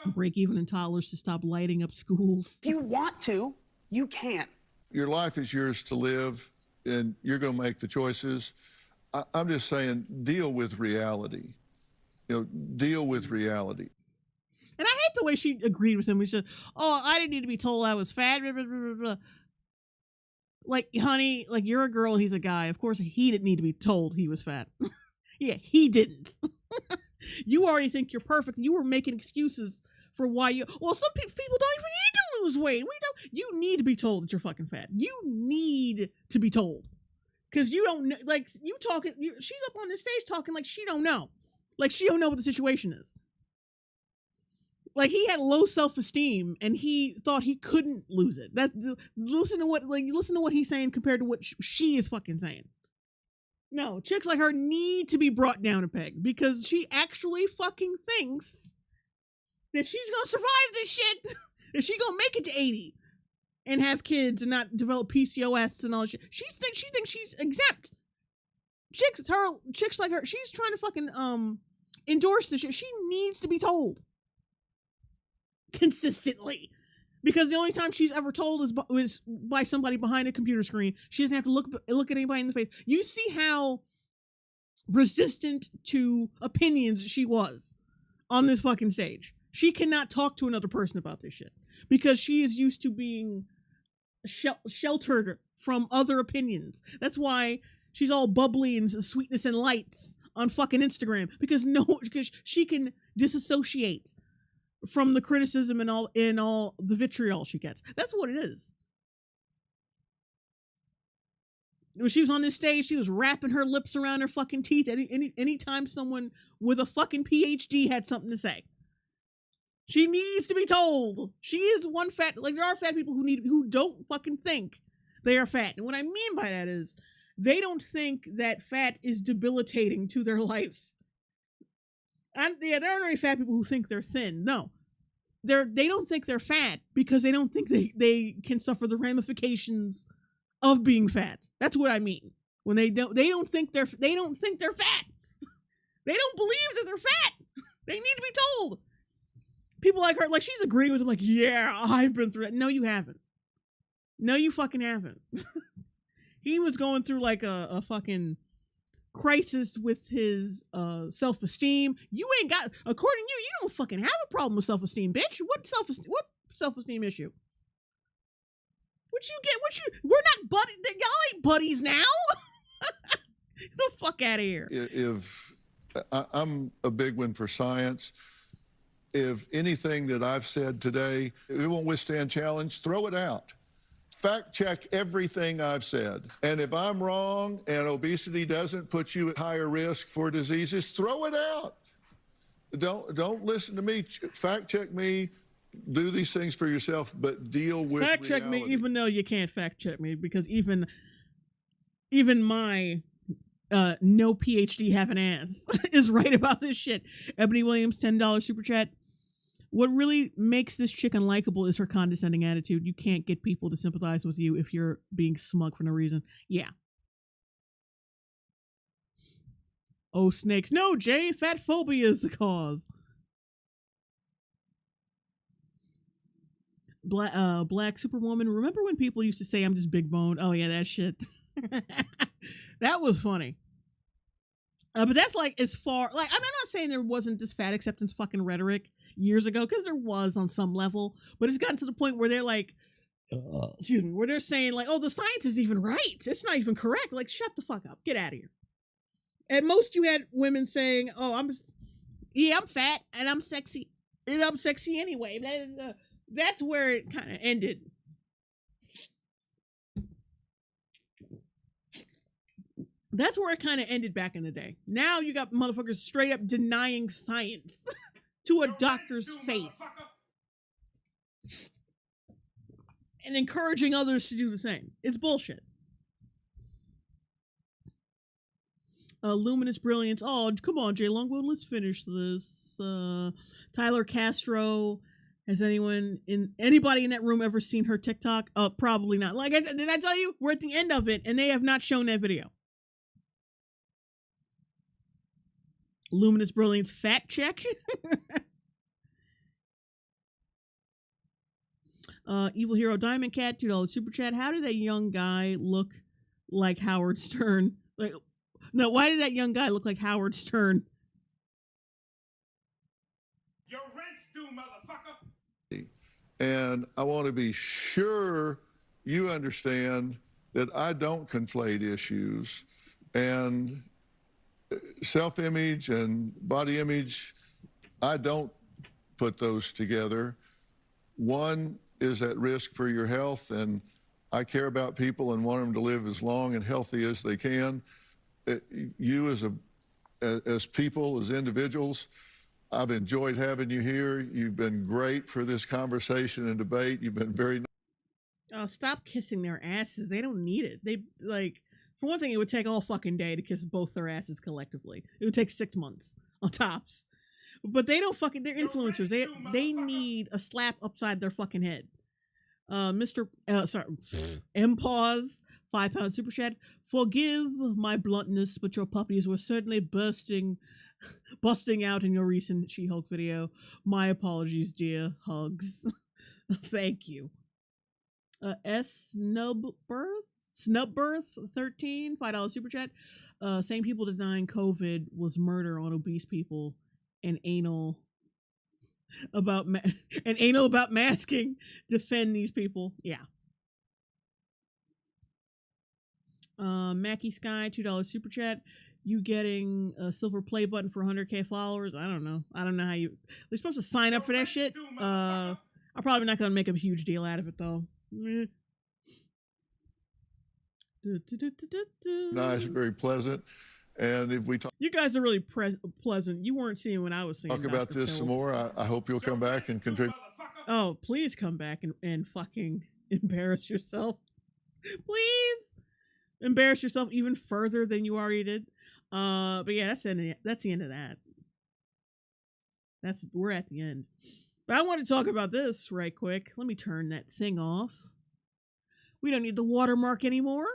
break even in toddlers to stop lighting up schools. If you want to, you can. Your life is yours to live, and you're going to make the choices. I'm just saying, deal with reality. Deal with reality. And I hate the way she agreed with him. She said, oh, I didn't need to be told I was fat. Blah, blah, blah, blah. Like, honey, like, you're a girl and he's a guy. Of course, he didn't need to be told he was fat. Yeah, he didn't. You already think you're perfect. You were making excuses for why you... Well, some people don't even need to lose weight. You need to be told that you're fucking fat. You need to be told. Because you don't know... Like, she's up on this stage talking like she don't know. Like, she don't know what the situation is. Like, he had low self-esteem and he thought he couldn't lose it. Listen to what he's saying compared to what she is fucking saying. No, chicks like her need to be brought down a peg because she actually fucking thinks that she's gonna survive this shit. That she's gonna make it to 80 and have kids and not develop PCOS and all that shit. She thinks she's exempt. Chicks like her, she's trying to fucking endorse this shit. She needs to be told. Consistently, because the only time she's ever told is by somebody behind a computer screen. She doesn't have to look at anybody in the face. You see how resistant to opinions she was on this fucking stage. She cannot talk to another person about this shit because she is used to being sheltered from other opinions. That's why She's all bubbly and sweetness and lights on fucking Instagram because she can disassociate from the criticism and all the vitriol she gets. That's what it is. When she was on this stage, she was wrapping her lips around her fucking teeth anytime someone with a fucking PhD had something to say. She needs to be told. She is one fat, like there are fat people who don't fucking think they are fat. And what I mean by that is they don't think that fat is debilitating to their life. And yeah, there aren't any fat people who think they're thin. No. They don't think they're fat because they don't think they can suffer the ramifications of being fat. That's what I mean. When they don't think they're fat. They don't believe that they're fat. They need to be told. People like her, like she's agreeing with them, like, yeah, I've been through that. No, you haven't. No, you fucking haven't. He was going through like a fucking crisis with his self-esteem. You ain't got, according to you, you don't fucking have a problem with self-esteem, bitch. What self-esteem issue? We're not buddies. Y'all ain't buddies now. Get the fuck out of here. If I'm a big one for science, if anything that I've said today, it won't withstand challenge, throw it out. Fact check everything I've said. And if I'm wrong and obesity doesn't put you at higher risk for diseases, throw it out. Don't listen to me. Fact check me. Do these things for yourself, but deal with fact check reality. me, even though you can't fact check me, because even my no PhD have an ass is right about this shit. Ebony Williams, $10 super chat. What really makes this chick unlikable is her condescending attitude. You can't get people to sympathize with you if you're being smug for no reason. Yeah. Oh, snakes. No, Jay, fat phobia is the cause. Black Superwoman. Remember when people used to say I'm just big boned? Oh yeah, that shit. That was funny. But that's like as far, like, I'm not saying there wasn't this fat acceptance fucking rhetoric years ago, because there was on some level, but it's gotten to the point where they're like, excuse me, where they're saying like, oh, the science isn't even right. It's not even correct. Like, shut the fuck up. Get out of here. At most you had women saying, oh, I'm fat and I'm sexy and I'm sexy anyway. That's where it kind of ended. That's where it kind of ended back in the day. Now you got motherfuckers straight up denying science to a doctor's face. And encouraging others to do the same. It's bullshit. Luminous Brilliance. Oh, come on, JLongbone, let's finish this. Tyler Castro. Has anybody in that room ever seen her TikTok? Probably not. Like I said, did I tell you? We're at the end of it, and they have not shown that video. Luminous Brilliance fat check. Evil Hero Diamond Cat, $2 super chat. How did that young guy look like Howard Stern? Like, no, why did that young guy look like Howard Stern? Your rent's due, motherfucker. And I want to be sure you understand that I don't conflate issues. And self-image and body image, I don't put those together. One is at risk for your health, and I care about people and want them to live as long and healthy as they can. You as people, as individuals, I've enjoyed having you here. You've been great for this conversation and debate. You've been very... Oh, stop kissing their asses. They don't need it. They, like... For one thing, it would take all fucking day to kiss both their asses collectively. It would take 6 months on tops. But they don't fucking, they're influencers. They need a slap upside their fucking head. M-Pause, £5 super chat. Forgive my bluntness, but your puppies were certainly busting out in your recent She-Hulk video. My apologies, dear. Hugs. Thank you. Snubberth 13, $5 super chat. Same people denying COVID was murder on obese people and anal about masking. Defend these people. Yeah. Mackie Sky, $2 super chat. You getting a silver play button for 100K followers? I don't know. I don't know how you. They're supposed to sign up for that shit. I'm probably not gonna make a huge deal out of it though. Nice, very pleasant. And if we talk, you guys are really pleasant. You weren't seeing what I was seeing. Talk about Dr. this Phil. some more. I hope you'll come back and contribute. Oh, please come back and fucking embarrass yourself. Please embarrass yourself even further than you already did. But yeah, that's the end of that. We're at the end. But I want to talk about this right quick. Let me turn that thing off. We don't need the watermark anymore.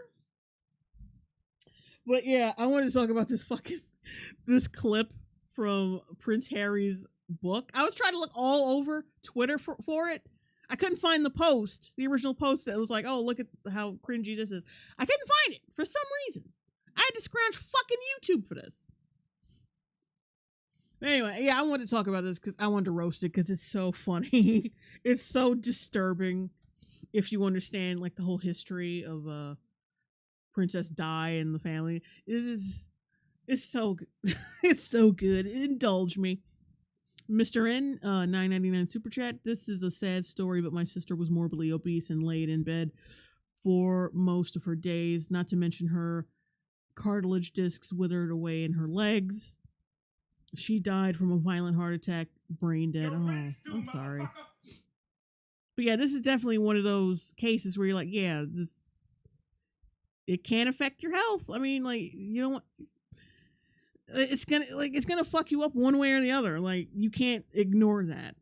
But yeah, I want to talk about this clip from Prince Harry's book. I was trying to look all over Twitter for it. I couldn't find the original post that was like, oh, look at how cringy this is. I couldn't find it for some reason. I had to scrounge fucking YouTube for this. Anyway, yeah, I wanted to talk about this because I wanted to roast it because it's so funny. It's so disturbing if you understand like the whole history of Princess Di and the family. It's so good. It's so good. Indulge me. Mr. N, $9.99 super chat. This is a sad story, but my sister was morbidly obese and laid in bed for most of her days, not to mention her cartilage discs withered away in her legs. She died from a violent heart attack, brain dead. Oh, I'm sorry. But yeah, this is definitely one of those cases where you're like, yeah, it can affect your health. I mean, like, you don't want... It's gonna fuck you up one way or the other. Like, you can't ignore that.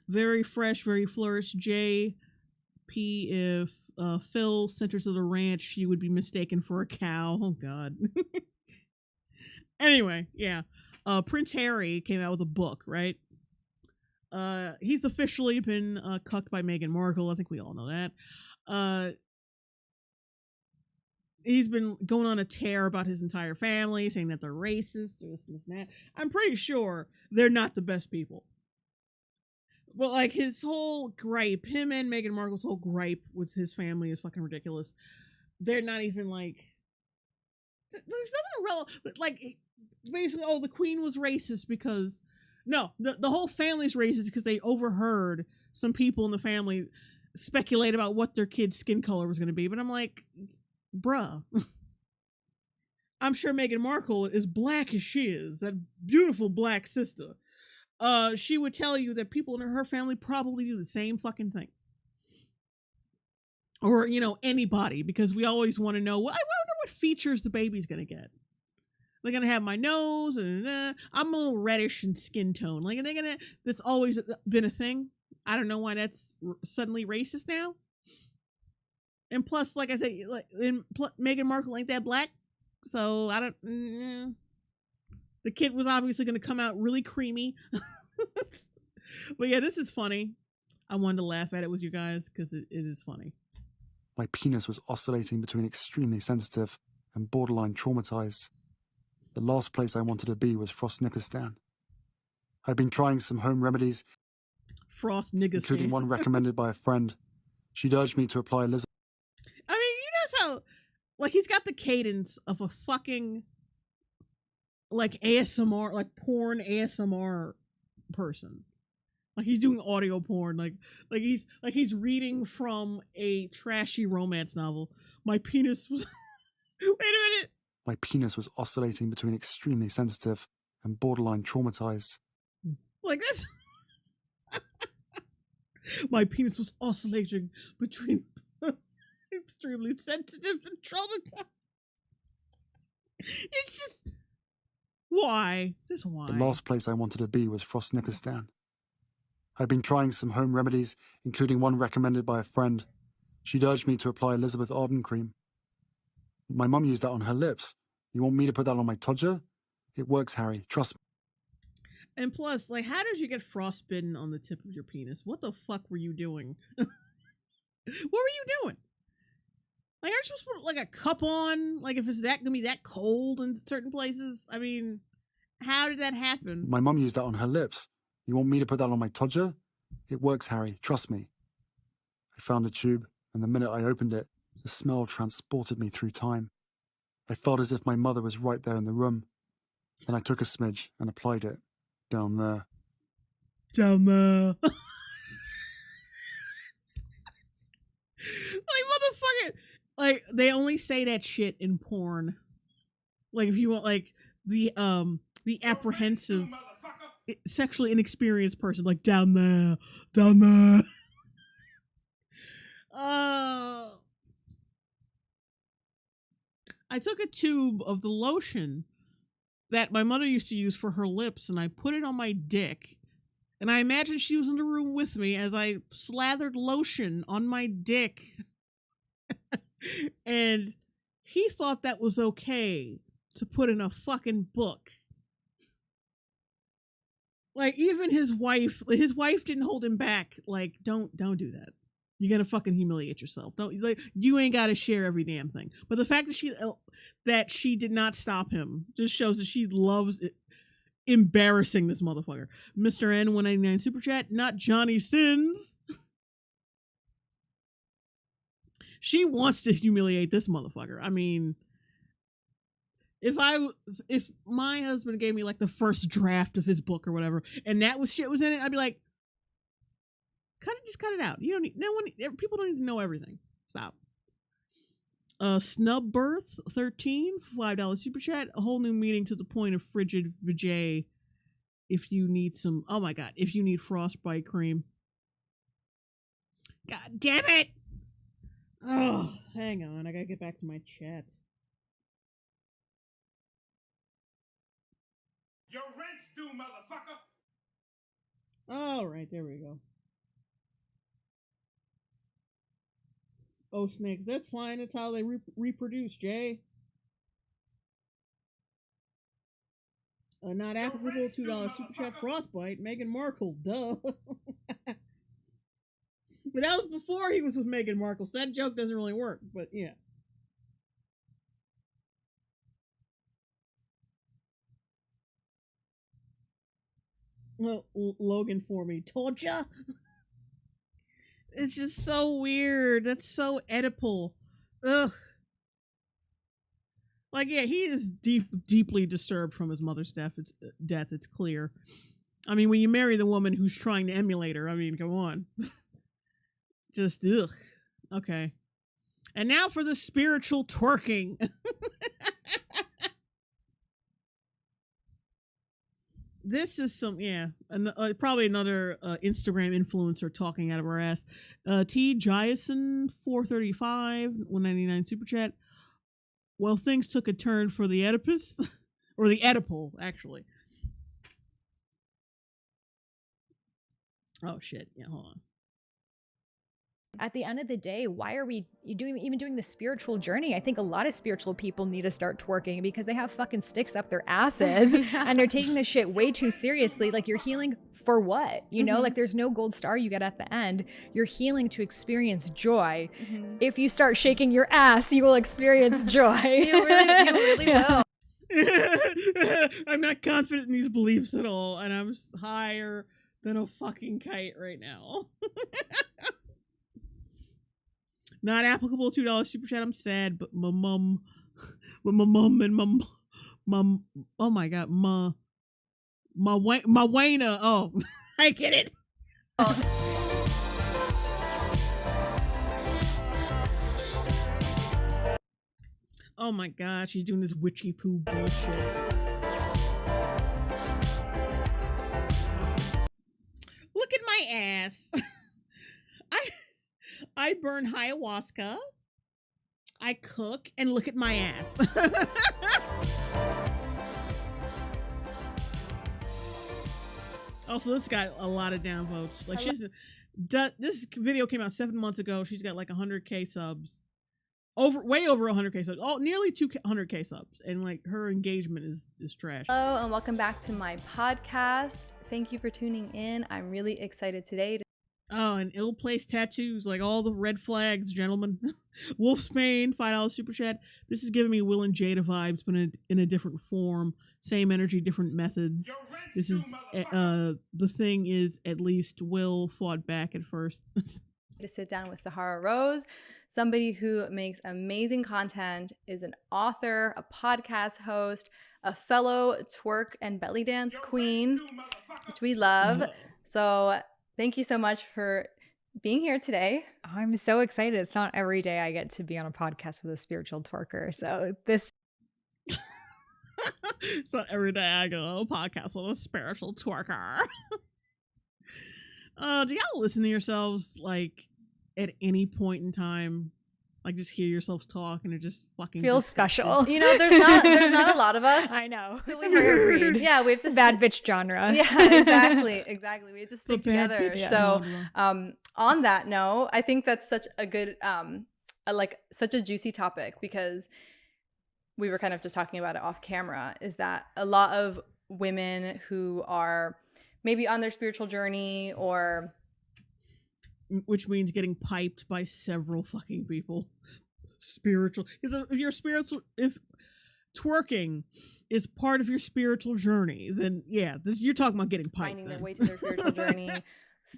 Very fresh, very flourished. JP, if Phil sent her to the ranch, she would be mistaken for a cow. Oh God. Anyway, yeah. Prince Harry came out with a book, right? He's officially been cucked by Meghan Markle. I think we all know that. He's been going on a tear about his entire family, saying that they're racist, or this and that. I'm pretty sure they're not the best people. But, like, his whole gripe, him and Meghan Markle's whole gripe with his family is fucking ridiculous. They're not even, like... There's nothing relevant. Like, basically, oh, the queen was racist because... No, the whole family's racist because they overheard some people in the family speculate about what their kid's skin color was going to be. But I'm like... Bruh. I'm sure Meghan Markle, as black as she is, that beautiful black sister, she would tell you that people in her family probably do the same fucking thing. Or, you know, anybody, because we always want to know, well, I wonder what features the baby's gonna get. They're gonna have my nose, and I'm a little reddish in skin tone. Like, that's always been a thing. I don't know why that's suddenly racist now. And plus, like I said, Meghan Markle ain't that black, so I don't... The kid was obviously going to come out really creamy. But yeah, this is funny. I wanted to laugh at it with you guys, because it is funny. My penis was oscillating between extremely sensitive and borderline traumatized. The last place I wanted to be was Frostnipistan. I'd been trying some home remedies, including one recommended by a friend. She'd urged me to apply Elizabeth. I mean, you know how, like, he's got the cadence of a fucking, like, ASMR, like, porn ASMR person. Like, he's doing audio porn. Like he's reading from a trashy romance novel. My penis was... Wait a minute. My penis was oscillating between extremely sensitive and borderline traumatized. Like, that's... My penis was oscillating between... extremely sensitive and traumatized. It's just... Why? Just why? The last place I wanted to be was Frostnipistan. I'd been trying some home remedies, including one recommended by a friend. She'd urged me to apply Elizabeth Arden cream. My mum used that on her lips. You want me to put that on my todger? It works, Harry. Trust me. And plus, like, how did you get frostbitten on the tip of your penis? What the fuck were you doing? What were you doing? Like, aren't you supposed to put, like, a cup on? Like, if it's gonna be that cold in certain places? I mean, how did that happen? My mum used that on her lips. You want me to put that on my todger? It works, Harry. Trust me. I found a tube, and the minute I opened it, the smell transported me through time. I felt as if my mother was right there in the room. Then I took a smidge and applied it down there. Down there. Like, motherfucker. Like, they only say that shit in porn. Like, if you want, like, the apprehensive, sexually inexperienced person, like, down there. Down there. I took a tube of the lotion that my mother used to use for her lips, and I put it on my dick. And I imagine she was in the room with me as I slathered lotion on my dick. And he thought that was okay to put in a fucking book. Like, even his wife didn't hold him back. Like, don't do that. You're gonna fucking humiliate yourself. Don't, like, you ain't gotta share every damn thing. But the fact that she did not stop him just shows that she loves it. Embarrassing this motherfucker. Mr. N 199 super chat, not Johnny Sins. She wants to humiliate this motherfucker. I mean, if my husband gave me like the first draft of his book or whatever, and that was shit was in it, I'd be like, just cut it out. You don't need, people don't need to know everything. Stop. Snub Birth 13, $5 super chat. A whole new meaning to the point of frigid vajay. If you need some, oh my god, if you need frostbite cream. God damn it! Oh, hang on, I gotta get back to my chat. Your rent's due, motherfucker! All right, there we go. Oh, snakes, that's fine. That's how they reproduce, Jay. Not applicable, $2 super chat. Frostbite, Meghan Markle, duh. But that was before he was with Meghan Markle, so that joke doesn't really work, but yeah. Well, Logan for me. Told ya? It's just so weird. That's so Oedipal. Ugh. Like, yeah, he is deeply disturbed from his mother's death. It's clear. I mean, when you marry the woman who's trying to emulate her, I mean, come on. Just, ugh. Okay. And now for the spiritual twerking. This is some, yeah, probably another Instagram influencer talking out of our ass. T. Jason 435, 199 super chat. Well, things took a turn for the Oedipus, or the Oedipal, actually. Oh shit! Yeah, hold on. At the end of the day, why are we even doing the spiritual journey? I think a lot of spiritual people need to start twerking because they have fucking sticks up their asses and they're taking this shit way too seriously. Like, you're healing for what? You know, like, there's no gold star you get at the end. You're healing to experience joy. If you start shaking your ass, you will experience joy. You really will. I'm not confident in these beliefs at all, and I'm higher than a fucking kite right now. Not applicable, $2 super chat. I'm sad, but my mom and mom, oh my god, my Wayna. Oh, I get it. Oh my god, she's doing this witchy poo bullshit. Look at my ass. I burn ayahuasca, I cook, and look at my ass. Also, this got a lot of downvotes. Like, this video came out 7 months ago. She's got like 100k subs. Way over 100k subs. Nearly 200k subs. And like, her engagement is trash. Hello, and welcome back to my podcast. Thank you for tuning in. I'm really excited today to Oh, and ill-placed tattoos, like all the red flags, gentlemen. Wolfsbane, $5 super chat. This is giving me Will and Jada vibes, but in a different form. Same energy, different methods. This is, the thing is, at least Will fought back at first. To sit down with Sahara Rose, somebody who makes amazing content, is an author, a podcast host, a fellow twerk and belly dance queen, which we love. So thank you so much for being here today. I'm so excited. It's not every day I get to be on a podcast with a spiritual twerker. So this it's not every day I go on a podcast with a spiritual twerker. Do y'all listen to yourselves like at any point in time? Like just hear yourselves talk and it just fucking feels disgusting? special. You know, there's not a lot of us. I know. So It's we a rare breed. Yeah, we have to bad bitch genre. Yeah, exactly. We have to stick bad together. bitch So, genre. on that note, I think that's such a good, such a juicy topic, because we were kind of just talking about it off camera, is that a lot of women who are maybe on their spiritual journey, or which means getting piped by several fucking people. Spiritual. Because if you're spiritual, if twerking is part of your spiritual journey, then yeah, you're talking about getting piped. finding their way to their spiritual journey,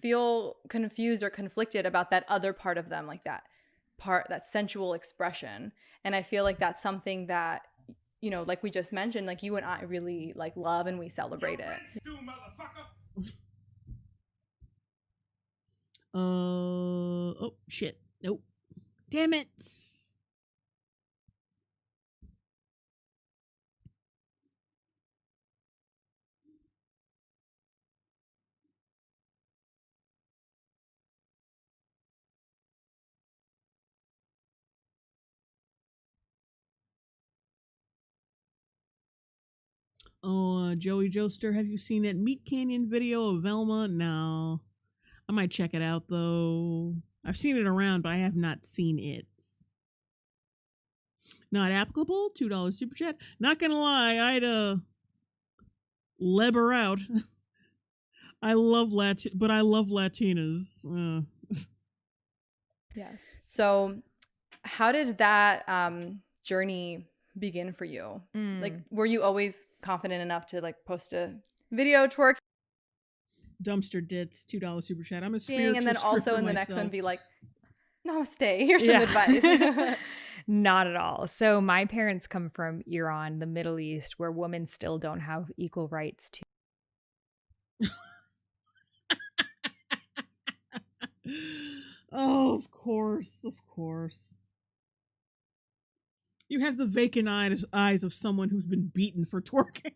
feel confused or conflicted about that other part of them, like that sensual expression. And I feel like that's something that, you know, like we just mentioned, like you and I really like love, and we celebrate it. Oh shit. Nope. Damn it. Joey Joester, have you seen that Meat Canyon video of Velma? No. I might check it out though. I've seen it around, but I have not seen it. Not applicable. $2 super chat. Not gonna lie, I'd leb her out. I love Latinas. Yes. So how did that journey begin for you? Like, were you always confident enough to like post a video twerk? Dumpster Dits, $2 super chat. I'm a spiritual And then also stripper in the next myself. one be like, namaste, here's some advice. Not at all. So my parents come from Iran, the Middle East, where women still don't have equal rights to. Oh, of course. You have the vacant eyes of someone who's been beaten for twerking.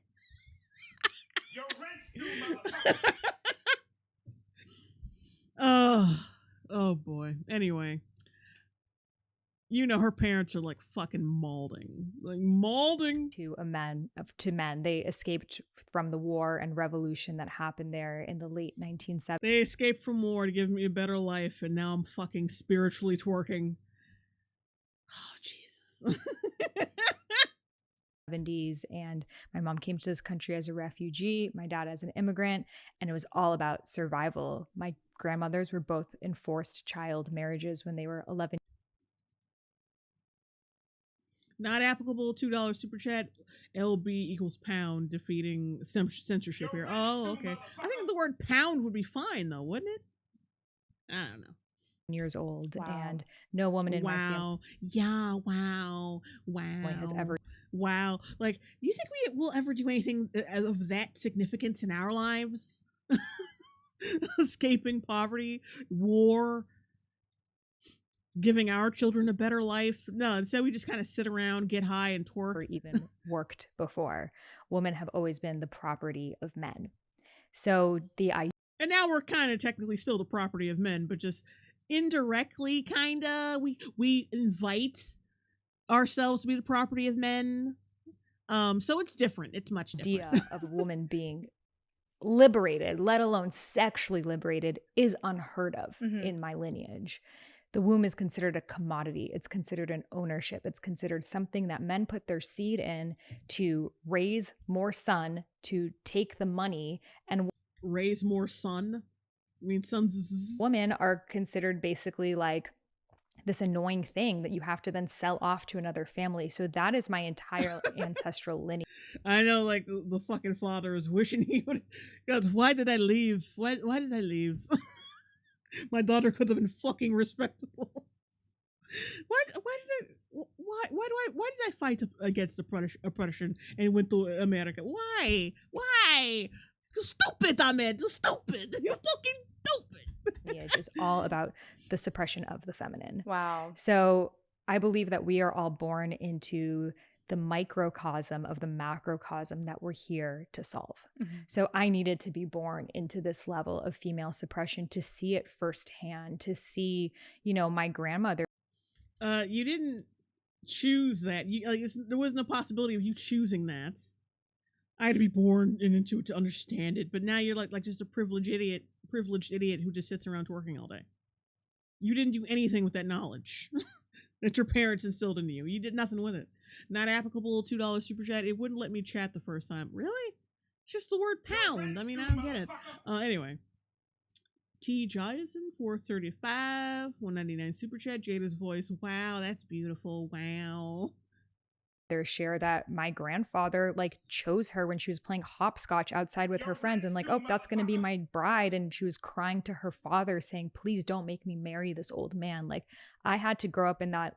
Your rent's due, motherfucker. Oh boy. Anyway. You know her parents are like fucking maulding. To men. They escaped from the war and revolution that happened there in the late 1970s. They escaped from war to give me a better life, and now I'm fucking spiritually twerking. Oh, Jesus. 70s, and my mom came to this country as a refugee, my dad as an immigrant, and it was all about survival. My grandmothers were both in forced child marriages when they were 11. Not applicable. $2 super chat. LB equals pound, defeating censorship here. Oh, okay. I think the word pound would be fine though, wouldn't it? I don't know. Years old. Wow. And no woman in my family. Yeah, wow. Has ever. Wow. Like, you think we will ever do anything of that significance in our lives? Escaping poverty, war, giving our children a better life? No, instead we just kind of sit around, get high, and twerk. Or even worked before. Women have always been the property of men. So and now we're kind of technically still the property of men, but just indirectly, kind of, we invite ourselves to be the property of men. So it's different. It's much different. Idea of a woman being liberated, let alone sexually liberated, is unheard of in my lineage. The womb is considered a commodity. It's considered an ownership. It's considered something that men put their seed in to raise more son, to take the money and raise more son. I mean, sons. Women are considered basically like this annoying thing that you have to then sell off to another family. So that is my entire ancestral lineage. I know, like the fucking father is wishing he would. God, why did I leave? Why did I leave? My daughter could have been fucking respectable. Why did I fight against oppression and went to America? Why? You're stupid, Ahmed. You're stupid. You're fucking stupid. It's just all about the suppression of the feminine. Wow. So I believe that we are all born into the microcosm of the macrocosm that we're here to solve. So I needed to be born into this level of female suppression to see it firsthand, to see, my grandmother. You didn't choose that. There wasn't a possibility of you choosing that. I had to be born into it to understand it, but now you're like just a privileged idiot who just sits around twerking all day. You didn't do anything with that knowledge that your parents instilled in you. You did nothing with it. Not applicable, $2 super chat. It wouldn't let me chat the first time. Really? It's just the word pound. I mean, I don't get it. Anyway. T. Jason 435, 199 super chat. Jada's voice. Wow, that's beautiful. Wow. Their share that my grandfather chose her when she was playing hopscotch outside with her friends and oh, that's going to be my bride. And she was crying to her father saying, please don't make me marry this old man. I had to grow up in that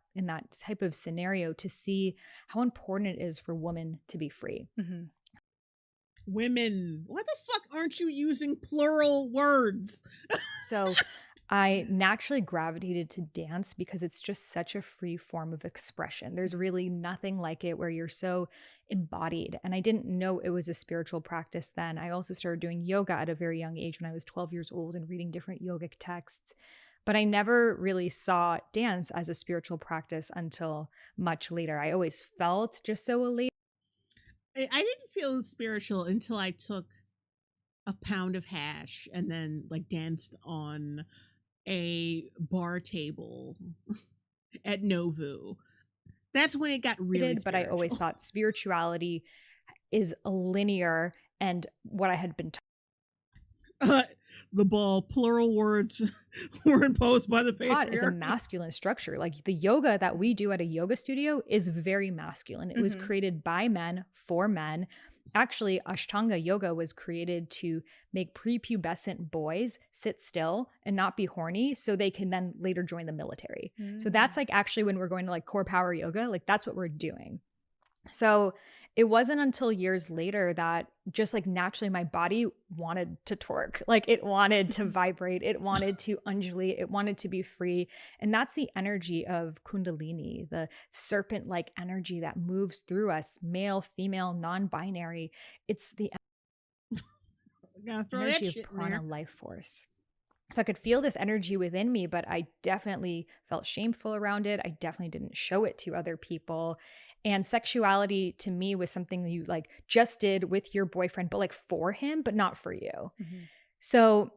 type of scenario to see how important it is for women to be free. Women. Why the fuck aren't you using plural words? So I naturally gravitated to dance because it's just such a free form of expression. There's really nothing like it where you're so embodied. And I didn't know it was a spiritual practice then. I also started doing yoga at a very young age when I was 12 years old and reading different yogic texts. But I never really saw dance as a spiritual practice until much later. I always felt just so elated. I didn't feel spiritual until I took a pound of hash and then danced on a bar table at Novu. That's when it got really spiritual. But I always thought spirituality is linear, and what I had been the ball, plural words were imposed by the patriarchy. Is a masculine structure. The yoga that we do at a yoga studio is very masculine. It was created by men for men. Actually, Ashtanga yoga was created to make prepubescent boys sit still and not be horny so they can then later join the military. So that's actually when we're going to core power yoga, that's what we're doing. So it wasn't until years later that just naturally my body wanted to twerk. It wanted to vibrate. It wanted to undulate. It wanted to be free. And that's the energy of Kundalini, the serpent-like energy that moves through us, male, female, non-binary. It's the energy of prana life force. So I could feel this energy within me, but I definitely felt shameful around it. I definitely didn't show it to other people. And sexuality to me was something that you just did with your boyfriend, but for him, but not for you. So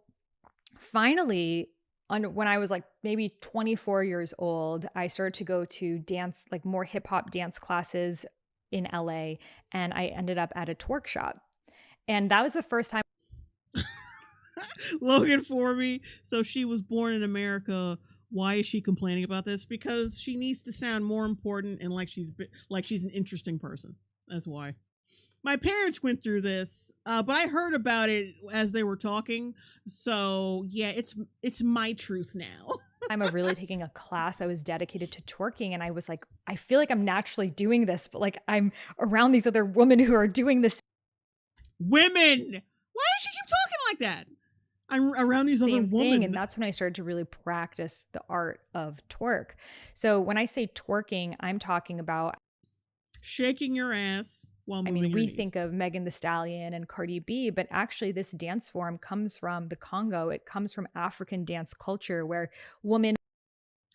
finally, when I was maybe 24 years old, I started to go to dance, more hip hop dance classes in LA. And I ended up at a twerk shop. And that was the first time. Logan for me. So she was born in America. Why is she complaining about this? Because she needs to sound more important and she's an interesting person. That's why. My parents went through this, but I heard about it as they were talking. So yeah, it's my truth now. I'm really taking a class that was dedicated to twerking, and I was I feel like I'm naturally doing this, but I'm around these other women who are doing this. Women! Why does she keep talking like that? I'm around these other women. And that's when I started to really practice the art of twerk. So when I say twerking, I'm talking about shaking your ass while moving your we knees. think of Megan Thee Stallion and Cardi B, but actually this dance form comes from the Congo. It comes from African dance culture where women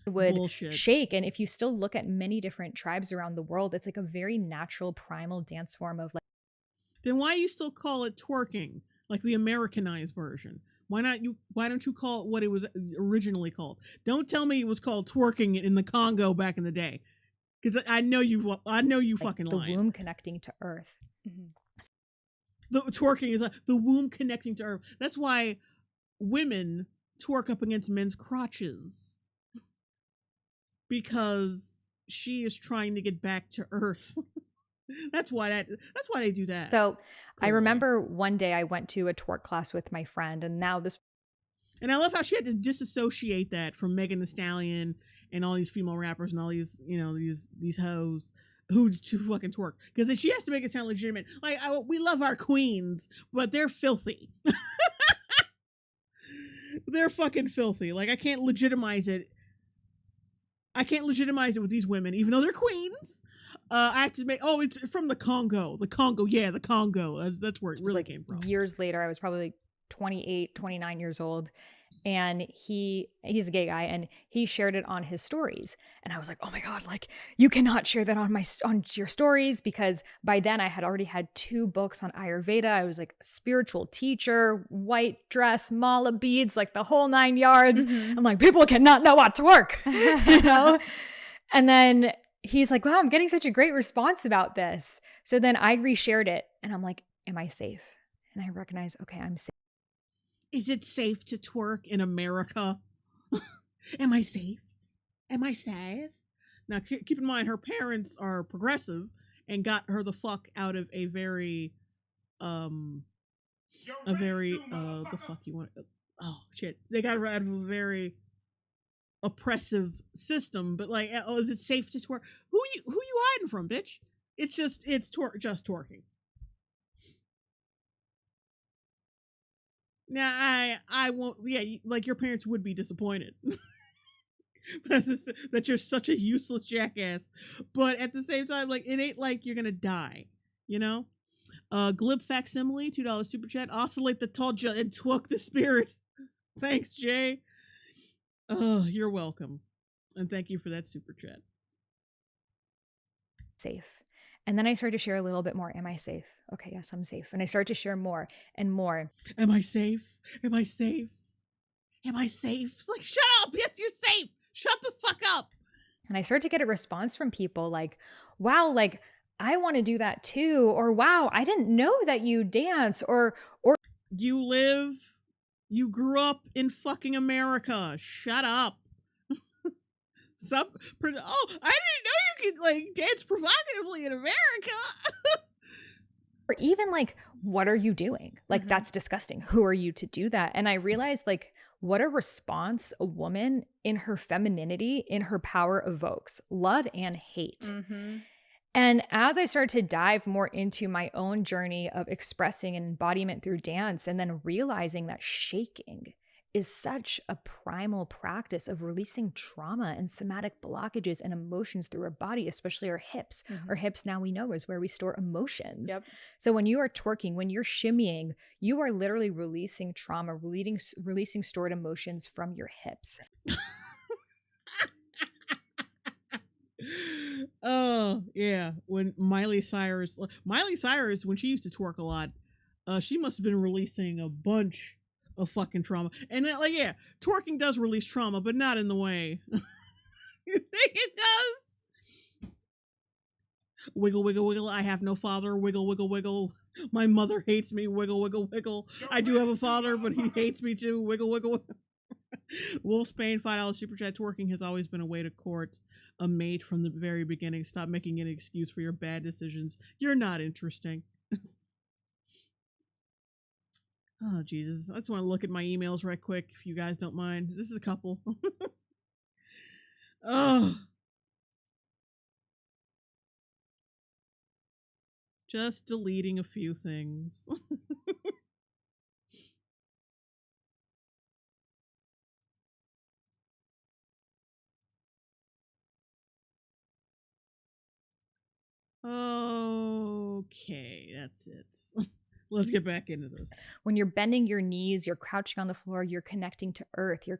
would shake. And if you still look at many different tribes around the world, it's a very natural primal dance form of Then why you still call it twerking? The Americanized version. Why don't you call it what it was originally called? Don't tell me it was called twerking in the Congo back in the day. Because I know you fucking lying. The womb connecting to earth. The twerking is the womb connecting to earth. That's why women twerk up against men's crotches. Because she is trying to get back to earth. That's why they do that. So I remember one day I went to a twerk class with my friend, and now this. And I love how she had to disassociate that from Megan Thee Stallion and all these female rappers and all these, you know, these hoes who to fucking twerk. Because she has to make it sound legitimate. Like, we love our queens, but they're filthy. They're fucking filthy. Like, I can't legitimize it. I can't legitimize it with these women, even though they're queens. I have to make, it's from the Congo. The Congo, yeah, the Congo. That's where it really came from. Years later, I was probably like 28, 29 years old. And he's a gay guy, and he shared it on his stories. And I was like, oh my God, like, you cannot share that on your stories, because by then I had already had 2 books on Ayurveda. I was like a spiritual teacher, white dress, mala beads, like the whole 9 yards. Mm-hmm. I'm like, people cannot know what to work, you know? And then he's like, wow, I'm getting such a great response about this. So then I reshared it, and I'm like, am I safe? And I recognize, okay, I'm safe. Is it safe to twerk in America? Am I safe? Am I safe? Now, keep in mind, her parents are progressive and got her the fuck out of a very, the fuck you want? Oh shit! They got her out of a very oppressive system. But like, is it safe to twerk? Who you hiding from, bitch? It's just twerking. Now, I won't, yeah, like your parents would be disappointed that you're such a useless jackass. But at the same time, like, it ain't like you're going to die, you know? Glib facsimile, $2 super chat. Oscillate the Todja and twerk the spirit. Thanks, Jay. You're welcome. And thank you for that super chat. Safe. And then I started to share a little bit more. Am I safe? Okay, yes, I'm safe. And I started to share more and more. Am I safe? Am I safe? Am I safe? Like, shut up. Yes, you're safe. Shut the fuck up. And I started to get a response from people like, wow, like, I want to do that too. Or, wow, I didn't know that you dance. Or you grew up in fucking America. Shut up. I didn't know you could like dance provocatively in America. Or even like, what are you doing? Like, that's disgusting. Who are you to do that? And I realized like what a response a woman in her femininity, in her power evokes, love and hate. Mm-hmm. And as I started to dive more into my own journey of expressing and embodiment through dance, and then realizing that shaking is such a primal practice of releasing trauma and somatic blockages and emotions through our body, especially our hips. Mm-hmm. Our hips, now we know, is where we store emotions. Yep. So when you are twerking, when you're shimmying, you are literally releasing trauma, releasing stored emotions from your hips. Oh, yeah. When Miley Cyrus, when she used to twerk a lot, she must have been releasing a bunch of fucking trauma. And then, like, yeah, twerking does release trauma, but not in the way you think it does. Wiggle, wiggle, wiggle. I have no father. Wiggle, wiggle, wiggle. My mother hates me. Wiggle, wiggle, wiggle. I do have a father, but he hates me too. Wiggle, wiggle, wiggle. Wolfsbane, $5 super chat. Twerking has always been a way to court a mate from the very beginning. Stop making an excuse for your bad decisions. You're not interesting. Oh, Jesus. I just want to look at my emails right quick, if you guys don't mind. This is a couple. Oh. Just deleting a few things. Okay, that's it. Let's get back into this. When you're bending your knees, you're crouching on the floor, you're connecting to earth. Shut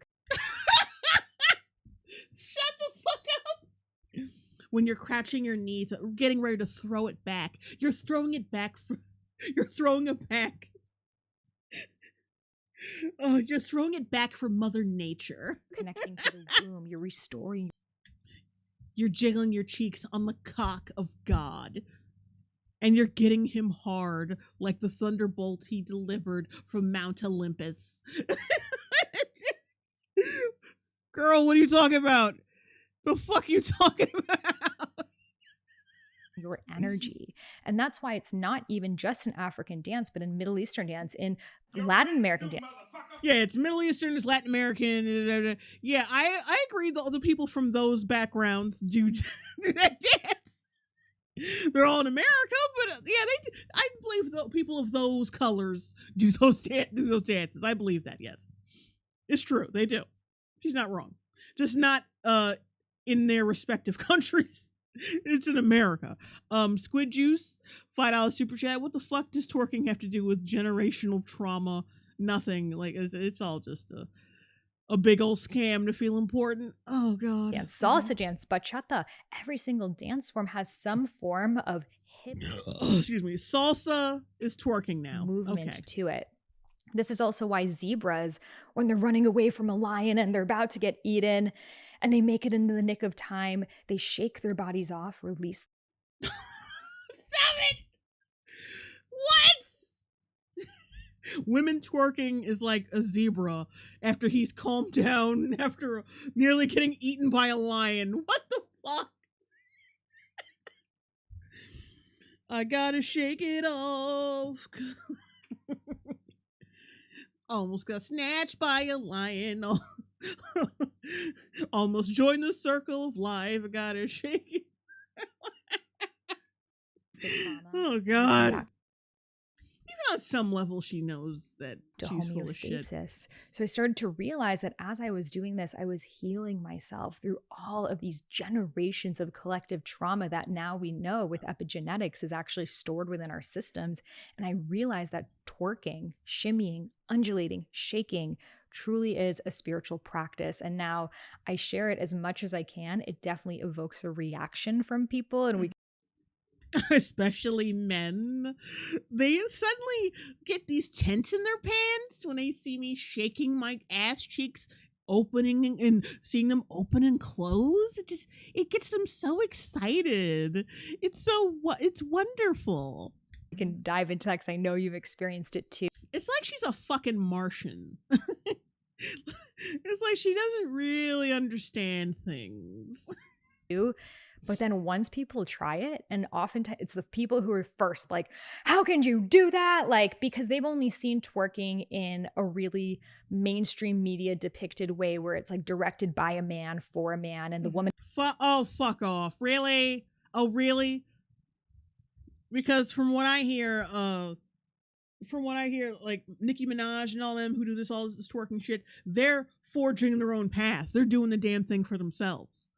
the fuck up. When you're crouching your knees, getting ready to throw it back. You're throwing it back. You're throwing it back. Oh, you're throwing it back for Mother Nature. Connecting to the womb, you're restoring. You're jiggling your cheeks on the cock of God. And you're getting him hard like the thunderbolt he delivered from Mount Olympus. Girl, what are you talking about? The fuck you talking about? Your energy. And that's why it's not even just an African dance, but in Middle Eastern dance, in Latin American dance. Yeah, it's Middle Eastern, it's Latin American. Yeah, I agree. The people from those backgrounds do that dance. They're all in America, but yeah, I believe the people of those colors do those dances. I believe that. Yes, it's true. They do. She's not wrong. Just not in their respective countries. It's in America. Squid Juice, $5 super chat. What the fuck does twerking have to do with generational trauma? Nothing. Like it's all just a big old scam to feel important. Oh god. Dance, salsa dance, bachata. Every single dance form has some form of hip excuse me. Salsa is twerking now. Movement to it. This is also why zebras, when they're running away from a lion and they're about to get eaten, and they make it into the nick of time, they shake their bodies off, release. Stop it! What? Women twerking is like a zebra after he's calmed down after nearly getting eaten by a lion. What the fuck? I gotta shake it off. Almost got snatched by a lion. Almost joined the circle of life. I gotta shake it. Oh god. Yeah. Even on some level she knows that she's full of shit. So I started to realize that as I was doing this, I was healing myself through all of these generations of collective trauma that now we know with epigenetics is actually stored within our systems. And I realized that twerking, shimmying, undulating, shaking truly is a spiritual practice. And now I share it as much as I can. It definitely evokes a reaction from people, and we especially men, they suddenly get these tents in their pants when they see me shaking my ass cheeks opening and seeing them open and close. It gets them so excited. It's wonderful. We can dive into that because I know you've experienced it too. It's like she's a fucking Martian. It's like she doesn't really understand things. But then once people try it, and oftentimes it's the people who are first, like, how can you do that? Like, because they've only seen twerking in a really mainstream media depicted way where it's like directed by a man for a man, and the woman. Oh, fuck off. Really? Oh, really? Because from what I hear, like Nicki Minaj and all them who do all this twerking shit, they're forging their own path. They're doing the damn thing for themselves.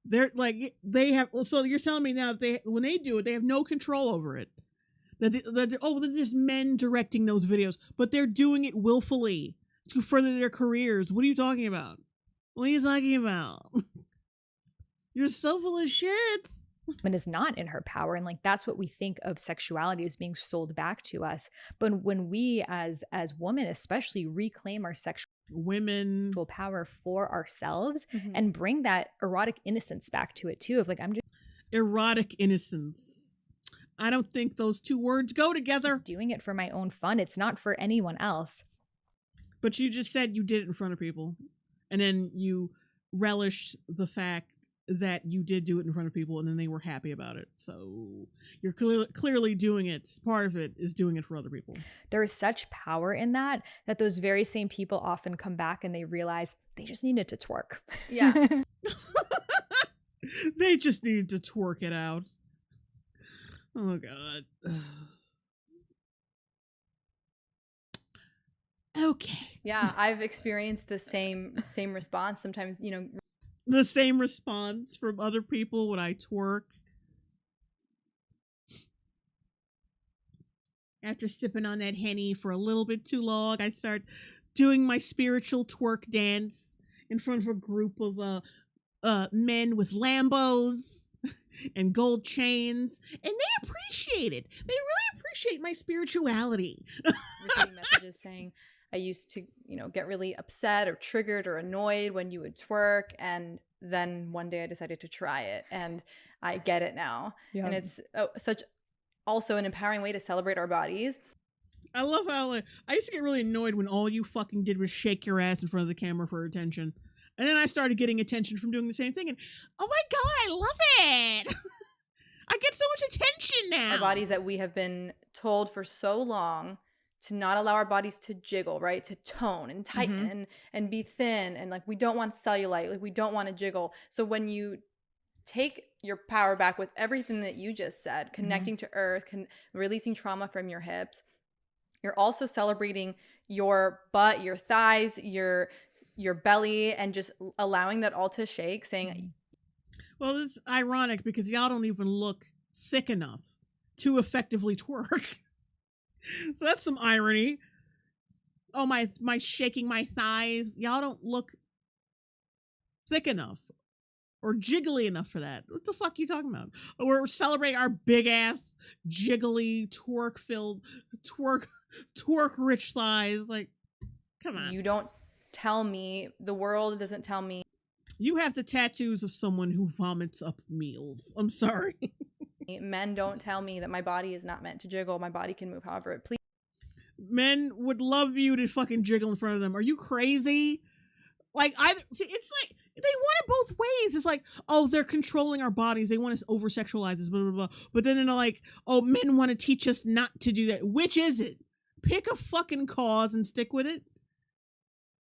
They're like, they have, so you're telling me now that when they do it, they have no control over it. That there's men directing those videos, but they're doing it willfully to further their careers. What are you talking about? What are you talking about? You're so full of shit. Woman is not in her power, and like that's what we think of sexuality as being sold back to us. But when we as women especially reclaim our sexual power for ourselves and bring that erotic innocence back to it too, of like, I'm just erotic innocence. I don't think those two words go together. Just doing it for my own fun. It's not for anyone else. But you just said you did it in front of people, and then you relished the fact that you did do it in front of people, and then they were happy about it. So you're clearly doing it. Part of it is doing it for other people. There is such power in that those very same people often come back and they realize they just needed to twerk. Yeah. They just needed to twerk it out. Oh God. Okay. Yeah, I've experienced the same response. Sometimes, the same response from other people when I twerk. After sipping on that Henny for a little bit too long, I start doing my spiritual twerk dance in front of a group of men with Lambos and gold chains, and they appreciate it. They really appreciate my spirituality. Receiving messages saying, I used to, get really upset or triggered or annoyed when you would twerk. And then one day I decided to try it and I get it now. Yeah. And it's such also an empowering way to celebrate our bodies. I love how I used to get really annoyed when all you fucking did was shake your ass in front of the camera for attention. And then I started getting attention from doing the same thing. And oh my God, I love it. I get so much attention now. Our bodies that we have been told for so long to not allow our bodies to jiggle, right? To tone and tighten and be thin. And like, we don't want cellulite, like we don't want to jiggle. So when you take your power back with everything that you just said, connecting to earth, releasing trauma from your hips, you're also celebrating your butt, your thighs, your belly, and just allowing that all to shake, saying, well, this is ironic because y'all don't even look thick enough to effectively twerk. So that's some irony. Oh, my shaking my thighs. Y'all don't look thick enough or jiggly enough for that. What the fuck are you talking about? We're celebrating our big ass, jiggly, twerk rich thighs. Like, come on. You don't tell me, the world doesn't tell me. You have the tattoos of someone who vomits up meals. I'm sorry. Men don't tell me that my body is not meant to jiggle. My body can move however it pleases. Men would love you to fucking jiggle in front of them. Are you crazy? Like, it's like they want it both ways. It's like, oh, they're controlling our bodies. They want us over sexualize us, blah, blah, blah. But then they're like, oh, men want to teach us not to do that. Which is it? Pick a fucking cause and stick with it.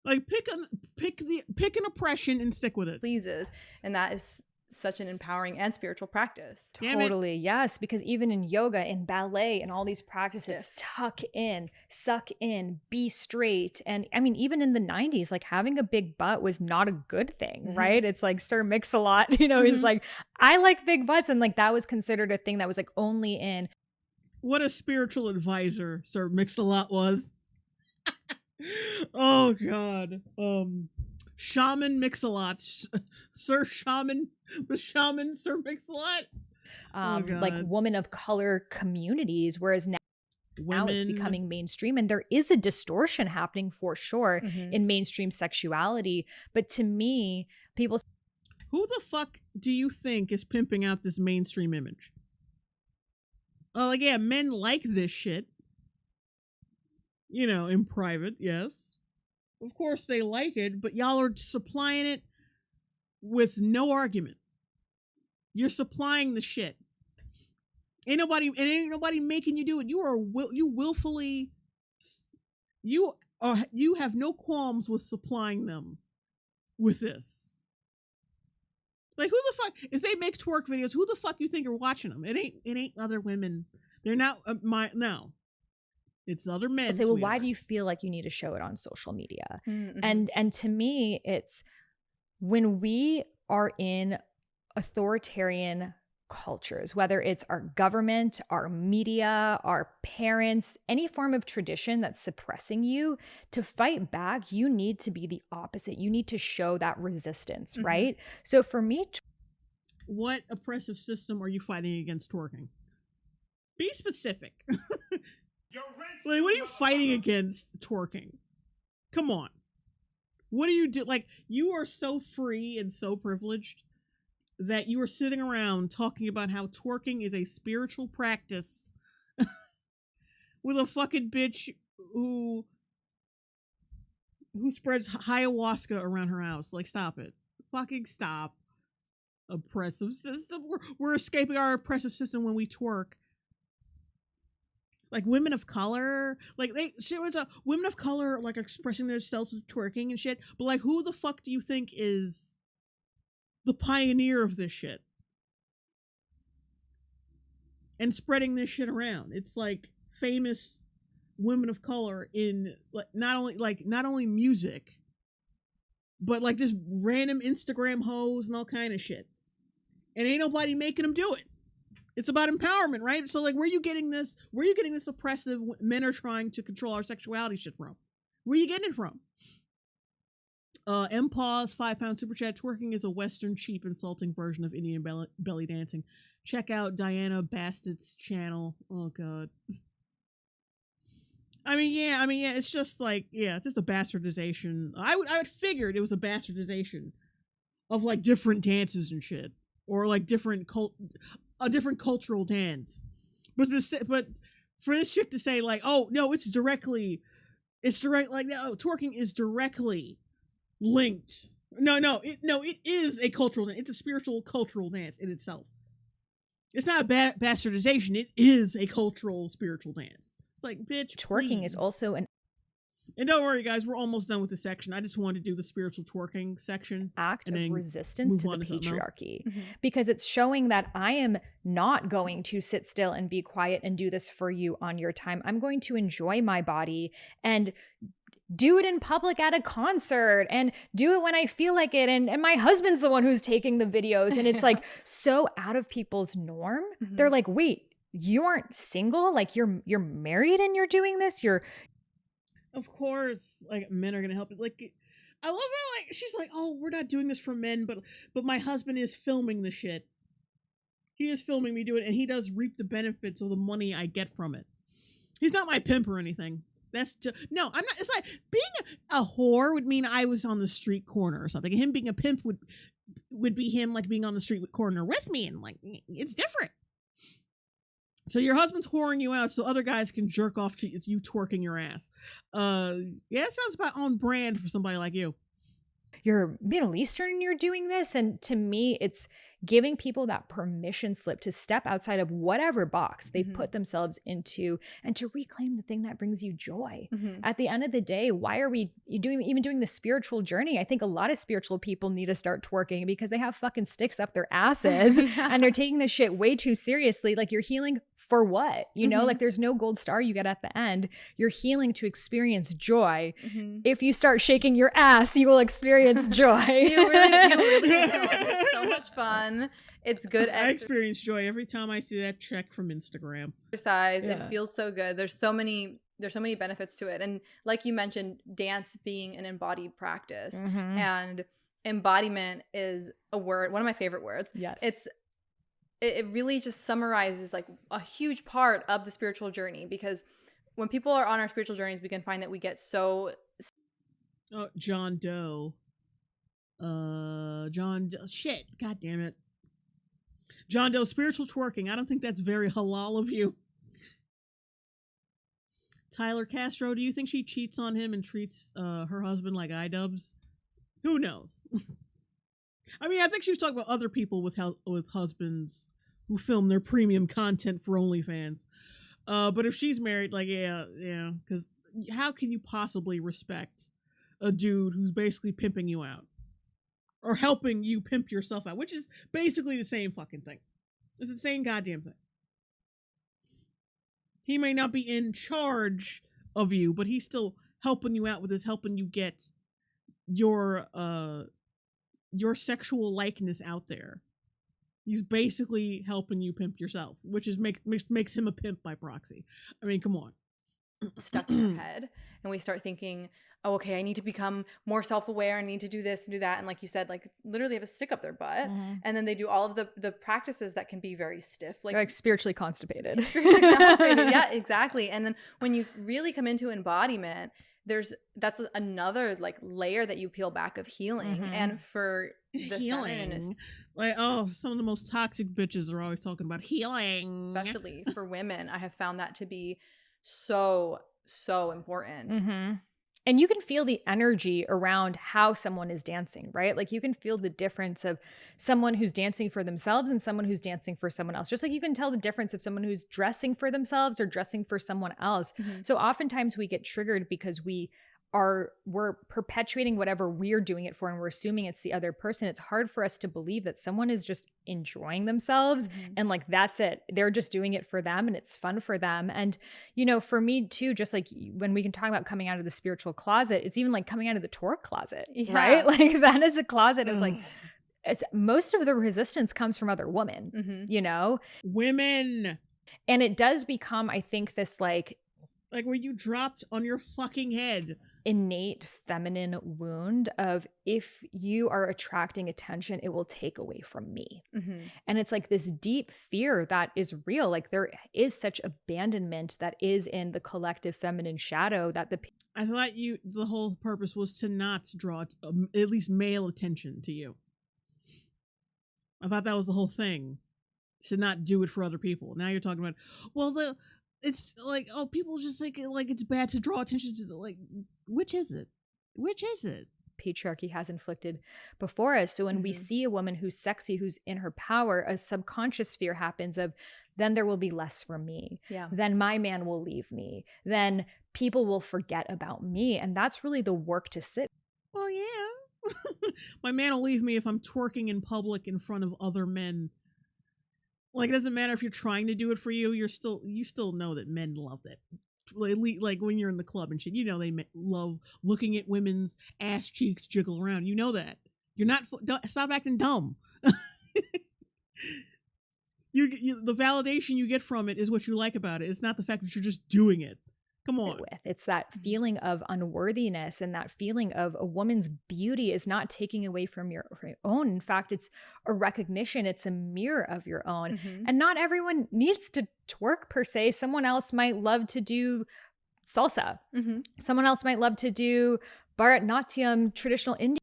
Like, pick an oppression and stick with it. Pleases. And that is such an empowering and spiritual practice. Totally, yes. Because even in yoga, in ballet, and all these practices, tuck in, suck in, be straight. And I mean, even in the 90s, like having a big butt was not a good thing, right? It's like Sir Mix-a-Lot, he's like, I like big butts. And like that was considered a thing that was like only in. What a spiritual advisor Sir Mix-a-Lot was. Oh, God. Shaman Mix-a-Lot, Sir Shaman Sir Mix-a-Lot. Like women of color communities, whereas now it's becoming mainstream, and there is a distortion happening for sure in mainstream sexuality. But to me, people, who the fuck do you think is pimping out this mainstream image? Like, yeah, men like this shit, in private, yes. Of course they like it, but y'all are supplying it with no argument. You're supplying the shit. Ain't nobody making you do it. You have no qualms with supplying them with this. Like, who the fuck, if they make twerk videos, who the fuck you think are watching them? It ain't other women. They're not no. It's other men. Say, well, why do you feel like you need to show it on social media? And to me, it's when we are in authoritarian cultures, whether it's our government, our media, our parents, any form of tradition that's suppressing you, to fight back, you need to be the opposite. You need to show that resistance, right? So for me, what oppressive system are you fighting against twerking? Be specific. Like, what are you fighting against twerking? Come on. What do you do? Like, you are so free and so privileged that you are sitting around talking about how twerking is a spiritual practice with a fucking bitch who spreads ayahuasca around her house. Like, stop it. Fucking stop. Oppressive system. We're escaping our oppressive system when we twerk. Like, women of color, like, women of color, like, expressing themselves with twerking and shit. But, like, who the fuck do you think is the pioneer of this shit? And spreading this shit around. It's, like, famous women of color in, like, not only music, but, like, just random Instagram hoes and all kind of shit. And ain't nobody making them do it. It's about empowerment, right? So, like, where are you getting this oppressive men are trying to control our sexuality shit from? Where are you getting it from? MPAWS, £5 super chat. Twerking is a Western, cheap, insulting version of Indian belly dancing. Check out Diana Bassett's channel. Oh, God. I mean, yeah, it's just like, just a bastardization. I would figured it was a bastardization of, like, different dances and shit. Or, like, a different cultural dance. But for this chick to say, like, oh, no, it's direct, like, no, twerking is directly linked. No, it is a cultural dance. It's a spiritual cultural dance in itself. It's not a bastardization. It is a cultural spiritual dance. It's like, bitch, Twerking is please. also an And don't worry, guys, we're almost done with the section. I just wanted to do the spiritual twerking section. act and of then resistance move to the on to something else. patriarchy because it's showing that I am not going to sit still and be quiet and do this for you on your time. I'm going to enjoy my body and do it in public at a concert and do it when I feel like it. And my husband's the one who's taking the videos. And it's like so out of people's norm. They're like, wait, you aren't single? Like you're married and you're doing this? Of course, like men are gonna help it. Like, I love how like she's like, "Oh, we're not doing this for men, but my husband is filming the shit. He is filming me do it, and he does reap the benefits of the money I get from it. He's not my pimp or anything. That's just no. I'm not. It's like being a whore would mean I was on the street corner or something. Him being a pimp would be him like being on the street corner with me, and like it's different. So your husband's whoring you out so other guys can jerk off to you twerking your ass. Yeah, it sounds about on brand for somebody like you. You're Middle Eastern and you're doing this. And to me, it's giving people that permission slip to step outside of whatever box they've put themselves into and to reclaim the thing that brings you joy. At the end of the day, why are we doing the spiritual journey? I think a lot of spiritual people need to start twerking because they have fucking sticks up their asses and they're taking this shit way too seriously. Like you're healing for what? You know, like there's no gold star you get at the end. You're healing to experience joy. If you start shaking your ass, you will experience joy. You really will. It's so much fun. It's good I experience joy every time I see that check from Instagram. exercise. Yeah. It feels so good. There's so many benefits to it. And like you mentioned, dance being an embodied practice. And embodiment is a word, one of my favorite words. Yes. It really just summarizes like a huge part of the spiritual journey, because when people are on our spiritual journeys, we can find that we get so John Doe. Shit, god damn it. John Doe, spiritual twerking. I don't think that's very halal of you. Tyler Castro, do you think she cheats on him and treats her husband like iDubbbz? Who knows? I mean, I think she was talking about other people with husbands who film their premium content for OnlyFans. But if she's married, like, yeah, because how can you possibly respect a dude who's basically pimping you out? Or helping you pimp yourself out, which is basically the same fucking thing. It's the same goddamn thing. He may not be in charge of you, but he's still helping you out with this, helping you get your sexual likeness out there. He's basically helping you pimp yourself, which is makes him a pimp by proxy. I mean, come on. stuck in our head, and we start thinking, oh, okay, I need to become more self-aware, I need to do this and do that, and like you said, like literally have a stick up their butt, and then they do all of the practices that can be very stiff, like spiritually constipated. Yeah, exactly. And then when you really come into embodiment, that's another like layer that you peel back of healing. And for the healing, like, oh, some of the most toxic bitches are always talking about healing, especially for women. I have found that to be so important. And you can feel the energy around how someone is dancing, right? Like you can feel the difference of someone who's dancing for themselves and someone who's dancing for someone else. Just like you can tell the difference of someone who's dressing for themselves or dressing for someone else. So oftentimes we get triggered because we're perpetuating whatever we're doing it for, and we're assuming it's the other person. It's hard for us to believe that someone is just enjoying themselves and like that's it. They're just doing it for them and it's fun for them. And you know, for me too, just like when we can talk about coming out of the spiritual closet, it's even like coming out of the twerk closet, right? Like that is a closet of like most of the resistance comes from other women, you know, women, and it does become, I think, this like where you dropped on your fucking head. Innate feminine wound of, if you are attracting attention, it will take away from me. And it's like this deep fear that is real. Like there is such abandonment that is in the collective feminine shadow that I thought the whole purpose was to not draw at least male attention to you. I thought that was the whole thing, to not do it for other people. Now you're talking about, well, it's like, oh, people just think like it's bad to draw attention to like, which is it? Patriarchy has inflicted before us. So when we see a woman who's sexy, who's in her power, a subconscious fear happens of then there will be less for me. Yeah. Then my man will leave me. Then people will forget about me. And that's really the work to sit. Well, yeah. My man will leave me if I'm twerking in public in front of other men. Like, it doesn't matter if you're trying to do it for you. You still know that men love it. Like when you're in the club and shit, you know they love looking at women's ass cheeks jiggle around. You know that. You're not. Stop acting dumb. The validation you get from it is what you like about it. It's not the fact that you're just doing it. Come on. It's that feeling of unworthiness, and that feeling of a woman's beauty is not taking away from your own. In fact, it's a recognition. It's a mirror of your own. And not everyone needs to twerk per se. Someone else might love to do salsa. Someone else might love to do Bharatanatyam, traditional Indian.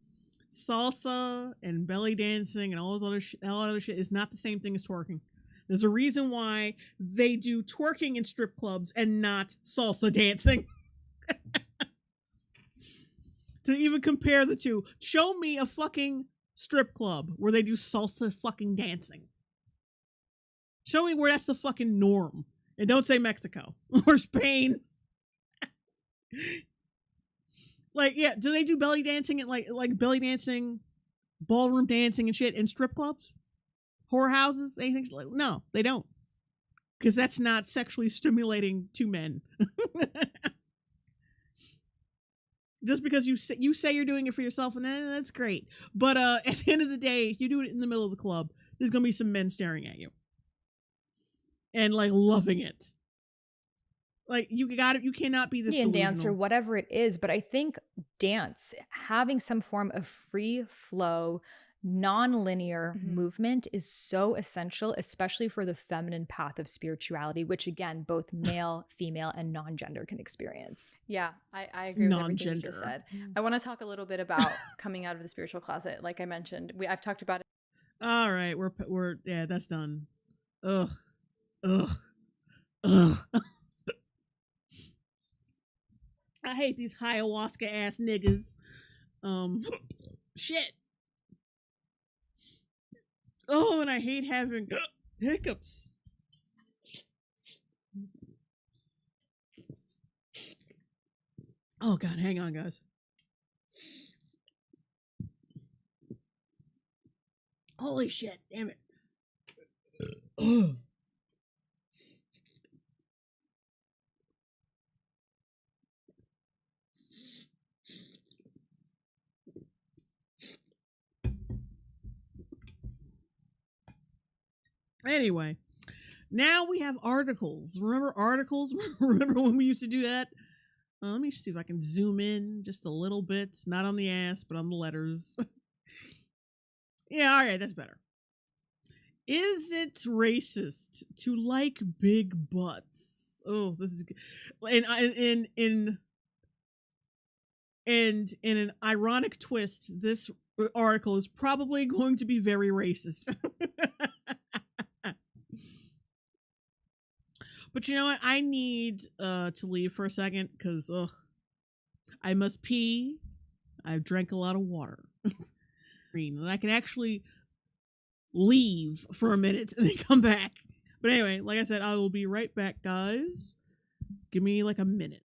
Salsa and belly dancing and all this other shit is not the same thing as twerking. There's a reason why they do twerking in strip clubs and not salsa dancing. To even compare the two, show me a fucking strip club where they do salsa fucking dancing. Show me where that's the fucking norm. And don't say Mexico or Spain. Like, yeah, do they do belly dancing and like belly dancing, ballroom dancing and shit in strip clubs? Whorehouses? Anything like? No, they don't. Because that's not sexually stimulating to men. Just because you say you're doing it for yourself, and that's great. But at the end of the day, if you do it in the middle of the club, there's gonna be some men staring at you. And like loving it. Like you cannot be this Indian delusional. dance or whatever it is, but I think dance, having some form of free flow, non-linear movement is so essential, especially for the feminine path of spirituality, which again, both male, female, and non-gender can experience. Yeah, I agree with everything you just said. I want to talk a little bit about coming out of the spiritual closet. Like I mentioned, I've talked about it. All right, we're yeah, that's done. Ugh. I hate these ayahuasca ass niggas. Shit. Oh, and I hate having hiccups. Oh God, hang on, guys. Holy shit, damn it. Anyway, now we have articles. Remember articles? Remember when we used to do that? Let me see if I can zoom in just a little bit. Not on the ass, but on the letters. Yeah, all right, that's better. Is it racist to like big butts? Oh, this is good. And in an ironic twist, this article is probably going to be very racist. But you know what? I need to leave for a second because I must pee. I've drank a lot of water. And I can actually leave for a minute and then come back. But anyway, like I said, I will be right back, guys. Give me like a minute.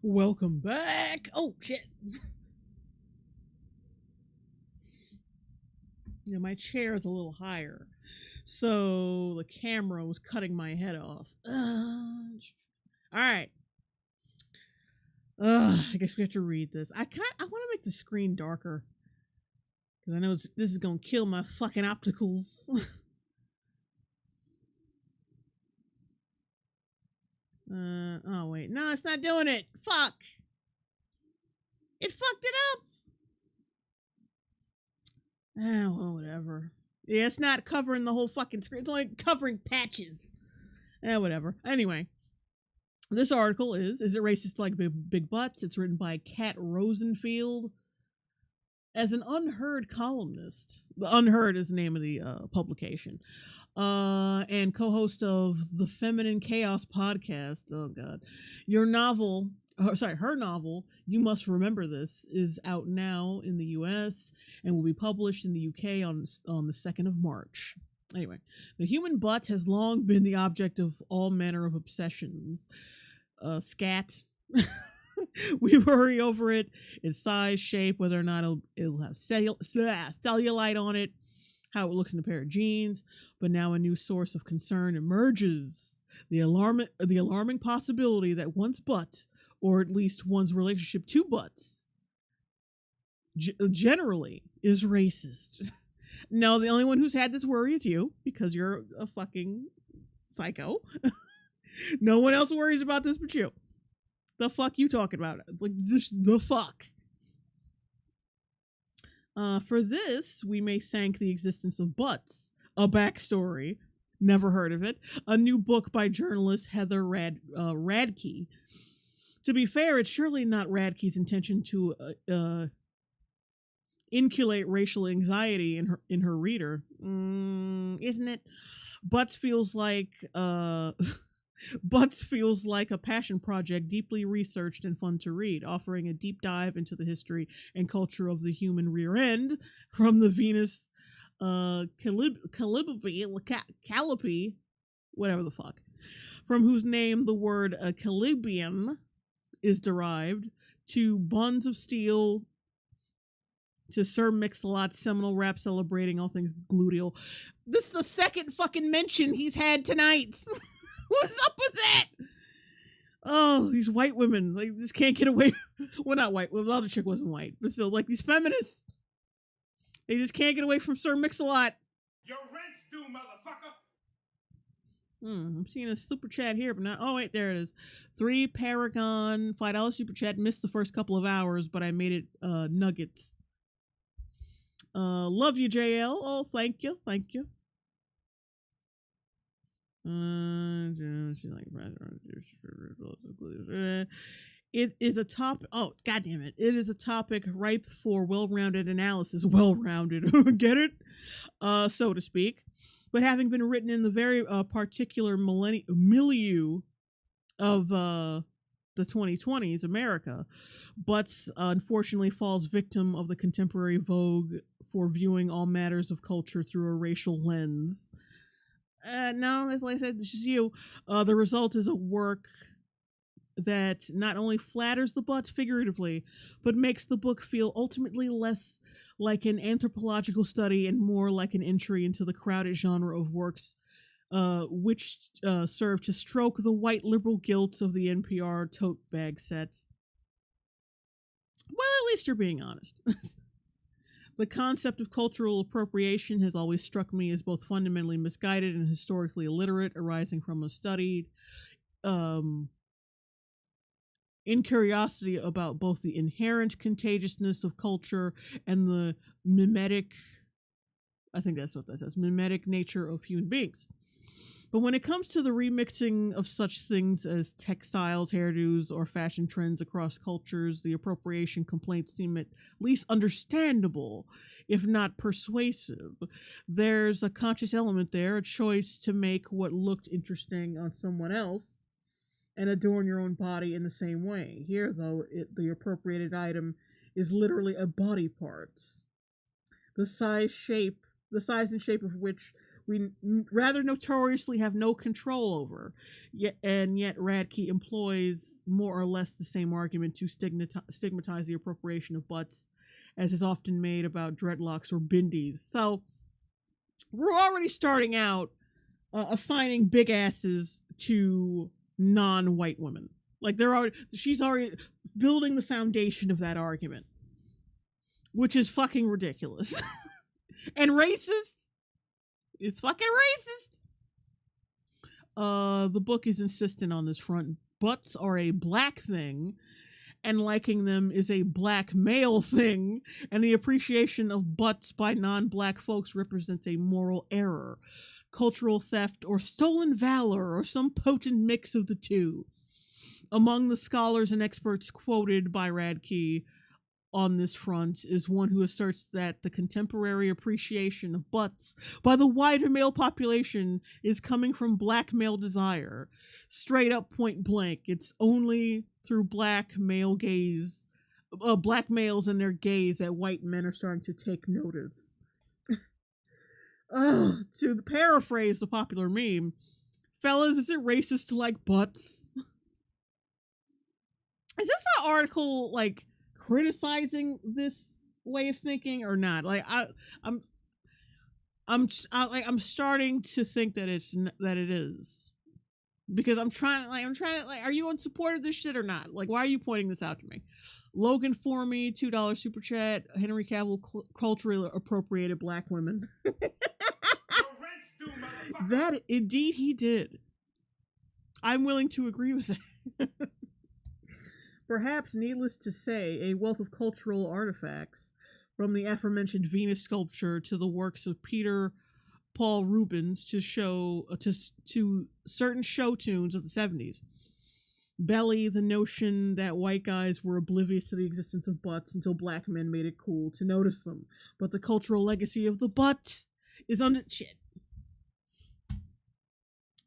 Welcome back. Oh shit. Yeah, my chair is a little higher, so the camera was cutting my head off. All right. I guess we have to read this. I want to make the screen darker because I know this is gonna kill my fucking opticals. Oh wait, no, it's not doing it. Fuck. It fucked it up. Oh, well, whatever. Yeah, it's not covering the whole fucking screen. It's only covering patches. Whatever. Anyway, this article is it racist to like big butts? It's written by Kat Rosenfield. As an unheard columnist, the Unheard is the name of the publication, and co-host of the Feminine Chaos podcast. Oh God, her novel, You Must Remember This, is out now in the U.S. and will be published in the U.K. on the 2nd of March. Anyway, the human butt has long been the object of all manner of obsessions. Scat. We worry over it, its size, shape, whether or not it'll have cellulite on it, how it looks in a pair of jeans. But now a new source of concern emerges: the alarming possibility that one's butt, or at least one's relationship to butts, generally is racist. No, the only one who's had this worry is you, because you're a fucking psycho. No one else worries about this but you. The fuck you talking about? Like, this, the fuck. For this, we may thank the existence of Butts, a backstory, never heard of it, a new book by journalist Heather Radke. To be fair, it's surely not Radke's intention to inculcate racial anxiety in her reader, isn't it? Butts feels like a passion project, deeply researched and fun to read, offering a deep dive into the history and culture of the human rear end, from the Venus Calliope, whatever the fuck, from whose name the word Calibium is derived, to Buns of Steel, to Sir Mix-a-Lot's seminal rap celebrating all things gluteal. This is the second fucking mention he's had tonight. What's up with that? Oh, these white women, like, just can't get away. Well, not white. Well, the other chick wasn't white, but still, like, these feminists, they just can't get away from Sir Mix-a-Lot. Your rent's due, motherfucker. I'm seeing a super chat here, but not. Oh wait, there it is. 3 Paragon $5 super chat. Missed the first couple of hours, but I made it nuggets. Love you, JL. Oh, thank you. It is a topic. Oh, goddamn it! It is a topic ripe for well-rounded analysis. Well-rounded, get it? So to speak. But having been written in the very particular milieu of the 2020s America, Butts unfortunately falls victim of the contemporary vogue for viewing all matters of culture through a racial lens. No, like I said, it's just you. The result is a work that not only flatters the butt figuratively, but makes the book feel ultimately less like an anthropological study and more like an entry into the crowded genre of works which serve to stroke the white liberal guilt of the NPR tote bag set. Well, at least you're being honest. The concept of cultural appropriation has always struck me as both fundamentally misguided and historically illiterate, arising from a studied incuriosity about both the inherent contagiousness of culture and the mimetic, I think that's what that says, mimetic nature of human beings. But when it comes to the remixing of such things as textiles, hairdos, or fashion trends across cultures, the appropriation complaints seem at least understandable, if not persuasive. There's a conscious element there, a choice to make what looked interesting on someone else and adorn your own body in the same way. Here, though, the appropriated item is literally a body part, the size and shape of which we rather notoriously have no control over. Yet Radke employs more or less the same argument to stigmatize the appropriation of butts as is often made about dreadlocks or bindis. So we're already starting out assigning big asses to non-white women. Like she's already building the foundation of that argument, which is fucking ridiculous. And racist. It's fucking racist. The book is insistent on this front. Butts are a black thing, and liking them is a black male thing, and the appreciation of butts by non-black folks represents a moral error, cultural theft, or stolen valor, or some potent mix of the two. Among the scholars and experts quoted by Radke on this front is one who asserts that the contemporary appreciation of butts by the wider male population is coming from black male desire. Straight up, point blank. It's only through black males and their gaze that white men are starting to take notice. To paraphrase the popular meme, fellas, is it racist to like butts? Is this an article like criticizing this way of thinking or not? Like I'm starting to think that it is, because I'm trying to are you in support of this shit or not? Like, why are you pointing this out to me? Logan for me, $2 super chat. Henry Cavill culturally appropriated black women. That indeed he did. I'm willing to agree with that. Perhaps, needless to say, a wealth of cultural artifacts, from the aforementioned Venus sculpture to the works of Peter Paul Rubens to certain show tunes of the 70s. Belly, the notion that white guys were oblivious to the existence of butts until black men made it cool to notice them. But the cultural legacy of the butt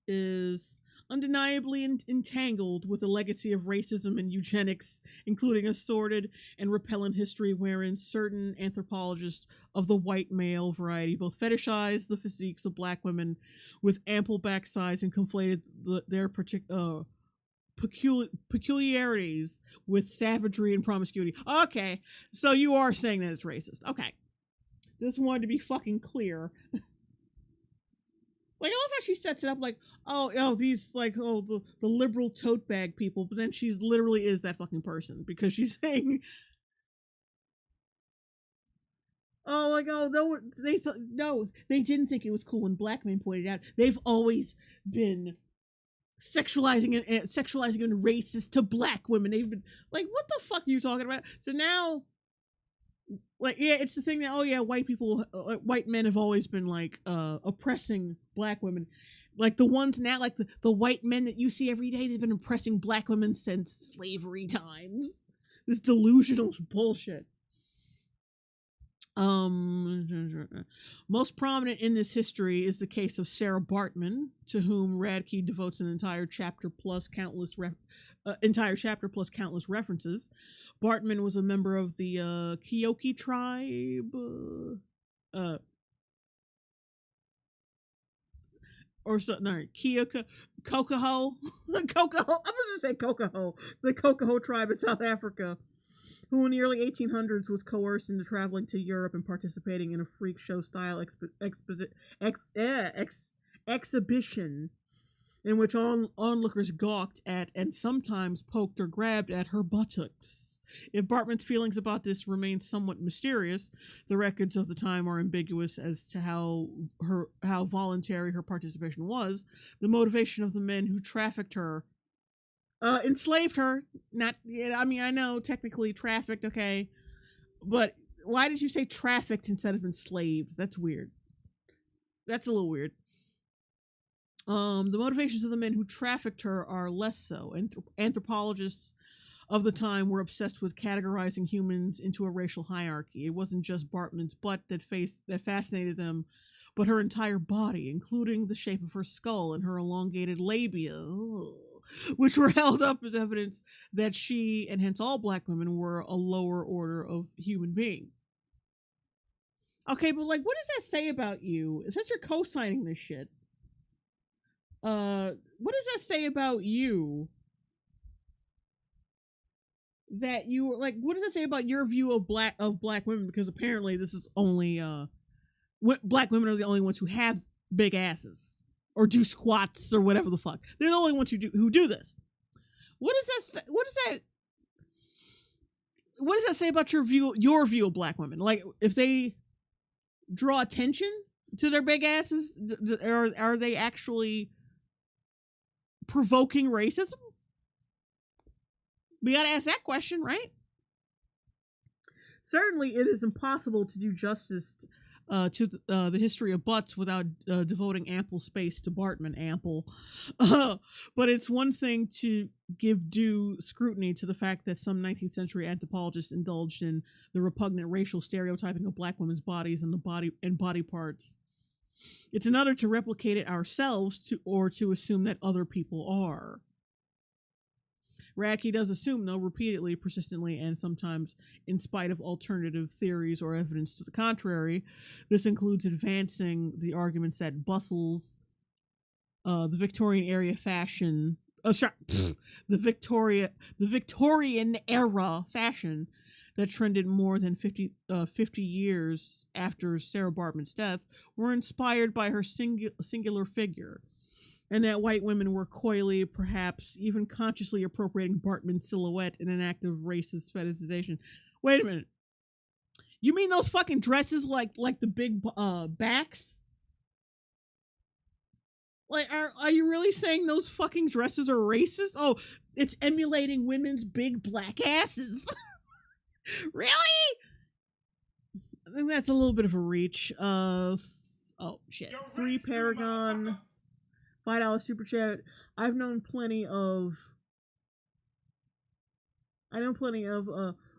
is undeniably entangled with the legacy of racism and eugenics, including a sordid and repellent history wherein certain anthropologists of the white male variety both fetishized the physiques of black women with ample backsides and conflated their peculiarities with savagery and promiscuity. Okay, so you are saying that it's racist. Okay. Just wanted to be fucking clear. Like, I love how she sets it up like, the liberal tote bag people, but then she's literally is that fucking person, because she's saying, they didn't think it was cool when black men pointed out. They've always been sexualizing and racist to black women. They've been like, what the fuck are you talking about? So now, like, yeah, it's the thing that, white men have always been like oppressing black women. Like the ones now, like the white men that you see every day, they've been oppressing black women since slavery times. This delusional bullshit. Most prominent in this history is the case of Sarah Bartman, to whom Radke devotes an entire chapter plus countless references. Bartman was a member of the Kyoki tribe, Kokoho. I'm gonna say Kokoho, the Kokoho tribe in South Africa, who in the early 1800s was coerced into traveling to Europe and participating in a freak show style exhibition in which onlookers gawked at and sometimes poked or grabbed at her buttocks. If Bartman's feelings about this remain somewhat mysterious, the records of the time are ambiguous as to how voluntary her participation was. The motivation of the men who trafficked her, enslaved her, I know technically trafficked, okay, but why did you say trafficked instead of enslaved? That's weird. That's a little weird. The motivations of the men who trafficked her are less so. Anthropologists of the time were obsessed with categorizing humans into a racial hierarchy. It wasn't just Bartman's butt that fascinated them, but her entire body, including the shape of her skull and her elongated labia, which were held up as evidence that she, and hence all black women, were a lower order of human being. Okay, but like, what does that say about you? Since you're co-signing this shit, what does that say about you? That you were like, what does that say about your view of black women? Because apparently this is only black women are the only ones who have big asses or do squats or whatever the fuck. They're the only ones who do this. What does that say about your view of black women? Like, if they draw attention to their big asses, are they actually provoking racism? We gotta ask that question, right? Certainly, it is impossible to do justice to the history of butts without devoting ample space to Bartman. But it's one thing to give due scrutiny to the fact that some 19th century anthropologists indulged in the repugnant racial stereotyping of black women's bodies and body parts. It's another to replicate it ourselves or to assume that other people are. Radke does assume, though, repeatedly, persistently, and sometimes in spite of alternative theories or evidence to the contrary. This includes advancing the arguments that bustles, the Victorian era fashion, the Victorian era fashion that trended more than 50 years after Sarah Bartman's death, were inspired by her singular figure, and that white women were coyly, perhaps even consciously appropriating Bartman's silhouette in an act of racist fetishization. Wait a minute. You mean those fucking dresses like the big backs? Like, are you really saying those fucking dresses are racist? Oh, it's emulating women's big black asses. Really? I think that's a little bit of a reach. Oh shit. 3 Paragon. $5 super chat. I've known plenty of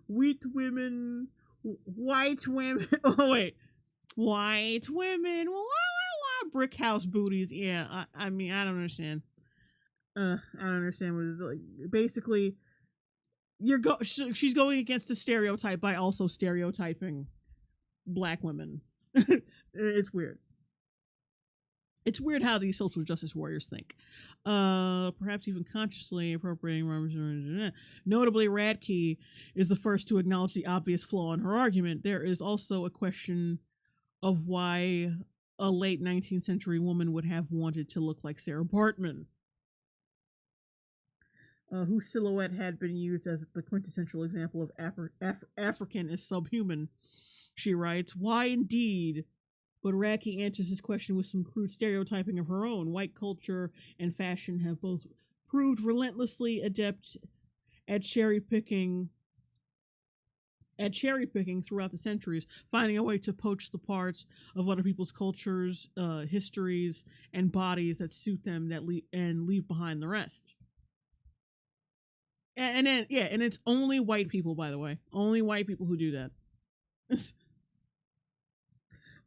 white women. Oh wait, white women. Brick house booties. Yeah, I mean, I don't understand. I don't understand what it's like. Basically, she's going against the stereotype by also stereotyping black women. It's weird. It's weird how these social justice warriors think. Perhaps even consciously appropriating. Notably, Radke is the first to acknowledge the obvious flaw in her argument. There is also a question of why a late 19th century woman would have wanted to look like Sarah Bartman, whose silhouette had been used as the quintessential example of African as subhuman. She writes, "Why indeed?" But Radke answers this question with some crude stereotyping of her own. White culture and fashion have both proved relentlessly adept at cherry picking throughout the centuries, finding a way to poach the parts of other people's cultures, histories, and bodies that suit them and leave behind the rest. And then, yeah, and it's only white people, by the way. Only white people who do that.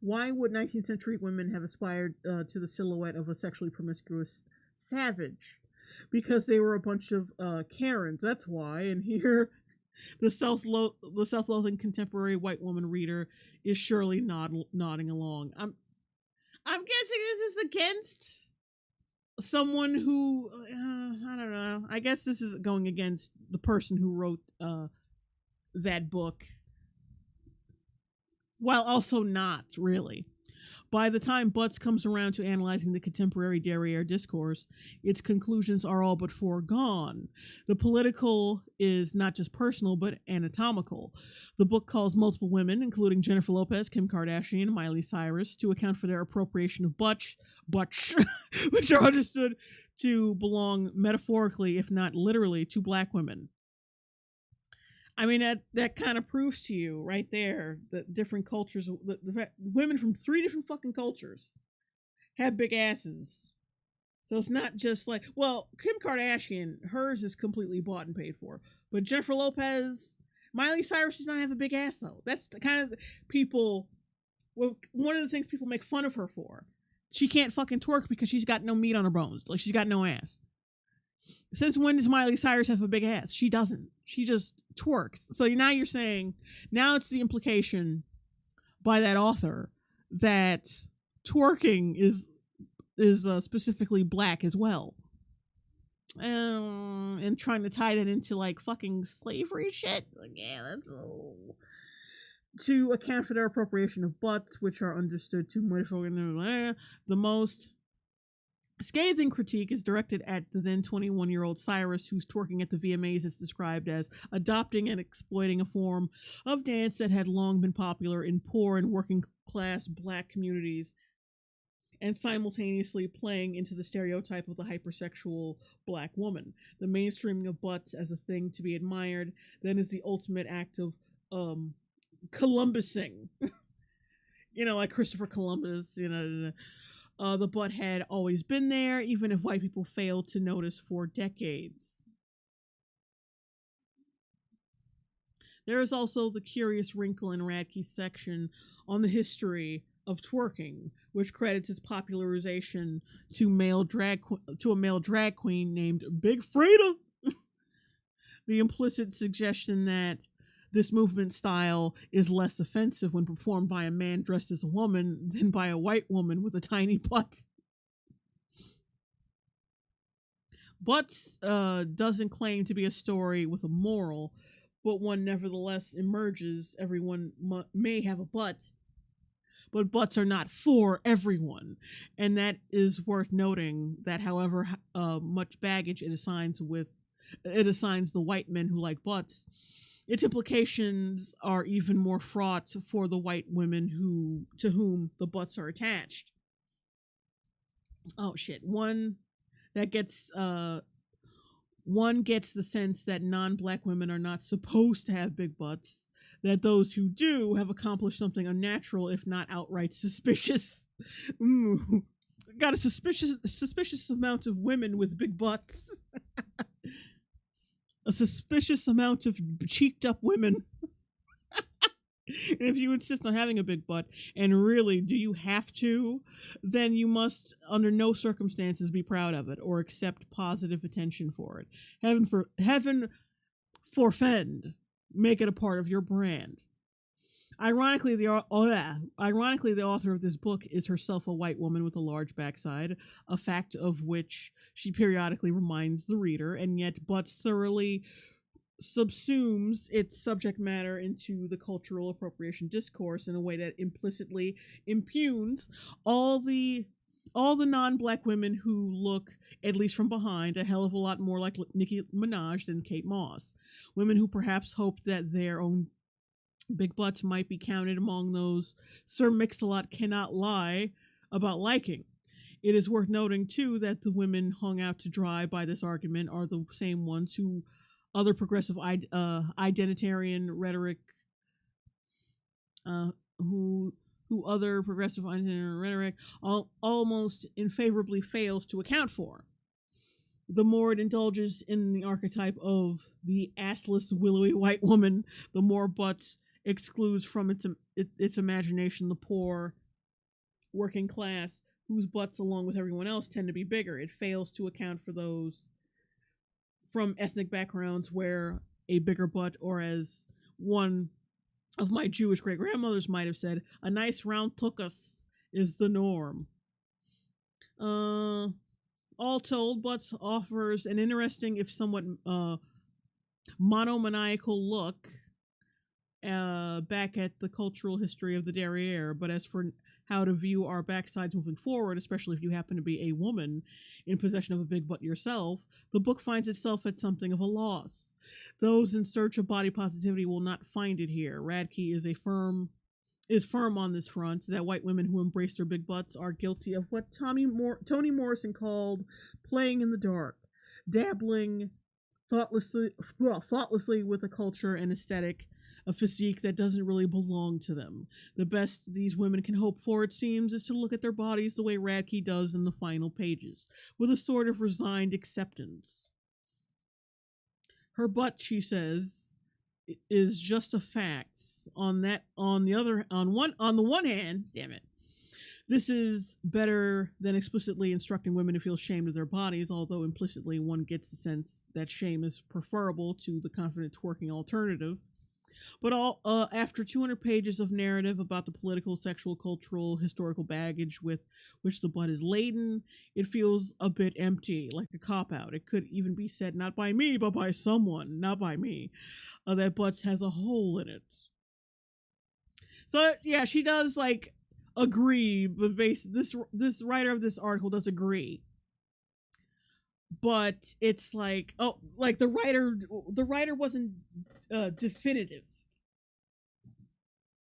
Why would 19th century women have aspired to the silhouette of a sexually promiscuous savage? Because they were a bunch of Karens, that's why. And here, the self-loathing contemporary white woman reader is surely nodding along. I'm guessing this is against someone who, I don't know. I guess this is going against the person who wrote that book, while also not really. By the time Butts comes around to analyzing the contemporary derriere discourse, its conclusions are all but foregone. The political is not just personal, but anatomical. The book calls multiple women, including Jennifer Lopez, Kim Kardashian, and Miley Cyrus, to account for their appropriation of butch, which are understood to belong metaphorically, if not literally, to black women. I mean, that kind of proves to you right there that different cultures, the women from 3 different fucking cultures have big asses. So it's not just like, well, Kim Kardashian, hers is completely bought and paid for. But Jennifer Lopez, Miley Cyrus does not have a big ass, though. That's the kind of people, well, one of the things people make fun of her for. She can't fucking twerk because she's got no meat on her bones. Like, she's got no ass. Since when does Miley Cyrus have a big ass? She doesn't. She just twerks. So now you're saying, now it's the implication, by that author that twerking is specifically black as well. And trying to tie that into like fucking slavery shit. Like, yeah, that's to account for their appropriation of butts, which are understood to the most scathing critique is directed at the then 21-year-old Cyrus, whose twerking at the VMAs is described as adopting and exploiting a form of dance that had long been popular in poor and working class black communities, and simultaneously playing into the stereotype of the hypersexual black woman. The mainstreaming of butts as a thing to be admired then is the ultimate act of Columbusing. Like Christopher Columbus, the butt had always been there, even if white people failed to notice for decades. There is also the curious wrinkle in Radke's section on the history of twerking, which credits its popularization to a male drag queen named Big Frida. The implicit suggestion that this movement style is less offensive when performed by a man dressed as a woman than by a white woman with a tiny butt. Butts doesn't claim to be a story with a moral, but one nevertheless emerges. Everyone may have a butt, but butts are not for everyone. And that is worth noting, that however much baggage it assigns the white men who like butts, its implications are even more fraught for the white women to whom the butts are attached. Oh shit. One gets the sense that non-black women are not supposed to have big butts, that those who do have accomplished something unnatural, if not outright suspicious. Got a suspicious amount of women with big butts. A suspicious amount of cheeked up women. And if you insist on having a big butt, and really, do you have to, then you must, under no circumstances, be proud of it or accept positive attention for it. Heaven forfend, make it a part of your brand. Ironically, the author of this book is herself a white woman with a large backside, a fact of which she periodically reminds the reader, and yet Butts thoroughly subsumes its subject matter into the cultural appropriation discourse in a way that implicitly impugns all the non-black women who look, at least from behind, a hell of a lot more like Nicki Minaj than Kate Moss. Women who perhaps hoped that their own big butts might be counted among those Sir Mix-a-Lot cannot lie about liking. It is worth noting, too, that the women hung out to dry by this argument are the same ones who other progressive identitarian rhetoric almost unfavorably fails to account for. The more it indulges in the archetype of the assless, willowy white woman, the more Butts excludes from its imagination the poor working class, whose butts, along with everyone else, tend to be bigger. It fails to account for those from ethnic backgrounds where a bigger butt, or as one of my Jewish great-grandmothers might have said, a nice round tuchus is the norm. All told, Butts offers an interesting, if somewhat monomaniacal look back at the cultural history of the derriere, but as for how to view our backsides moving forward, especially if you happen to be a woman in possession of a big butt yourself, the book finds itself at something of a loss. Those in search of body positivity will not find it here. Radke is firm on this front, that white women who embrace their big butts are guilty of what Toni Morrison called playing in the dark, dabbling thoughtlessly with a culture and aesthetic, a physique that doesn't really belong to them. The best these women can hope for, it seems, is to look at their bodies the way Radke does in the final pages, with a sort of resigned acceptance. Her butt, she says, is just a fact. On the one hand, damn it, this is better than explicitly instructing women to feel ashamed of their bodies, although implicitly one gets the sense that shame is preferable to the confident twerking alternative. But after 200 pages of narrative about the political, sexual, cultural, historical baggage with which the butt is laden, it feels a bit empty, like a cop-out. It could even be said, not by me, but by someone, not by me, that butts has a hole in it. So, yeah, she does, like, agree, but this writer of this article does agree. But it's like, the writer wasn't definitive.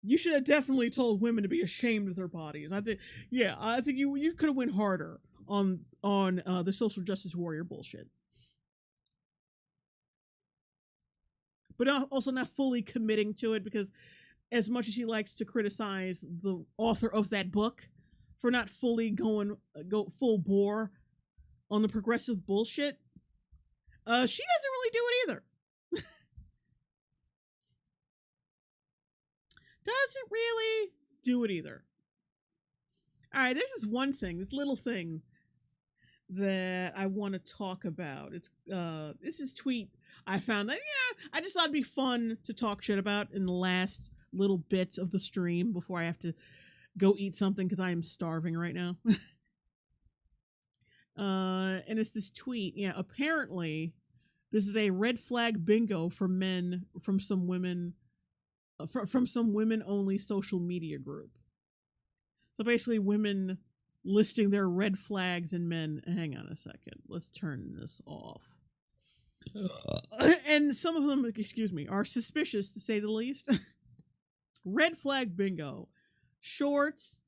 You should have definitely told women to be ashamed of their bodies. I think you could have went harder on the social justice warrior bullshit. But also not fully committing to it, because as much as she likes to criticize the author of that book for not fully go full bore on the progressive bullshit, she doesn't really do it either. Doesn't really do it either. All right, this is one thing, this little thing that I want to talk about. It's this is tweet I found that I just thought it'd be fun to talk shit about in the last little bits of the stream before I have to go eat something because I am starving right now. And it's this tweet. Yeah, apparently this is a red flag bingo for men from some women from some women only social media group. So basically women listing their red flags in men. Hang on a second. Let's turn this off. And some of them, excuse me, are suspicious to say the least. Red flag bingo. Shorts,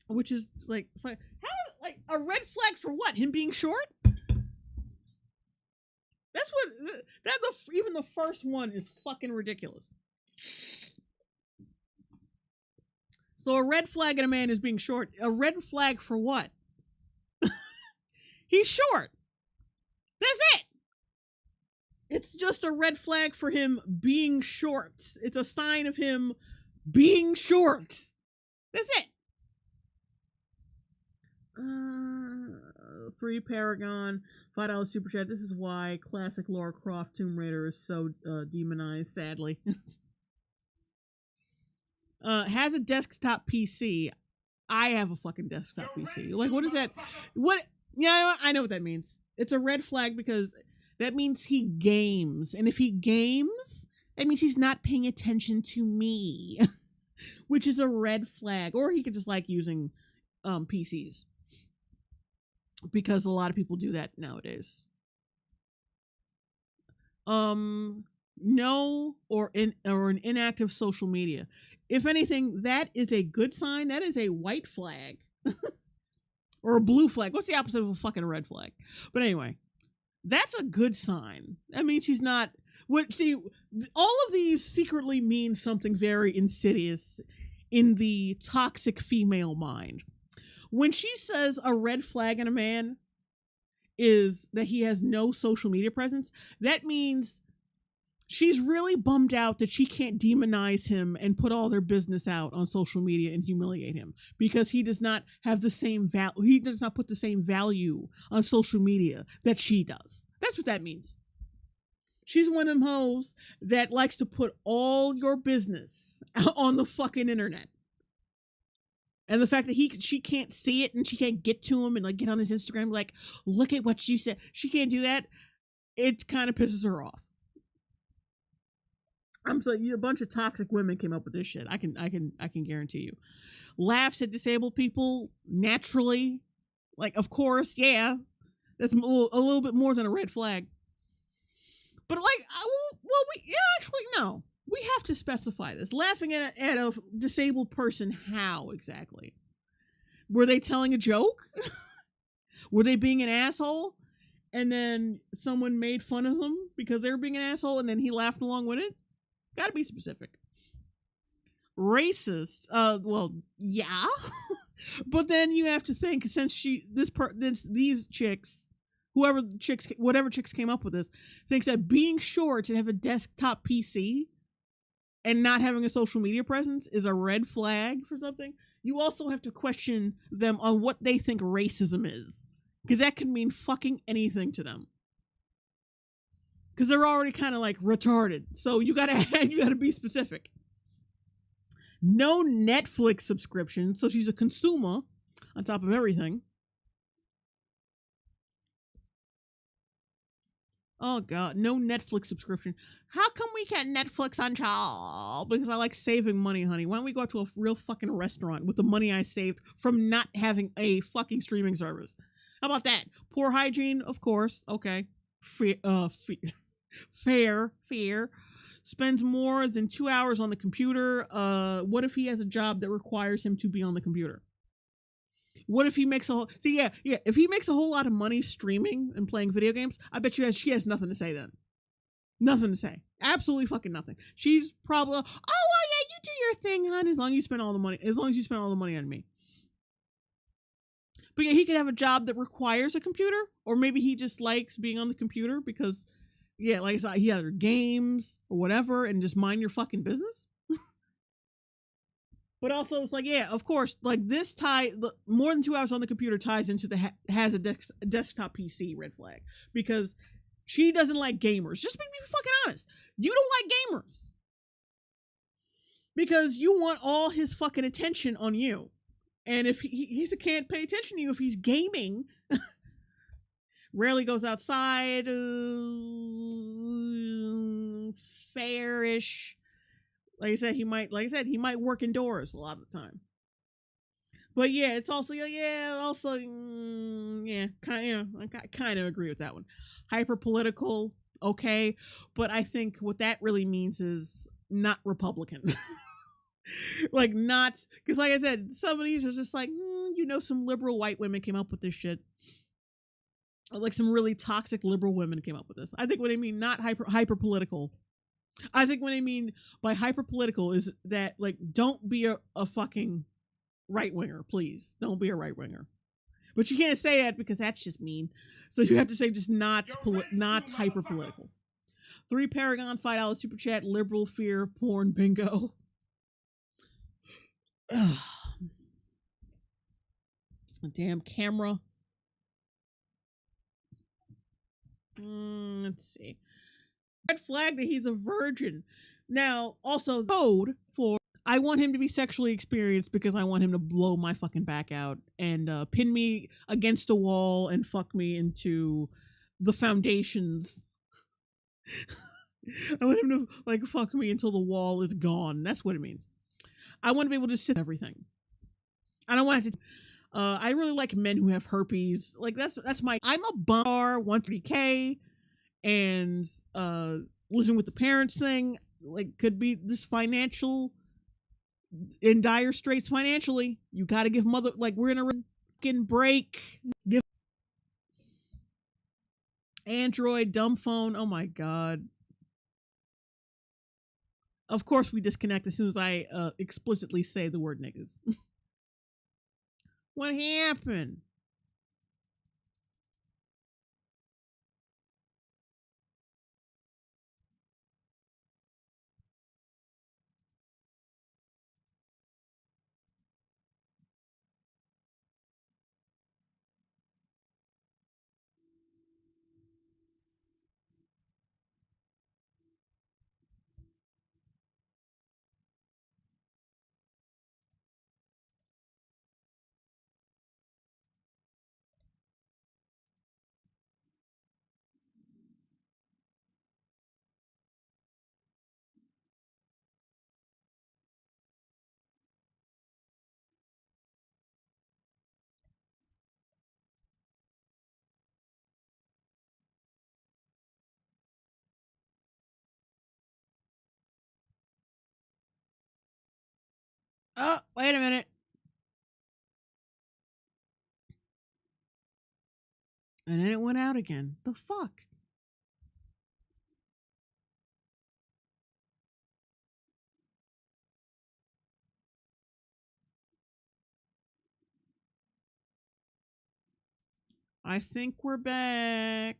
which is like, a red flag for what? Him being short? That's what, even the first one is fucking ridiculous. So a red flag in a man is being short. A red flag for what? He's short. That's it. It's just a red flag for him being short. It's a sign of him being short. That's it. 3 Paragon, $5 super chat. This is why classic Lara Croft Tomb Raider is so demonized, sadly. Has a desktop PC. I have a fucking desktop PC. Like, what is that? What? Yeah, I know what that means. It's a red flag because that means he games. And if he games, that means he's not paying attention to me. Which is a red flag. Or he could just like using PCs. Because a lot of people do that nowadays. No, or an inactive social media. If anything, that is a good sign. That is a white flag. Or a blue flag. What's the opposite of a fucking red flag? But anyway, that's a good sign. That means he's not... See, all of these secretly mean something very insidious in the toxic female mind. When she says a red flag in a man is that he has no social media presence, that means she's really bummed out that she can't demonize him and put all their business out on social media and humiliate him because he does not have the same value. He does not put the same value on social media that she does. That's what that means. She's one of them hoes that likes to put all your business on the fucking internet. And the fact that she can't see it and she can't get to him and like get on his Instagram like, look at what you said. She can't do that. It kind of pisses her off. I'm saying a bunch of toxic women came up with this shit. I can guarantee you. Laughs at disabled people naturally, like of course, yeah, that's a little bit more than a red flag. But like, no, we have to specify this. Laughing at a disabled person, how exactly? Were they telling a joke? Were they being an asshole? And then someone made fun of them because they were being an asshole, and then he laughed along with it. Gotta be specific. Racist. Well, yeah. But then you have to think, since these chicks, whatever chicks came up with this, thinks that being short and have a desktop PC and not having a social media presence is a red flag for something. You also have to question them on what they think racism is. Because that can mean fucking anything to them. because they're already kind of like retarded. So you gotta be specific. No Netflix subscription, so she's a consumer on top of everything. Oh god, no Netflix subscription. How come we get Netflix on child? Because I like saving money, honey. Why don't we go out to a real fucking restaurant with the money I saved from not having a fucking streaming service? How about that? Poor hygiene, of course. Okay. Fair. Spends more than 2 hours on the computer. What if he has a job that requires him to be on the computer? What if he makes a whole... See, yeah. If he makes a whole lot of money streaming and playing video games, I bet you she has nothing to say then. Nothing to say. Absolutely fucking nothing. She's probably... Oh, well, yeah, you do your thing, hon, as long as you spend all the money. As long as you spend all the money on me. But yeah, he could have a job that requires a computer. Or maybe he just likes being on the computer because... Yeah, like I said, he either games or whatever and just mind your fucking business. But also, it's like, yeah, of course, like this more than 2 hours on the computer ties into the has a desktop PC red flag. Because she doesn't like gamers. Just be fucking honest. You don't like gamers. Because you want all his fucking attention on you. And if he can't pay attention to you if he's gaming... Rarely goes outside. Fairish. Like I said, he might work indoors a lot of the time. But yeah, it's also I kind of agree with that one. Hyper political, okay, but I think what that really means is not Republican. Like not because, like I said, some of these are just like some liberal white women came up with this shit. Like some really toxic liberal women came up with this. I think what I mean, not hyper political. I think what I mean by hyper political is that, like, don't be a fucking right winger, please. Don't be a right winger. But you can't say that because that's just mean. So you have to say just not hyper political. 3 Paragon, $5 super chat, liberal fear, porn, bingo. Damn camera. Let's see. Red flag that he's a virgin. Now, also code for I want him to be sexually experienced because I want him to blow my fucking back out and pin me against a wall and fuck me into the foundations. I want him to like fuck me until the wall is gone. That's what it means. I want to be able to sit everything. I don't want to. I really like men who have herpes. Like that's my. I'm a bar 130K, and living with the parents thing like could be this financial in dire straits financially. You got to give mother like we're in a fucking break. Give Android dumb phone. Oh my god. Of course we disconnect as soon as I explicitly say the word niggas. What happened? Oh, wait a minute. And then it went out again. The fuck? I think we're back.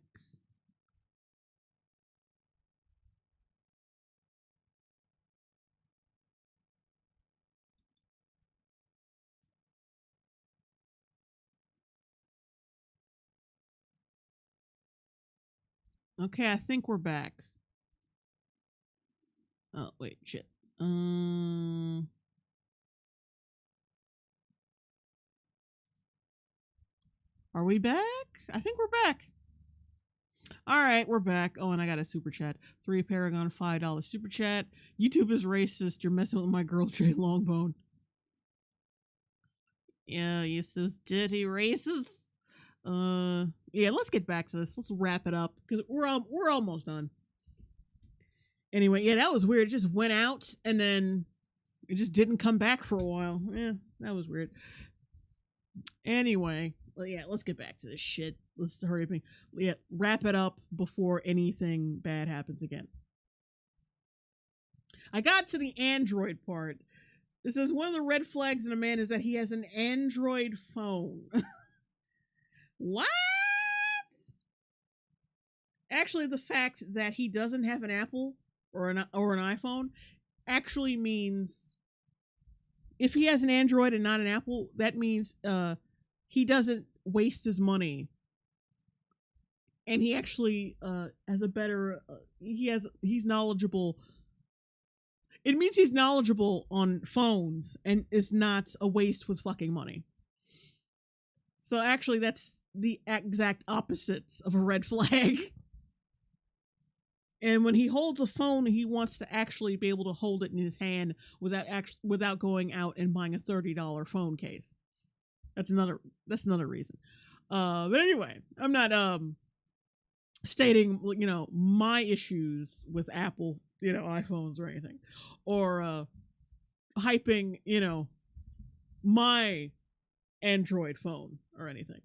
Okay, I think we're back. Oh, wait, shit. Are we back? I think we're back. All right, we're back. Oh, and I got a super chat. 3 Paragon, $5 super chat. YouTube is racist. You're messing with my girl, JLongbone. Yeah, you so dirty racist. Yeah, let's get back to this. Let's wrap it up because we're almost done. Anyway, yeah, that was weird. It just went out and then it just didn't come back for a while. Yeah, that was weird. Anyway, yeah, let's get back to this shit. Let's hurry up and wrap it up before anything bad happens again. I got to the Android part. It says one of the red flags in a man is that he has an Android phone. What? Actually, the fact that he doesn't have an Apple or an iPhone actually means if he has an Android and not an Apple, that means he doesn't waste his money. And he actually has a better he's knowledgeable. It means he's knowledgeable on phones and is not a waste with fucking money. So actually that's the exact opposite of a red flag. And when he holds a phone, he wants to actually be able to hold it in his hand without going out and buying a $30 phone case. That's another reason. But anyway, I'm not stating, my issues with Apple, iPhones or anything, or hyping, my Android phone or anything.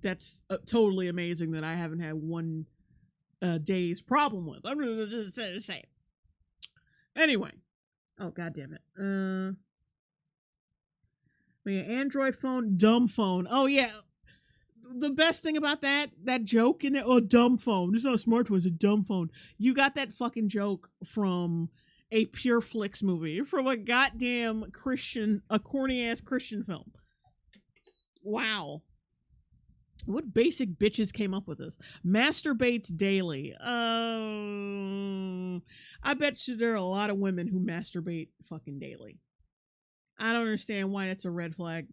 That's totally amazing that I haven't had one day's problem with. I'm just saying. Anyway, oh god damn it. Android phone, dumb phone. Oh yeah. The best thing about that joke in it, dumb phone. It's not a smartphone, it's a dumb phone. You got that fucking joke from a Pure Flix movie, from a goddamn a corny ass Christian film. Wow. What basic bitches came up with this? Masturbates daily. I bet you there are a lot of women who masturbate fucking daily. I don't understand why that's a red flag.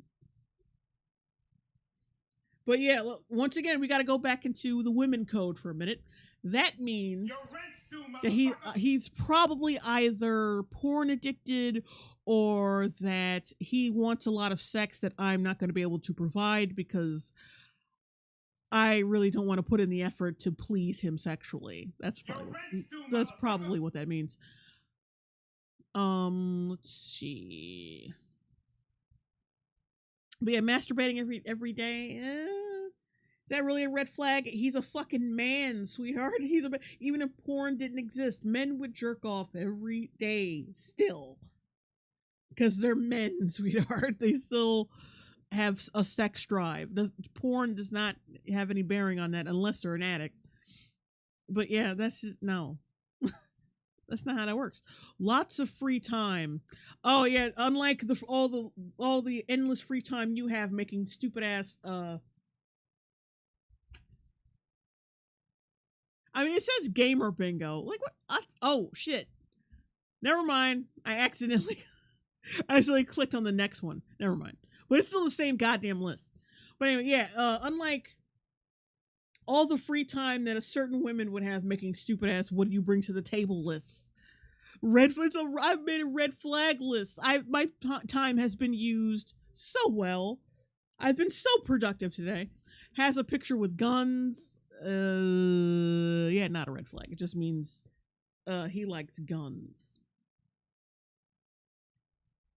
But yeah, look, once again, we got to go back into the women code for a minute. That means that he's probably either porn addicted or that he wants a lot of sex that I'm not going to be able to provide because I really don't want to put in the effort to please him sexually. That's probably what that means. Let's see. But yeah, masturbating every day. Is that really a red flag? He's a fucking man, sweetheart. Even if porn didn't exist, men would jerk off every day still. Because they're men, sweetheart. They still have a sex drive. Porn does not have any bearing on that unless they're an addict. But yeah, that's just, no. That's not how that works. Lots of free time. Oh yeah, unlike all the endless free time you have making stupid ass it says gamer bingo. Like what? Oh shit. Never mind. I accidentally clicked on the next one. Never mind. But it's still the same goddamn list. But anyway, yeah, unlike all the free time that a certain women would have making stupid ass what do you bring to the table lists. I've made a red flag list. My time has been used so well. I've been so productive today. Has a picture with guns. Yeah, not a red flag. It just means he likes guns.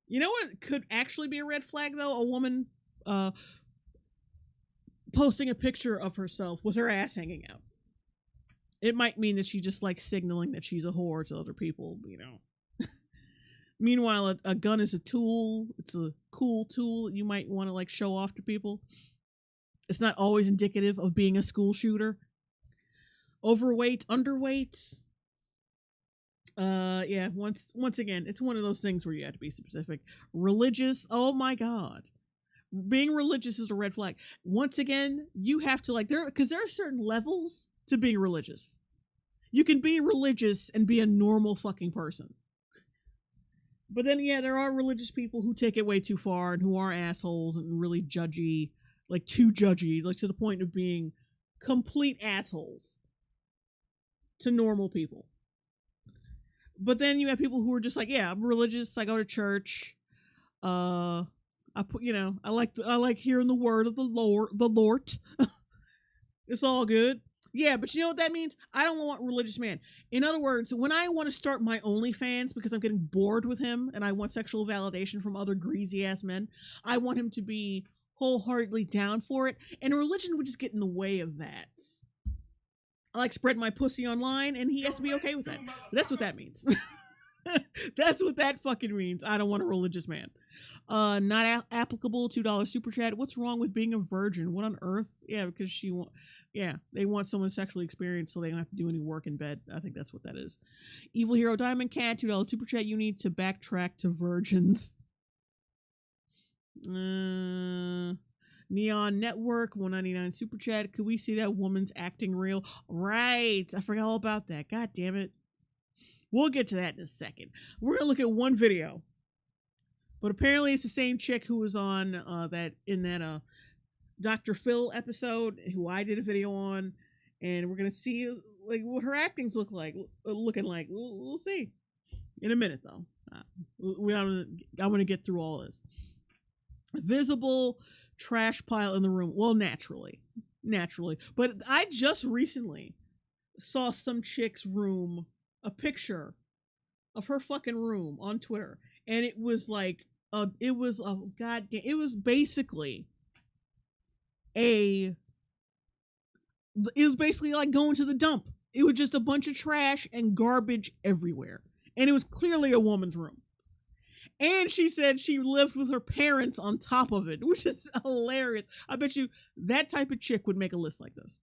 You know what could actually be a red flag though? A woman posting a picture of herself with her ass hanging out. It might mean that she just likes signaling that she's a whore to other people, Meanwhile, a gun is a tool. It's a cool tool that you might want to show off to people. It's not always indicative of being a school shooter. Overweight, underweight. Yeah, once again, it's one of those things where you have to be specific. Religious, oh my god. Being religious is a red flag. Once again, you have to because there are certain levels to being religious. You can be religious and be a normal fucking person. But then, yeah, there are religious people who take it way too far and who are assholes and really judgy, like too judgy, like to the point of being complete assholes to normal people. But then you have people who are just like, yeah, I'm religious, I go to church, I like hearing the word of the Lord. It's all good. Yeah, but you know what that means? I don't want religious man. In other words, when I want to start my OnlyFans because I'm getting bored with him and I want sexual validation from other greasy ass men, I want him to be wholeheartedly down for it, and religion would just get in the way of that. I like spread my pussy online, and he has to be okay with that. That's what that means. That's what that fucking means. I don't want a religious man. Not applicable, $2 super chat. What's wrong with being a virgin? What on earth? Yeah, because they want someone sexually experienced so they don't have to do any work in bed. I think that's what that is. Evil Hero Diamond Cat, $2 super chat. You need to backtrack to virgins. Neon Network, $1.99 super chat. Could we see that woman's acting real? Right. I forgot all about that. God damn it. We'll get to that in a second. We're going to look at one video. But apparently it's the same chick who was on that Dr. Phil episode, who I did a video on, and we're gonna see like what her acting's looking like. We'll see in a minute, though. I'm gonna get through all this. Visible trash pile in the room. Well, naturally, but I just recently saw some chick's room, a picture of her fucking room on Twitter, and it was like it was basically like going to the dump. It was just a bunch of trash and garbage everywhere, and it was clearly a woman's room. And she said she lived with her parents on top of it, which is hilarious. I bet you that type of chick would make a list like this.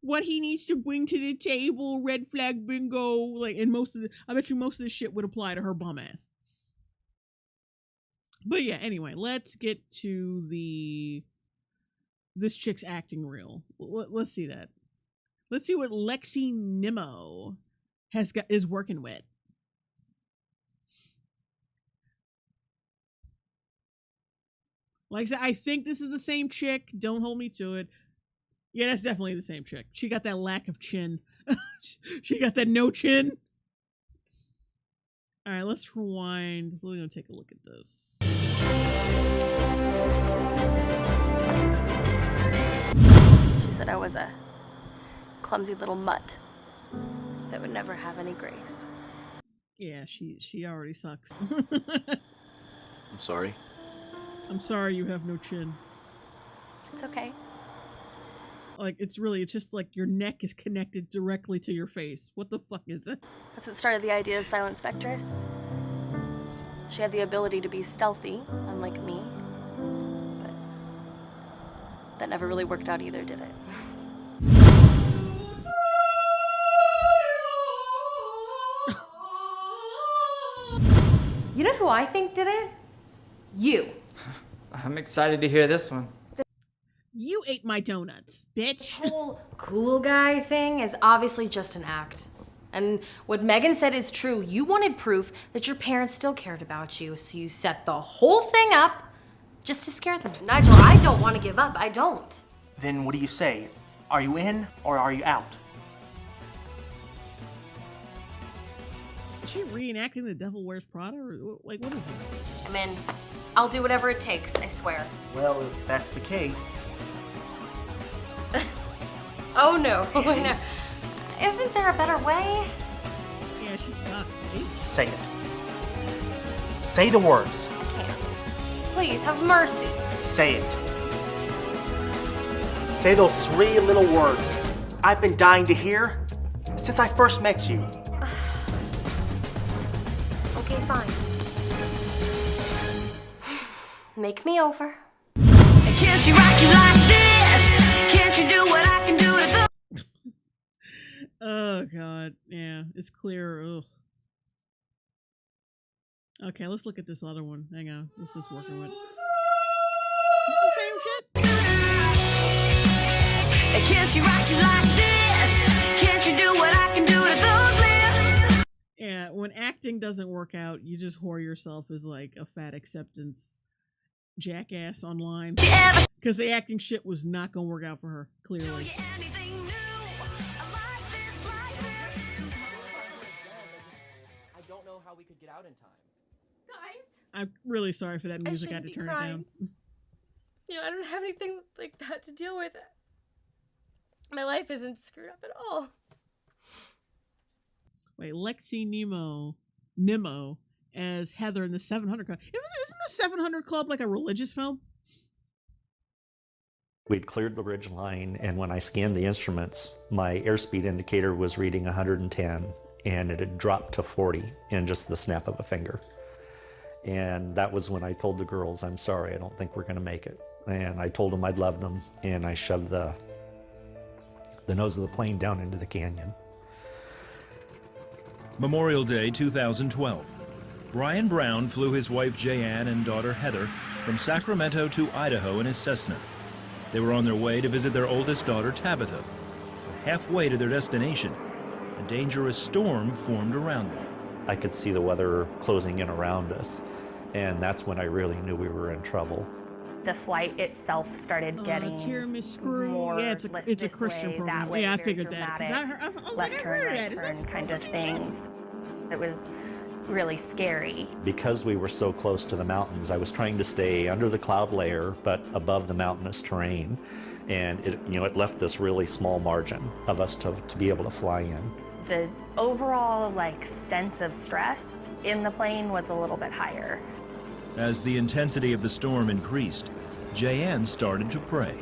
What he needs to bring to the table, red flag bingo, like, and I bet you most of this shit would apply to her bum ass. But yeah, anyway, let's get to this chick's acting reel. Let's see that. Let's see what Lexi Nimmo is working with. Like I said, I think this is the same chick. Don't hold me to it. Yeah, that's definitely the same chick. She got that lack of chin. She got that no chin. All right, let's rewind. We're going to take a look at this. She said I was a clumsy little mutt that would never have any grace. Yeah, she already sucks. I'm sorry. I'm sorry you have no chin. It's okay. Like, it's just like your neck is connected directly to your face. What the fuck is it? That's what started the idea of Silent Spectress. She had the ability to be stealthy, unlike me. But that never really worked out either, did it? You know who I think did it? You. I'm excited to hear this one. You ate my donuts, bitch. This whole cool guy thing is obviously just an act. And what Megan said is true. You wanted proof that your parents still cared about you, so you set the whole thing up just to scare them. Nigel, I don't want to give up. I don't. Then what do you say? Are you in or are you out? Is she reenacting The Devil Wears Prada? Or, like, what is this? I'm in. I'll do whatever it takes, I swear. Well, if that's the case... Oh no, no. Isn't there a better way? Yeah, she sucks. Jesus. Say it. Say the words. I can't. Please, have mercy. Say it. Say those 3 little words I've been dying to hear since I first met you. Okay, fine. Make me over. Can't you rock you like this? Can't you do what I can do to the... Oh, God. Yeah, it's clear. Ugh. Okay, let's look at this other one. Hang on. What's this working with? Is this the same shit? Can't you rock you like this? twerking doesn't work out, you just whore yourself as like a fat acceptance jackass online. Because the acting shit was not gonna work out for her, clearly. I don't know how we could get out in time. Guys, I'm really sorry for that music. I had to turn it down. You know, I don't have anything like that to deal with. My life isn't screwed up at all. Wait, Lexi Nemo as Heather in the 700 Club. Isn't the 700 Club like a religious film? We'd cleared the ridge line, and when I scanned the instruments, my airspeed indicator was reading 110, and it had dropped to 40 in just the snap of a finger. And that was when I told the girls, I'm sorry, I don't think we're gonna make it. And I told them I'd loved them, and I shoved the nose of the plane down into the canyon. Memorial Day 2012. Brian Brown flew his wife Jayanne and daughter Heather from Sacramento to Idaho in his Cessna. They were on their way to visit their oldest daughter Tabitha. Halfway to their destination, a dangerous storm formed around them. I could see the weather closing in around us, and that's when I really knew we were in trouble. The flight itself started getting more yeah, it's a Christian program. Yeah, I figured that. I was left like, I turn, heard right that. turn kind of things. It was really scary. Because we were so close to the mountains, I was trying to stay under the cloud layer, but above the mountainous terrain. And it left this really small margin of us to be able to fly in. The overall sense of stress in the plane was a little bit higher. As the intensity of the storm increased, Jayanne started to pray.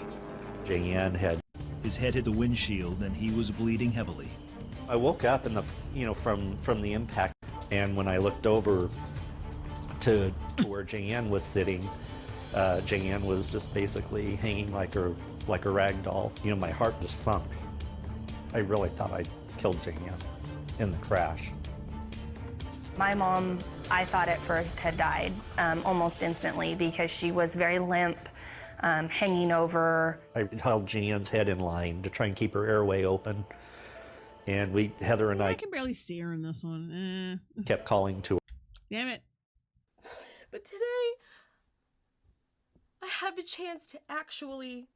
Jayanne had... His head hit the windshield and he was bleeding heavily. I woke up from the impact, and when I looked over to where Jayanne was sitting, Jayanne was just basically hanging like a rag doll. My heart just sunk. I really thought I'd killed Jayanne in the crash. My mom, I thought at first, had died almost instantly because she was very limp, hanging over. I held Jayanne's head in line to try and keep her airway open. And Heather and I can barely see her in this one. kept calling to her. Damn it. But today, I had the chance to actually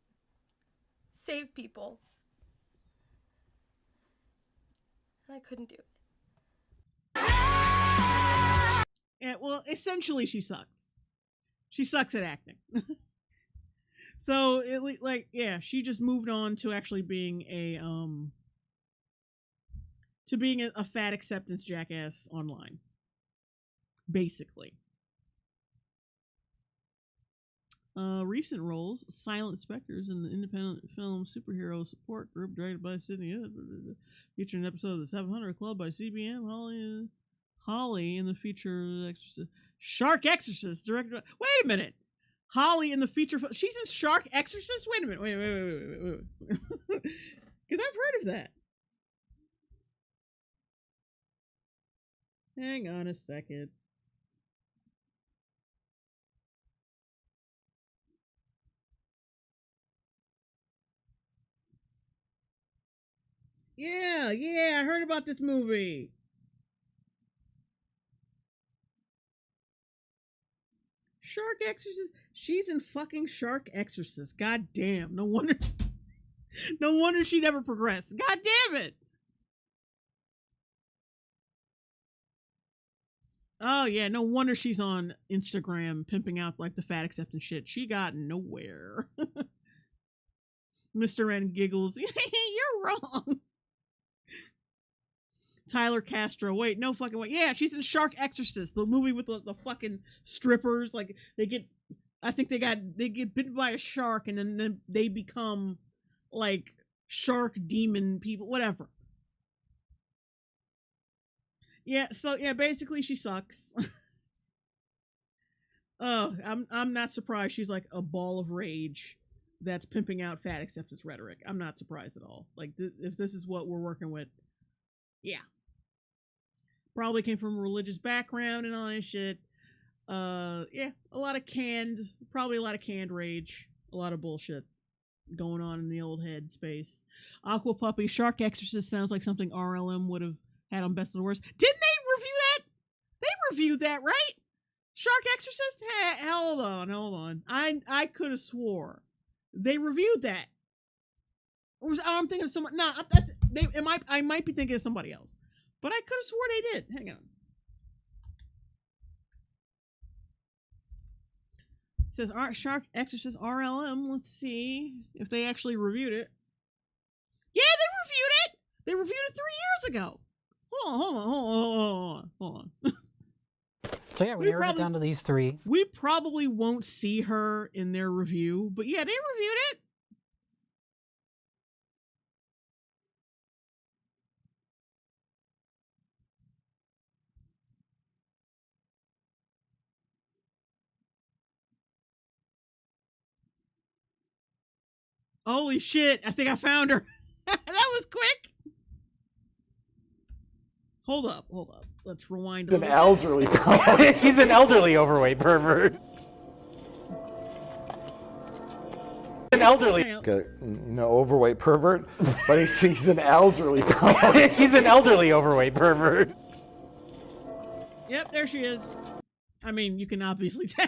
save people. And I couldn't do it. Yeah, well, essentially she sucks. She sucks at acting. So, she just moved on to actually being a fat acceptance jackass online. Basically. Recent roles: Silent Spectres in the independent film superhero support group directed by Sidney Hood, featuring an episode of the 700 Club by CBM. Holly in the feature Exorcist. Shark Exorcist directed by... Wait a minute! Holly in the feature... She's in Shark Exorcist? Wait a minute. Wait. Because I've heard of that. Hang on a second. Yeah, I heard about this movie. Shark Exorcist? She's in fucking Shark Exorcist. God damn. No wonder she never progressed. God damn it. Oh yeah, no wonder she's on Instagram pimping out the fat acceptance shit. She got nowhere. Mr. N giggles. You're wrong. Tyler Castro. Wait, no fucking way. Yeah, she's in Shark Exorcist, the movie with the fucking strippers. They get bitten by a shark and then they become shark demon people, whatever. Yeah, so yeah, basically she sucks. Oh, I'm not surprised she's a ball of rage that's pimping out fat acceptance rhetoric. I'm not surprised at all. If this is what we're working with, yeah. Probably came from a religious background and all that shit. Yeah, a lot of canned rage, a lot of bullshit going on in the old head space. Aqua Puppy, Shark Exorcist sounds like something RLM would have had on Best of the Worst. Didn't they review that? reviewed that, right? Shark Exorcist? Hey, hold on. I could have swore they reviewed that. Or was I'm thinking of someone? No, I might be thinking of somebody else, but I could have swore they did. Hang on. It says Shark Exorcist RLM. Let's see if they actually reviewed it. Yeah, they reviewed it. They reviewed it 3 years ago. Hold on. So yeah, we narrowed it down to these three. We probably won't see her in their review, but yeah, they reviewed it. Holy shit, I think I found her. That was quick. Hold up. Let's rewind. She's an elderly She's an elderly overweight pervert. An elderly, overweight pervert, but he's an elderly pervert. She's an elderly overweight pervert. Yep, there she is. I mean, you can obviously tell.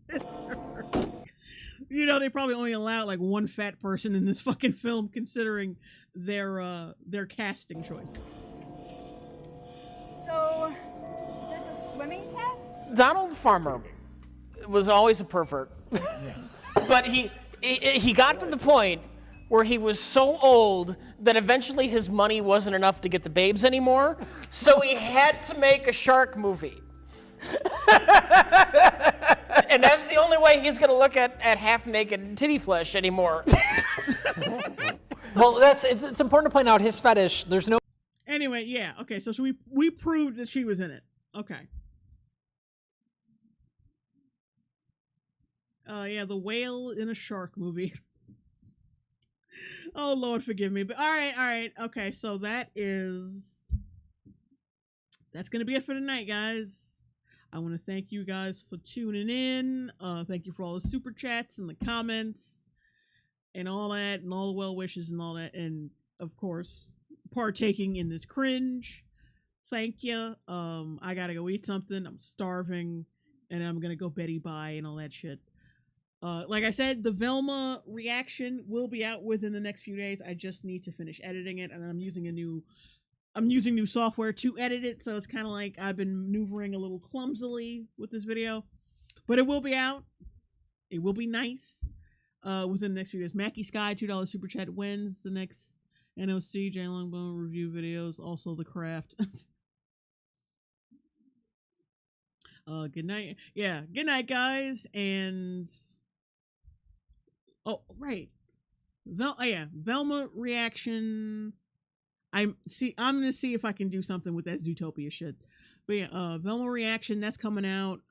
It's her. You know, they probably only allow like one fat person in this fucking film, considering their casting choices. So, is this a swimming test? Donald Farmer was always a pervert, but he got to the point where he was so old that eventually his money wasn't enough to get the babes anymore, so he had to make a shark movie. And that's the only way he's going to look at half-naked titty flesh anymore. Well, it's important to point out his fetish. There's no. Anyway, yeah, okay, so we proved that she was in it. Okay. Yeah, the whale in a shark movie. Oh, Lord, forgive me. But all right. Okay, so that's gonna be it for tonight, guys. I want to thank you guys for tuning in. Thank you for all the super chats and the comments and all that and all the well wishes and all that, and of course partaking in this cringe. Thank you. I gotta go eat something. I'm starving, and I'm gonna go Betty Bye and all that shit. Like I said, the Velma reaction will be out within the next few days. I just need to finish editing it, and I'm using new software to edit it, so it's kind of like I've been maneuvering a little clumsily with this video, but it will be out. It will be nice within the next few days. Mackie Sky, $2 super chat, wins the next NOC JLongbone review videos. Also the craft. Good night. Yeah, good night, guys. And oh, right. Velma reaction. I'm gonna see if I can do something with that Zootopia shit. But yeah, Velma reaction, that's coming out